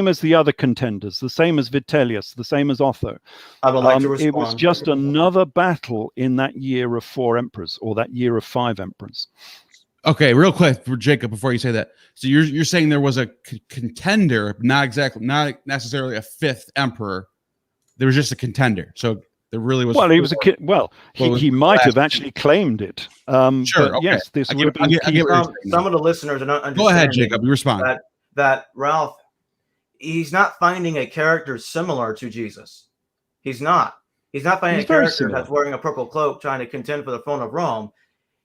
as the other contenders, the same as Vitellius, the same as Otho. I would like to respond. It was just another battle in that year of 4 emperors, or that year of 5 emperors. Okay, real quick for Jacob before you say that. So you're saying there was a contender, not necessarily a 5th emperor. There was just a contender. So there really was. Well, he was a kid. Well, he might have actually claimed it. Sure. But yes, this would have been. Some of the listeners are not understanding. Go ahead, Jacob. You respond. That Ralph, he's not finding a character similar to Jesus. He's not. He's not finding a character that's wearing a purple cloak trying to contend for the throne of Rome.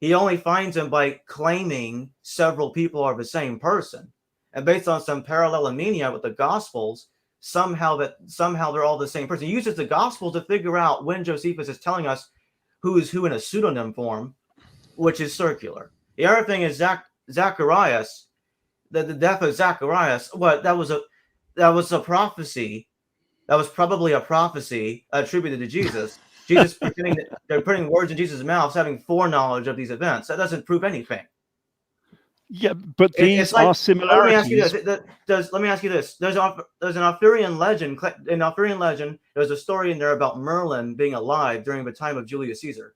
He only finds him by claiming several people are the same person, and based on some parallelomania with the Gospels. Somehow they're all the same person. He uses the gospel to figure out when Josephus is telling us who is who in a pseudonym form, which is circular. The other thing is Zacharias, the death of Zacharias. That was a prophecy. That was probably a prophecy attributed to Jesus. Jesus they're putting words in Jesus' mouth, having foreknowledge of these events. That doesn't prove anything. Yeah, but these are similarities. Let me ask you this. There's an Arthurian legend. In Arthurian legend, there's a story in there about Merlin being alive during the time of Julius Caesar,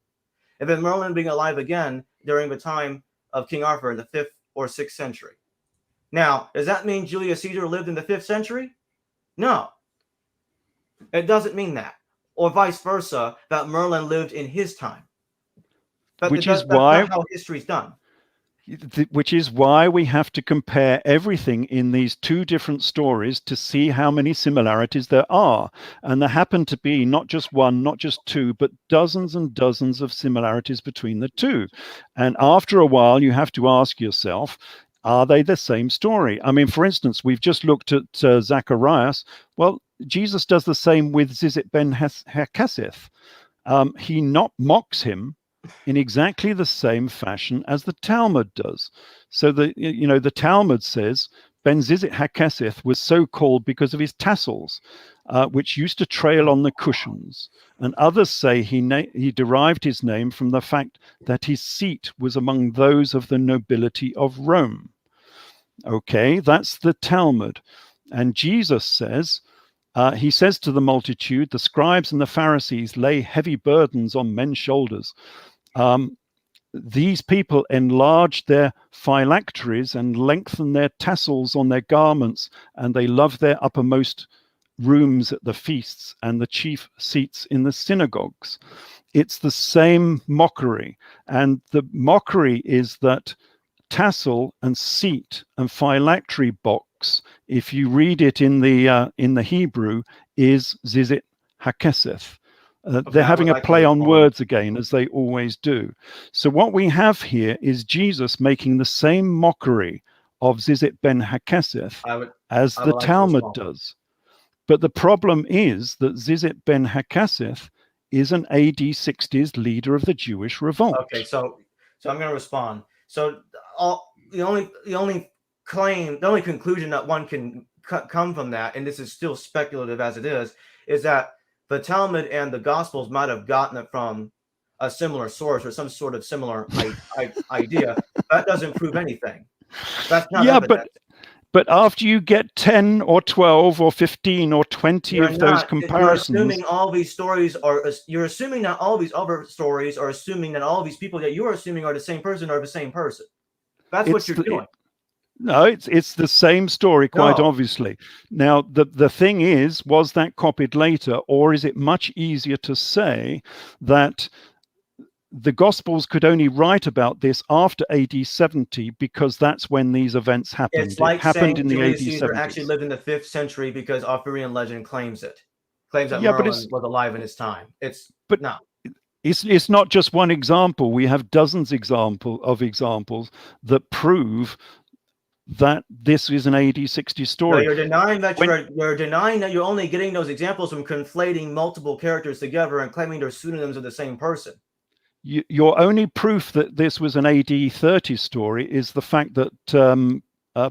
and then Merlin being alive again during the time of King Arthur in the 5th or 6th century. Now, does that mean Julius Caesar lived in the 5th century? No. It doesn't mean that. Or vice versa, that Merlin lived in his time. Which is why not how history's done. Which is why we have to compare everything in these 2 different stories to see how many similarities there are. And there happen to be not just 1, not just 2, but dozens and dozens of similarities between the 2. And after a while, you have to ask yourself, are they the same story? I mean, for instance, we've just looked at Zacharias. Well, Jesus does the same with Zizit ben Hakasith. He not mocks him in exactly the same fashion as the Talmud does. So the Talmud says Ben Zizit Hakasith was so called because of his tassels, which used to trail on the cushions. And others say he derived his name from the fact that his seat was among those of the nobility of Rome. Okay, that's the Talmud. And Jesus says, he says to the multitude, the scribes and the Pharisees lay heavy burdens on men's shoulders. these people enlarged their phylacteries and lengthened their tassels on their garments, and they loved their uppermost rooms at the feasts and the chief seats in the synagogues. It's the same mockery, and the mockery is that tassel and seat and phylactery box, if you read it in the Hebrew, is zizit hakeseth. They're having a play on words again, as they always do. So what we have here is Jesus making the same mockery of zizit ben hakeseth as the Talmud does. But the problem is that Zizit ben Hakaseth is an AD 60s leader of the Jewish revolt. Okay, so I'm going to respond. So the only conclusion that one can come from that, and this is still speculative as it is that the Talmud and the Gospels might have gotten it from a similar source or some sort of similar idea. That doesn't prove anything. That's not evidence. But after you get 10 or 12 or 15 or 20 of those comparisons, you're assuming all these stories you're assuming that all these other stories are assuming that all these people that you're assuming are the same person are the same person. That's what you're doing. No, it's the same story, quite obviously. Now, the thing is, was that copied later, or is it much easier to say that the Gospels could only write about this after AD 70 because that's when these events happened? It's like it happened saying in the Julius AD Caesar 70s. actually lived in the 5th century because Arthurian legend claims that Merlin was alive in his time. It's not just one example. We have dozens of examples that prove that this is an AD 60 story. No, you're denying that you're denying that you're only getting those examples from conflating multiple characters together and claiming they're pseudonyms of the same person. Your only proof that this was an AD 30 story is the fact that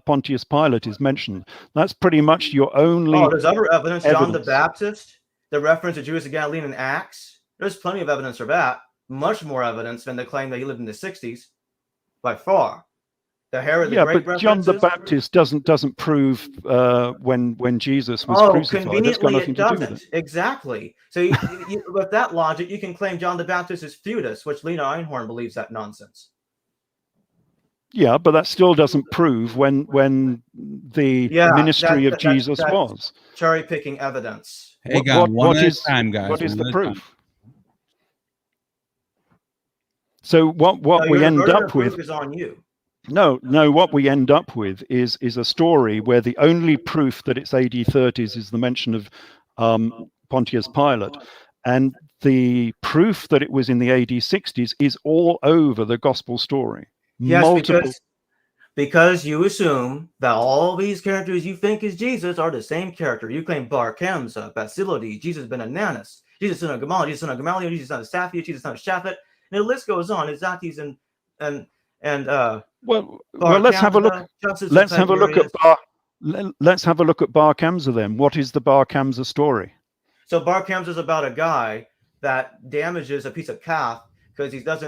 Pontius Pilate is mentioned. That's pretty much your only. There's other evidence. John the Baptist, the reference to Judas of Galilee in Acts. There's plenty of evidence for that. Much more evidence than the claim that he lived in the 60s, by far. The Herod the Great but John the Baptist doesn't prove when Jesus was crucified. Conveniently it doesn't. Exactly. So with that logic, you can claim John the Baptist is Theudas, which Lena Einhorn believes that nonsense. Yeah, but that still doesn't prove when the ministry of Jesus was. Cherry picking evidence. Hey, what is the proof? So what we end up with is on you. No, what we end up with is a story where the only proof that it's AD 30s is the mention of Pontius Pilate, and the proof that it was in the AD 60s is all over the gospel story. Yes, because you assume that all these characters you think is Jesus are the same character. You claim Bar Kamsa, Basility, Jesus ben Ananas, Jesus son of Gamaliel, Jesus son of Gamaliel, Jesus son of Saphia, Jesus son of Shaphat, and the list goes on. Exactly, let's have a look. Let's have a look at Bar Kamsa then. What is the Bar Kamsa story? So Bar Kamsa is about a guy that damages a piece of calf because he's got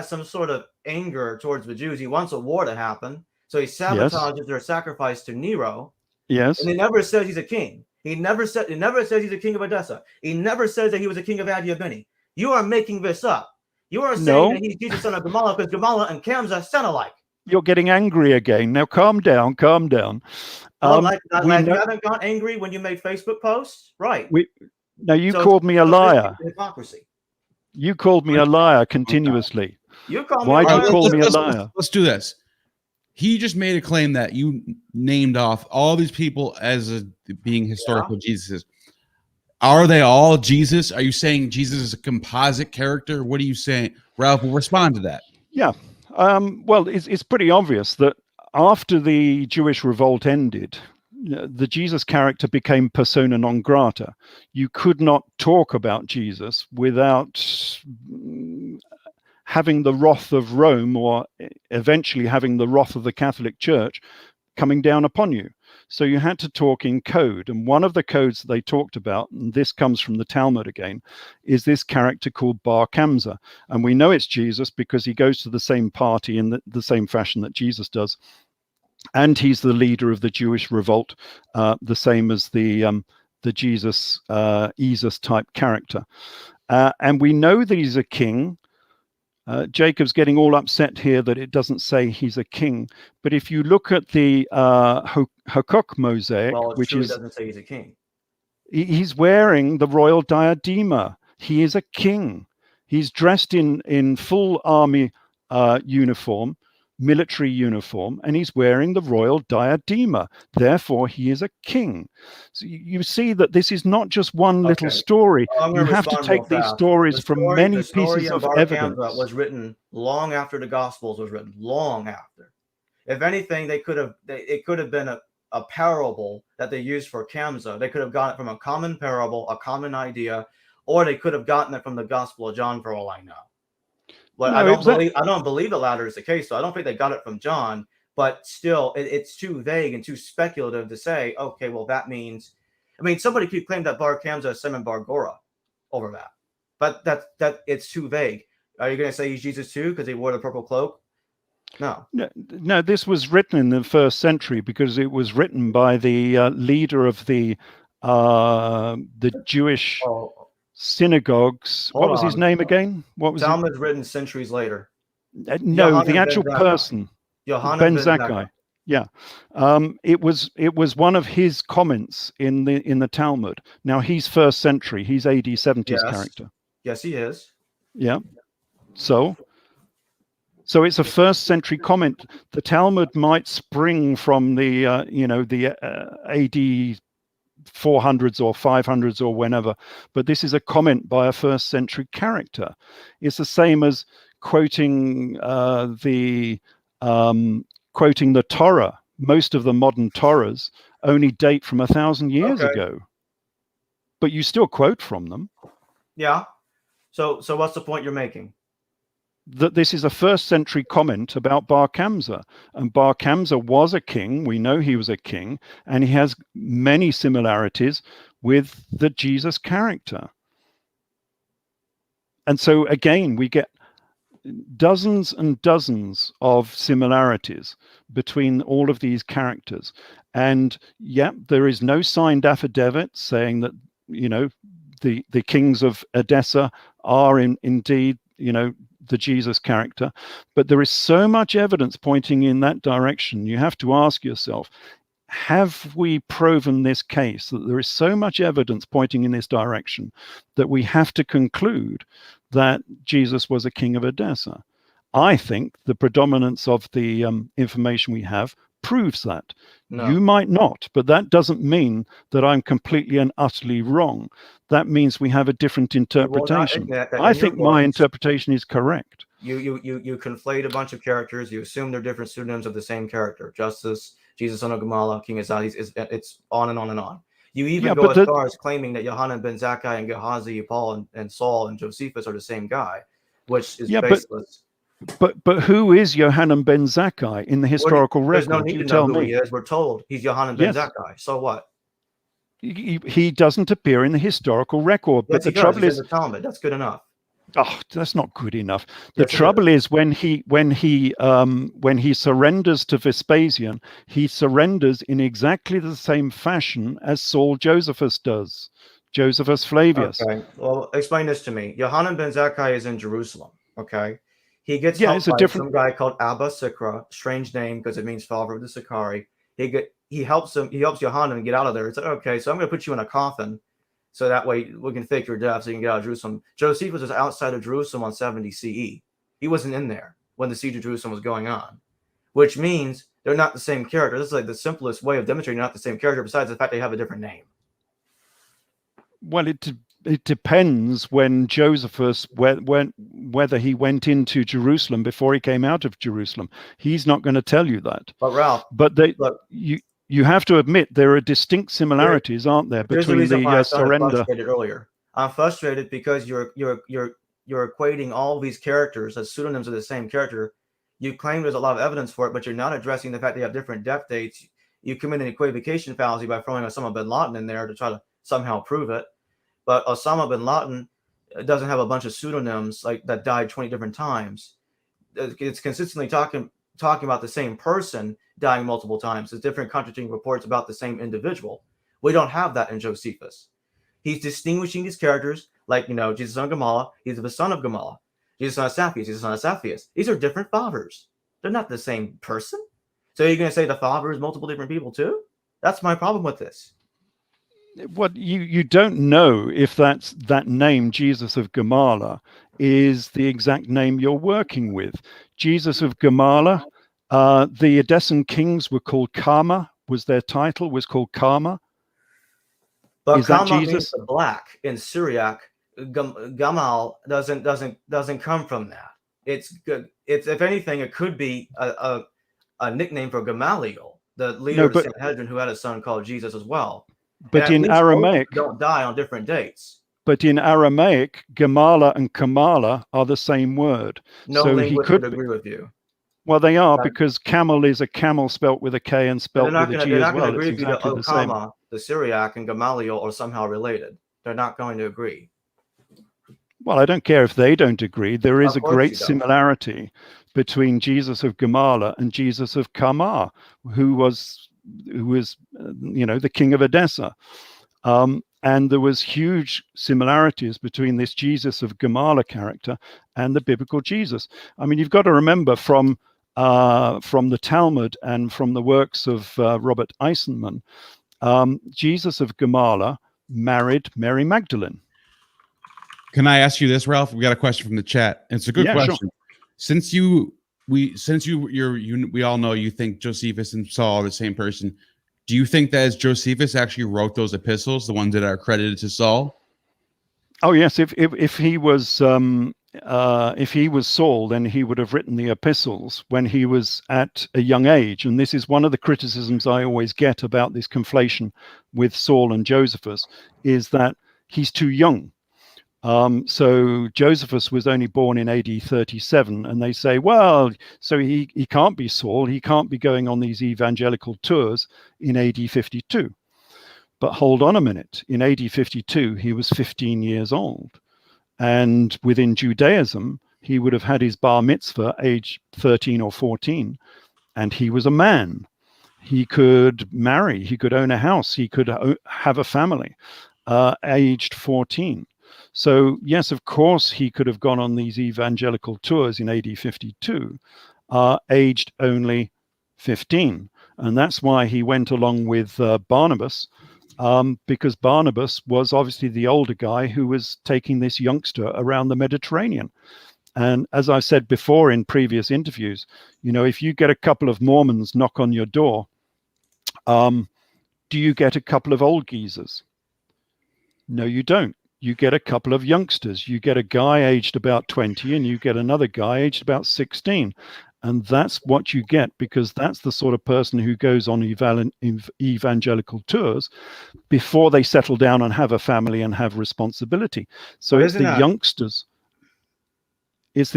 some sort of anger towards the Jews. He wants a war to happen, so he sabotages their sacrifice to Nero. Yes, and he never says he's a king. He never says he's a king of Edessa. He never says that he was a king of Adiabene. You are making this up. You are saying that he's Jesus son of Gamaliel because Gamaliel and Kamsa sound alike. You're getting angry again. Now calm down. You haven't got angry when you made Facebook posts, right? You called me a liar. Hypocrisy. You called me a liar continuously. Why do you call me a liar? Let's do this. He just made a claim that you named off all these people as being historical Jesuses. Are they all Jesus? Are you saying Jesus is a composite character? What are you saying? Ralph will respond to that. Yeah. Well, it's pretty obvious that after the Jewish revolt ended, the Jesus character became persona non grata. You could not talk about Jesus without having the wrath of Rome, or eventually having the wrath of the Catholic Church coming down upon you. So you had to talk in code. And one of the codes that they talked about, and this comes from the Talmud again, is this character called Bar Kamsa. And we know it's Jesus because he goes to the same party in the same fashion that Jesus does. And he's the leader of the Jewish revolt, the same as the Jesus Izas type character. And we know that he's a king Jacob's getting all upset here that it doesn't say he's a king. But if you look at the Hakok mosaic, Well, it which truly is, doesn't say he's a king. he's wearing the royal diadema. He is a king. He's dressed in full army uniform, military uniform, and he's wearing the royal diadema. Therefore, he is a king. So you see that this is not just one little Okay. story. I'm You gonna have to respond real take these fast. stories from many the story pieces in of Bar evidence. Kamsa was written long after the Gospels was written. Long after. If anything, it could have been a parable that they used for Kamsa. They could have gotten it from a common parable, a common idea, or they could have gotten it from the Gospel of John, for all I know. But No, I don't believe the latter is the case. So I don't think they got it from John. But still, it's too vague and too speculative to say, okay, well, that means. I mean, somebody could claim that Bar Kamsa is Simon Bar Gora over that, but that it's too vague. Are you going to say he's Jesus too because he wore the purple cloak? No. No, this was written in the 1st century because it was written by the leader of the Jewish synagogues. Hold What was his on. name again? What was Talmud's written centuries later. no, Yohanan the actual ben Zakkai. person, Yohanan Ben ben Zakkai. Zakkai. Yeah, it was one of his comments in the Talmud. Now he's 1st century. He's AD 70s Yes. character. Yes, he is. Yeah. So it's a 1st century comment. The Talmud might spring from the AD 400s or 500s or whenever, but this is a comment by a 1st century character. It's the same as quoting quoting the Torah. Most of the modern Torahs only date from 1,000 years ago, but you still quote from them. Yeah. So what's the point you're making? That this is a 1st century comment about Bar Kamsa, and Bar Kamsa was a king. We know he was a king, and he has many similarities with the Jesus character. And so again, we get dozens and dozens of similarities between all of these characters. And yeah, there is no signed affidavit saying that, the kings of Edessa are indeed, the Jesus character, but there is so much evidence pointing in that direction. You have to ask yourself, have we proven this case, that there is so much evidence pointing in this direction that we have to conclude that Jesus was a king of Edessa? I think the predominance of the information we have proves that. No. You might not, but that doesn't mean that I'm completely and utterly wrong. That means we have a different interpretation. I think my interpretation is correct. You conflate a bunch of characters. You assume they're different pseudonyms of the same character. Justice, Jesus, son of Gamala, King Izas, it's on and on and on. You even go as far as claiming that Yohanan ben Zakkai and Gehazi, Paul, and Saul and Josephus are the same guy, which is baseless. But who is Yohanan ben Zakkai in the historical record? There's no need to know who he is. We're told he's Yohanan ben Zakkai. So what? He doesn't appear in the historical record. Yes, but the trouble is, in the Talmud. That's good enough. Oh, that's not good enough. The trouble is when he surrenders to Vespasian, he surrenders in exactly the same fashion as Saul Josephus does. Josephus Flavius. Okay. Well, explain this to me. Yohanan ben Zakkai is in Jerusalem. Okay. He gets helped by some guy called Abba Sikra, strange name because it means father of the Sicarii. He helps Yohanan get out of there. It's like, okay, so I'm going to put you in a coffin so that way we can fake your death so you can get out of Jerusalem. Josephus was outside of Jerusalem on 70 CE. He wasn't in there when the siege of Jerusalem was going on, which means they're not the same character. This is like the simplest way of demonstrating they're not the same character besides the fact they have a different name. Well, it depends when Josephus, whether he went into Jerusalem before he came out of Jerusalem. He's not going to tell you that. But Ralph, you have to admit there are distinct similarities, aren't there, between the surrender? Earlier, I'm frustrated because you're equating all these characters as pseudonyms of the same character. You claim there's a lot of evidence for it, but you're not addressing the fact they have different death dates. You commit an equivocation fallacy by throwing Osama bin Laden in there to try to somehow prove it. But Osama bin Laden doesn't have a bunch of pseudonyms like that died 20 different times. It's consistently talking about the same person dying multiple times. There's different contradicting reports about the same individual. We don't have that in Josephus. He's distinguishing these characters like, Jesus son of Gamala. He's the son of Gamala. Jesus son of Sapphires, Jesus son of Sapphires. These are different fathers. They're not the same person. So you're going to say the father is multiple different people too? That's my problem with this. What you don't know if that name, Jesus of Gamala, is the exact name you're working with. Jesus of Gamala, the Edessan kings were called Kama, was their title, was called Kama. But Is that Kama means Jesus? the black in Syriac. Gamal doesn't come from that. It's if anything, it could be a nickname for Gamaliel, the leader of the Sanhedrin, who had a son called Jesus as well. But in Aramaic, don't die on different dates. But in Aramaic, Gamala and Kamala are the same word. No so linguist he could would agree with you. Well, they are, because camel is a camel spelt with a K and spelt with a G as well. They're not going to agree with you that the same. Okama, the Syriac, and Gamaliel are somehow related. They're not going to agree. Well, I don't care if they don't agree. There is a great similarity between Jesus of Gamala and Jesus of Kama, who was the king of Edessa. And there was huge similarities between this Jesus of Gamala character and the biblical Jesus. I mean, you've got to remember from the Talmud and from the works of Robert Eisenman, Jesus of Gamala married Mary Magdalene. Can I ask you this, Ralph? We got a question from the chat. It's a good question. Sure. Since we all know you think Josephus and Saul are the same person, do you think that as Josephus actually wrote those epistles, the ones that are credited to Saul? Oh yes, if he was Saul, then he would have written the epistles when he was at a young age. And this is one of the criticisms I always get about this conflation with Saul and Josephus, is that he's too young. So Josephus was only born in AD 37, and they say, well, so he can't be Saul, he can't be going on these evangelical tours in AD 52. But hold on a minute, in AD 52, he was 15 years old. And within Judaism, he would have had his bar mitzvah age 13 or 14, and he was a man. He could marry, he could own a house, he could have a family, aged 14. So, yes, of course, he could have gone on these evangelical tours in AD 52, aged only 15. And that's why he went along with Barnabas, because Barnabas was obviously the older guy who was taking this youngster around the Mediterranean. And as I said before in previous interviews, if you get a couple of Mormons knock on your door, do you get a couple of old geezers? No, you don't. You get a couple of youngsters. You get a guy aged about 20 and you get another guy aged about 16. And that's what you get, because that's the sort of person who goes on evangelical tours before they settle down and have a family and have responsibility. So it's the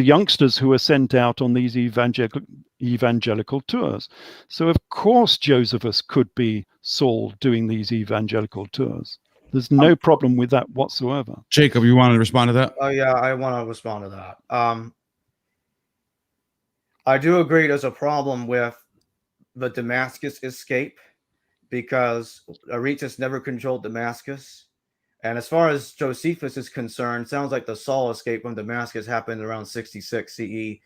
youngsters who are sent out on these evangelical tours. So of course Josephus could be Saul doing these evangelical tours. There's no problem with that whatsoever. Jacob, you want to respond to that? Oh, yeah, I want to respond to that. I do agree there's a problem with the Damascus escape, because Aretas never controlled Damascus. And as far as Josephus is concerned, sounds like the Saul escape from Damascus happened around 66 CE.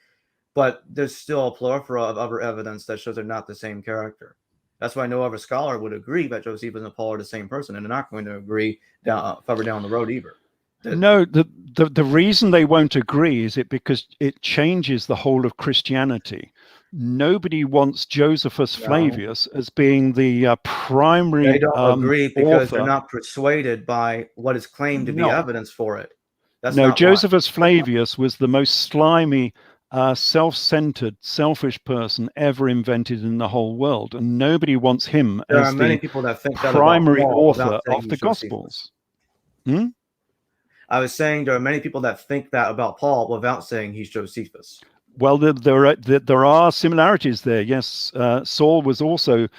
But there's still a plethora of other evidence that shows they're not the same character. That's why no other scholar would agree that Josephus and Paul are the same person, and they're not going to agree further down the road either. No, the reason they won't agree is because it changes the whole of Christianity. Nobody wants Josephus Flavius as being the primary. They don't agree because author. They're not persuaded by what is claimed to be evidence for it. Josephus Flavius was the most slimy, self-centered, selfish person ever invented in the whole world, and nobody wants him as the primary author of the Gospels. I was saying there are many people that think that about Paul without saying he's Josephus. Well, there are similarities there. Yes, Saul was also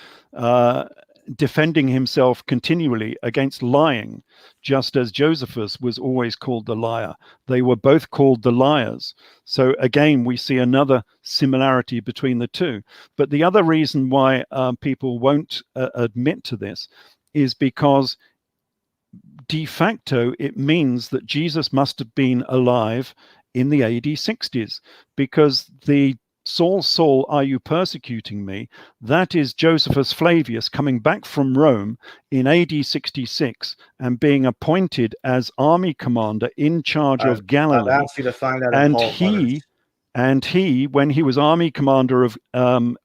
defending himself continually against lying, just as Josephus was always called the liar. They were both called the liars. So again, we see another similarity between the two. But the other reason why people won't admit to this is because de facto it means that Jesus must have been alive in the AD 60s, because the Saul, Saul, are you persecuting me? That is Josephus Flavius coming back from Rome in AD 66 and being appointed as army commander in charge of Galilee. I've asked you to find that in And Paul's letters. he, when he was army commander of in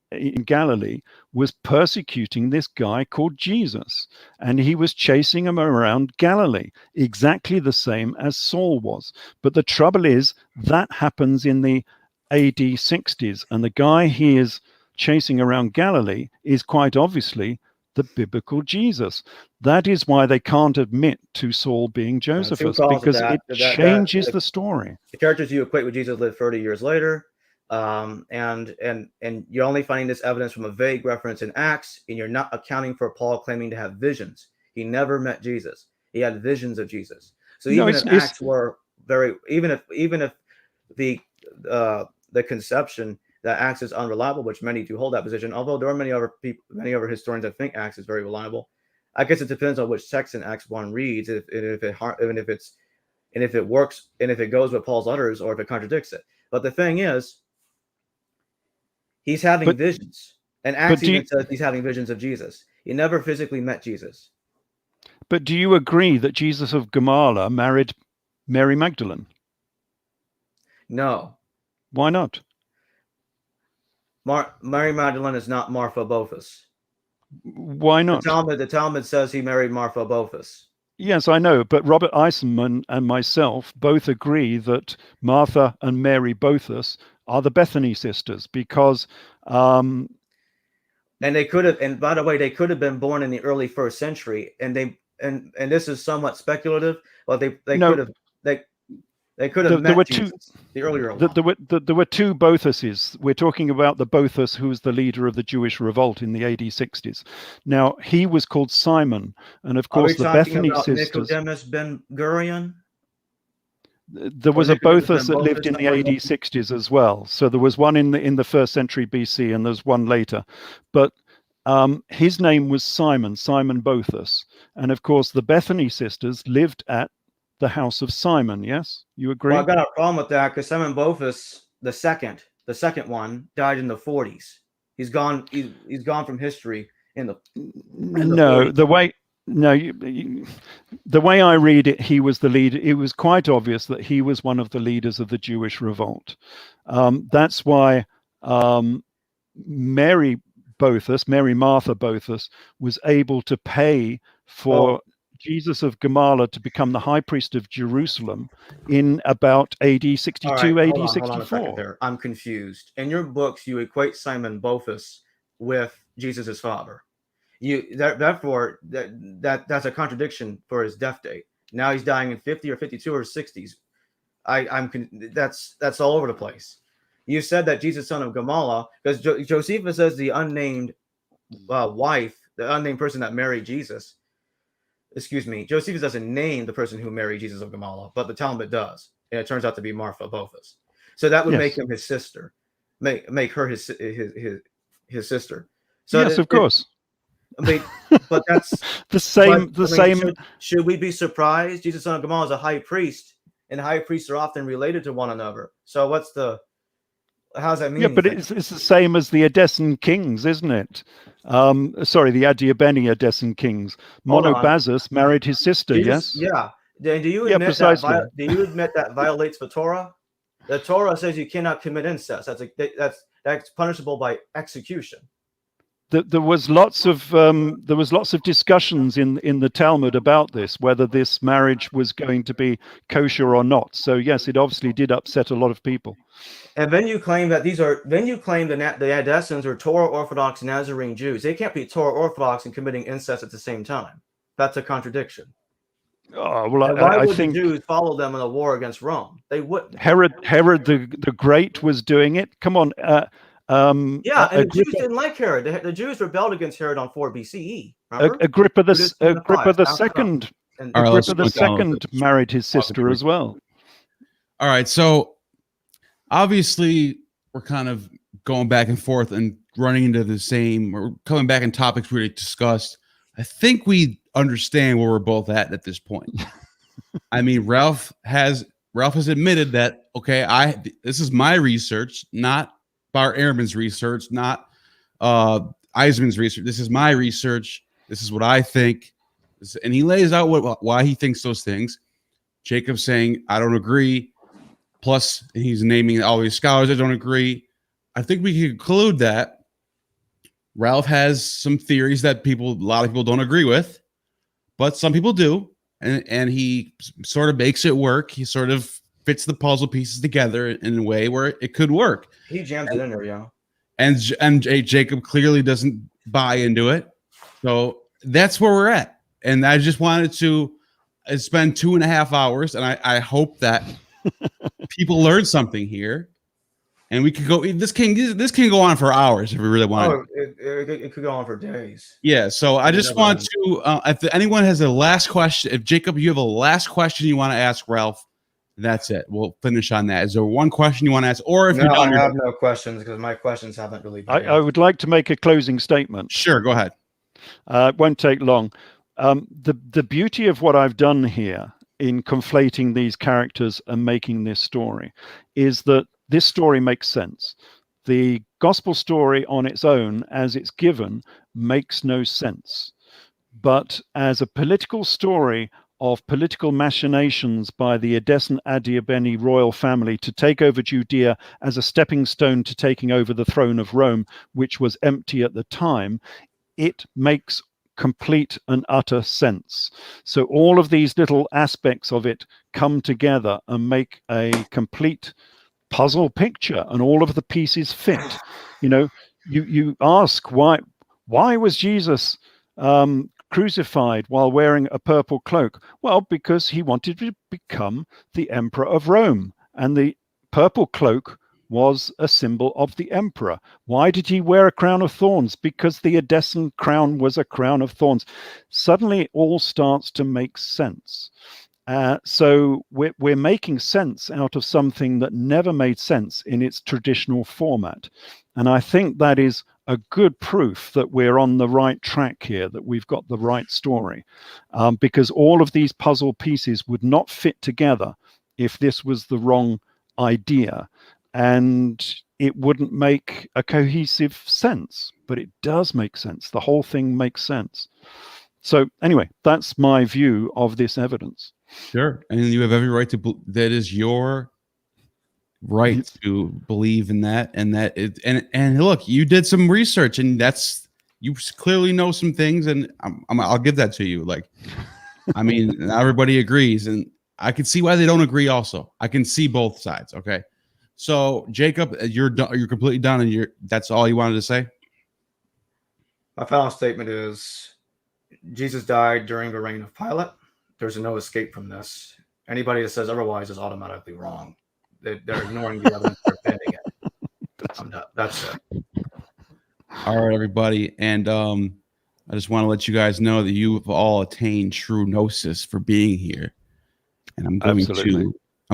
Galilee, was persecuting this guy called Jesus, and he was chasing him around Galilee, exactly the same as Saul was. But the trouble is that happens in the AD 60s, and the guy he is chasing around Galilee is quite obviously the biblical Jesus. That is why they can't admit to Saul being Josephus, because it changes the story. The characters you equate with Jesus lived 30 years later, and you're only finding this evidence from a vague reference in Acts, and you're not accounting for Paul claiming to have visions. He never met Jesus. He had visions of Jesus. So even if Acts were even if the conception that Acts is unreliable, which many do hold that position, although there are many other historians that think Acts is very reliable. I guess it depends on which text in Acts 1 reads, if it works, and if it goes with Paul's letters, or if it contradicts it. But the thing is, he's having visions, and Acts even says he's having visions of Jesus. He never physically met Jesus. But do you agree that Jesus of Gamala married Mary Magdalene? No. Why not? Mary Magdalene is not Martha Bophus. Why not? The Talmud says he married Martha Bophus. Yes, I know, but Robert Eisenman and myself both agree that Martha and Mary Bophus are the Bethany sisters, because and they could have, and by the way, they could have been born in the early 1st century, and this is somewhat speculative, but they could have met Jesus, the earlier one. There were two Bothuses. We're talking about the Bothus who was the leader of the Jewish revolt in the AD 60s. Now, he was called Simon, and of course the Bethany sisters. Nicodemus Ben Gurion? There was a Bothus that lived in the AD 60s as well. So there was one in the 1st century BC, and there's one later. But his name was Simon Bothus. And of course the Bethany sisters lived at the house of Simon. Yes, you agree? Well, I've got a problem with that, because Simon Bophus, the second one, died in the 40s. He's gone from history in the 40s. The way I read it, he was the leader. It was quite obvious that he was one of the leaders of the Jewish revolt. That's why Mary Martha Bophus was able to pay for Jesus of Gamala to become the high priest of Jerusalem in about AD 62, right, AD 64. Hold on there. I'm confused. In your books, you equate Simon Bophus with Jesus' father. Therefore, that's a contradiction for his death date. Now he's dying in 50 or 52 or 60s. That's all over the place. You said that Jesus, son of Gamala, because Josephus says the unnamed wife, the unnamed person that married Jesus. Excuse me, Josephus doesn't name the person who married Jesus of Gamala, but the Talmud does, and it turns out to be Martha Bophus. So that would make him his sister, make her his sister. So yes, of course. But that's the same. Should we be surprised? Jesus, son of Gamala, is a high priest, and high priests are often related to one another. So how's that mean? Yeah, but it's the same as the Edessan kings, isn't it? The Adiabeni Edessan kings. Monobazus married his sister, yes? Yeah. Do you admit that violates the Torah? The Torah says you cannot commit incest. That's punishable by execution. There was lots of discussions in the Talmud about this, whether this marriage was going to be kosher or not. So yes, it obviously did upset a lot of people. And then you claim that the Edessans are Torah Orthodox Nazarene Jews. They can't be Torah Orthodox and committing incest at the same time. That's a contradiction. Oh, well, why would the Jews follow them in a war against Rome? They wouldn't. Herod the Great was doing it. Come on. And the Jews didn't like Herod. The Jews rebelled against Herod on 4 BCE. Agrippa the second married his sister as well. All right, so obviously we're kind of going back and forth and running into the same. We're coming back in topics we already discussed. I think we understand where we're both at this point. I mean, Ralph has Ralph has admitted that, okay, this is my research, not Bar Ehrman's research, not Eisman's research. This is my research. This is what I think. And he lays out why he thinks those things. Jacob's saying, I don't agree. Plus, he's naming all these scholars that don't agree. I think we can conclude that Ralph has some theories that a lot of people don't agree with, but some people do. And he sort of makes it work. He sort of fits the puzzle pieces together in a way where it could work. He jams it in there, yeah. And Jacob clearly doesn't buy into it. So that's where we're at. And I just wanted to spend 2.5 hours, and I hope that people learn something here. And we could go. This can go on for hours if we really want. Oh, it could go on for days. Yeah. So I just want to. If anyone has a last question, if Jacob, you have a last question you want to ask Ralph, that's it. We'll finish on that. Is there one question you want to ask, or if I have no questions because my questions haven't really been. I would like to make a closing statement. Sure, go ahead. It won't take long. The beauty of what I've done here in conflating these characters and making this story is that this story makes sense. The gospel story on its own, as it's given, makes no sense. But as a political story of political machinations by the Edessan Adiabeni royal family to take over Judea as a stepping stone to taking over the throne of Rome, which was empty at the time, it makes complete and utter sense. So all of these little aspects of it come together and make a complete puzzle picture, and all of the pieces fit. You ask why was Jesus crucified while wearing a purple cloak? Well, because he wanted to become the emperor of Rome, and the purple cloak was a symbol of the emperor. Why did he wear a crown of thorns? Because the Edessan crown was a crown of thorns. Suddenly it all starts to make sense. So we're making sense out of something that never made sense in its traditional format. And I think that is a good proof that we're on the right track here, that we've got the right story, because all of these puzzle pieces would not fit together if this was the wrong idea, and it wouldn't make a cohesive sense. But it does make sense. The whole thing makes sense. So anyway, that's my view of this evidence. Sure. And you have every right to, that is your right to believe in that. And that it, and look, you did some research, and you clearly know some things, and I'll give that to you. Like, I mean, not everybody agrees, and I can see why they don't agree also. I can see both sides. Okay. So Jacob, you're completely done, and that's all you wanted to say? My final statement is Jesus died during the reign of Pilate. There's no escape from this. Anybody that says otherwise is automatically wrong. They're ignoring the evidence. They're bending it. I'm done. That's it. All right, everybody. And I just want to let you guys know that you have all attained true gnosis for being here. And I'm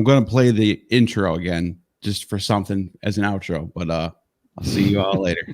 going to play the intro again just for something as an outro. But I'll see you all later.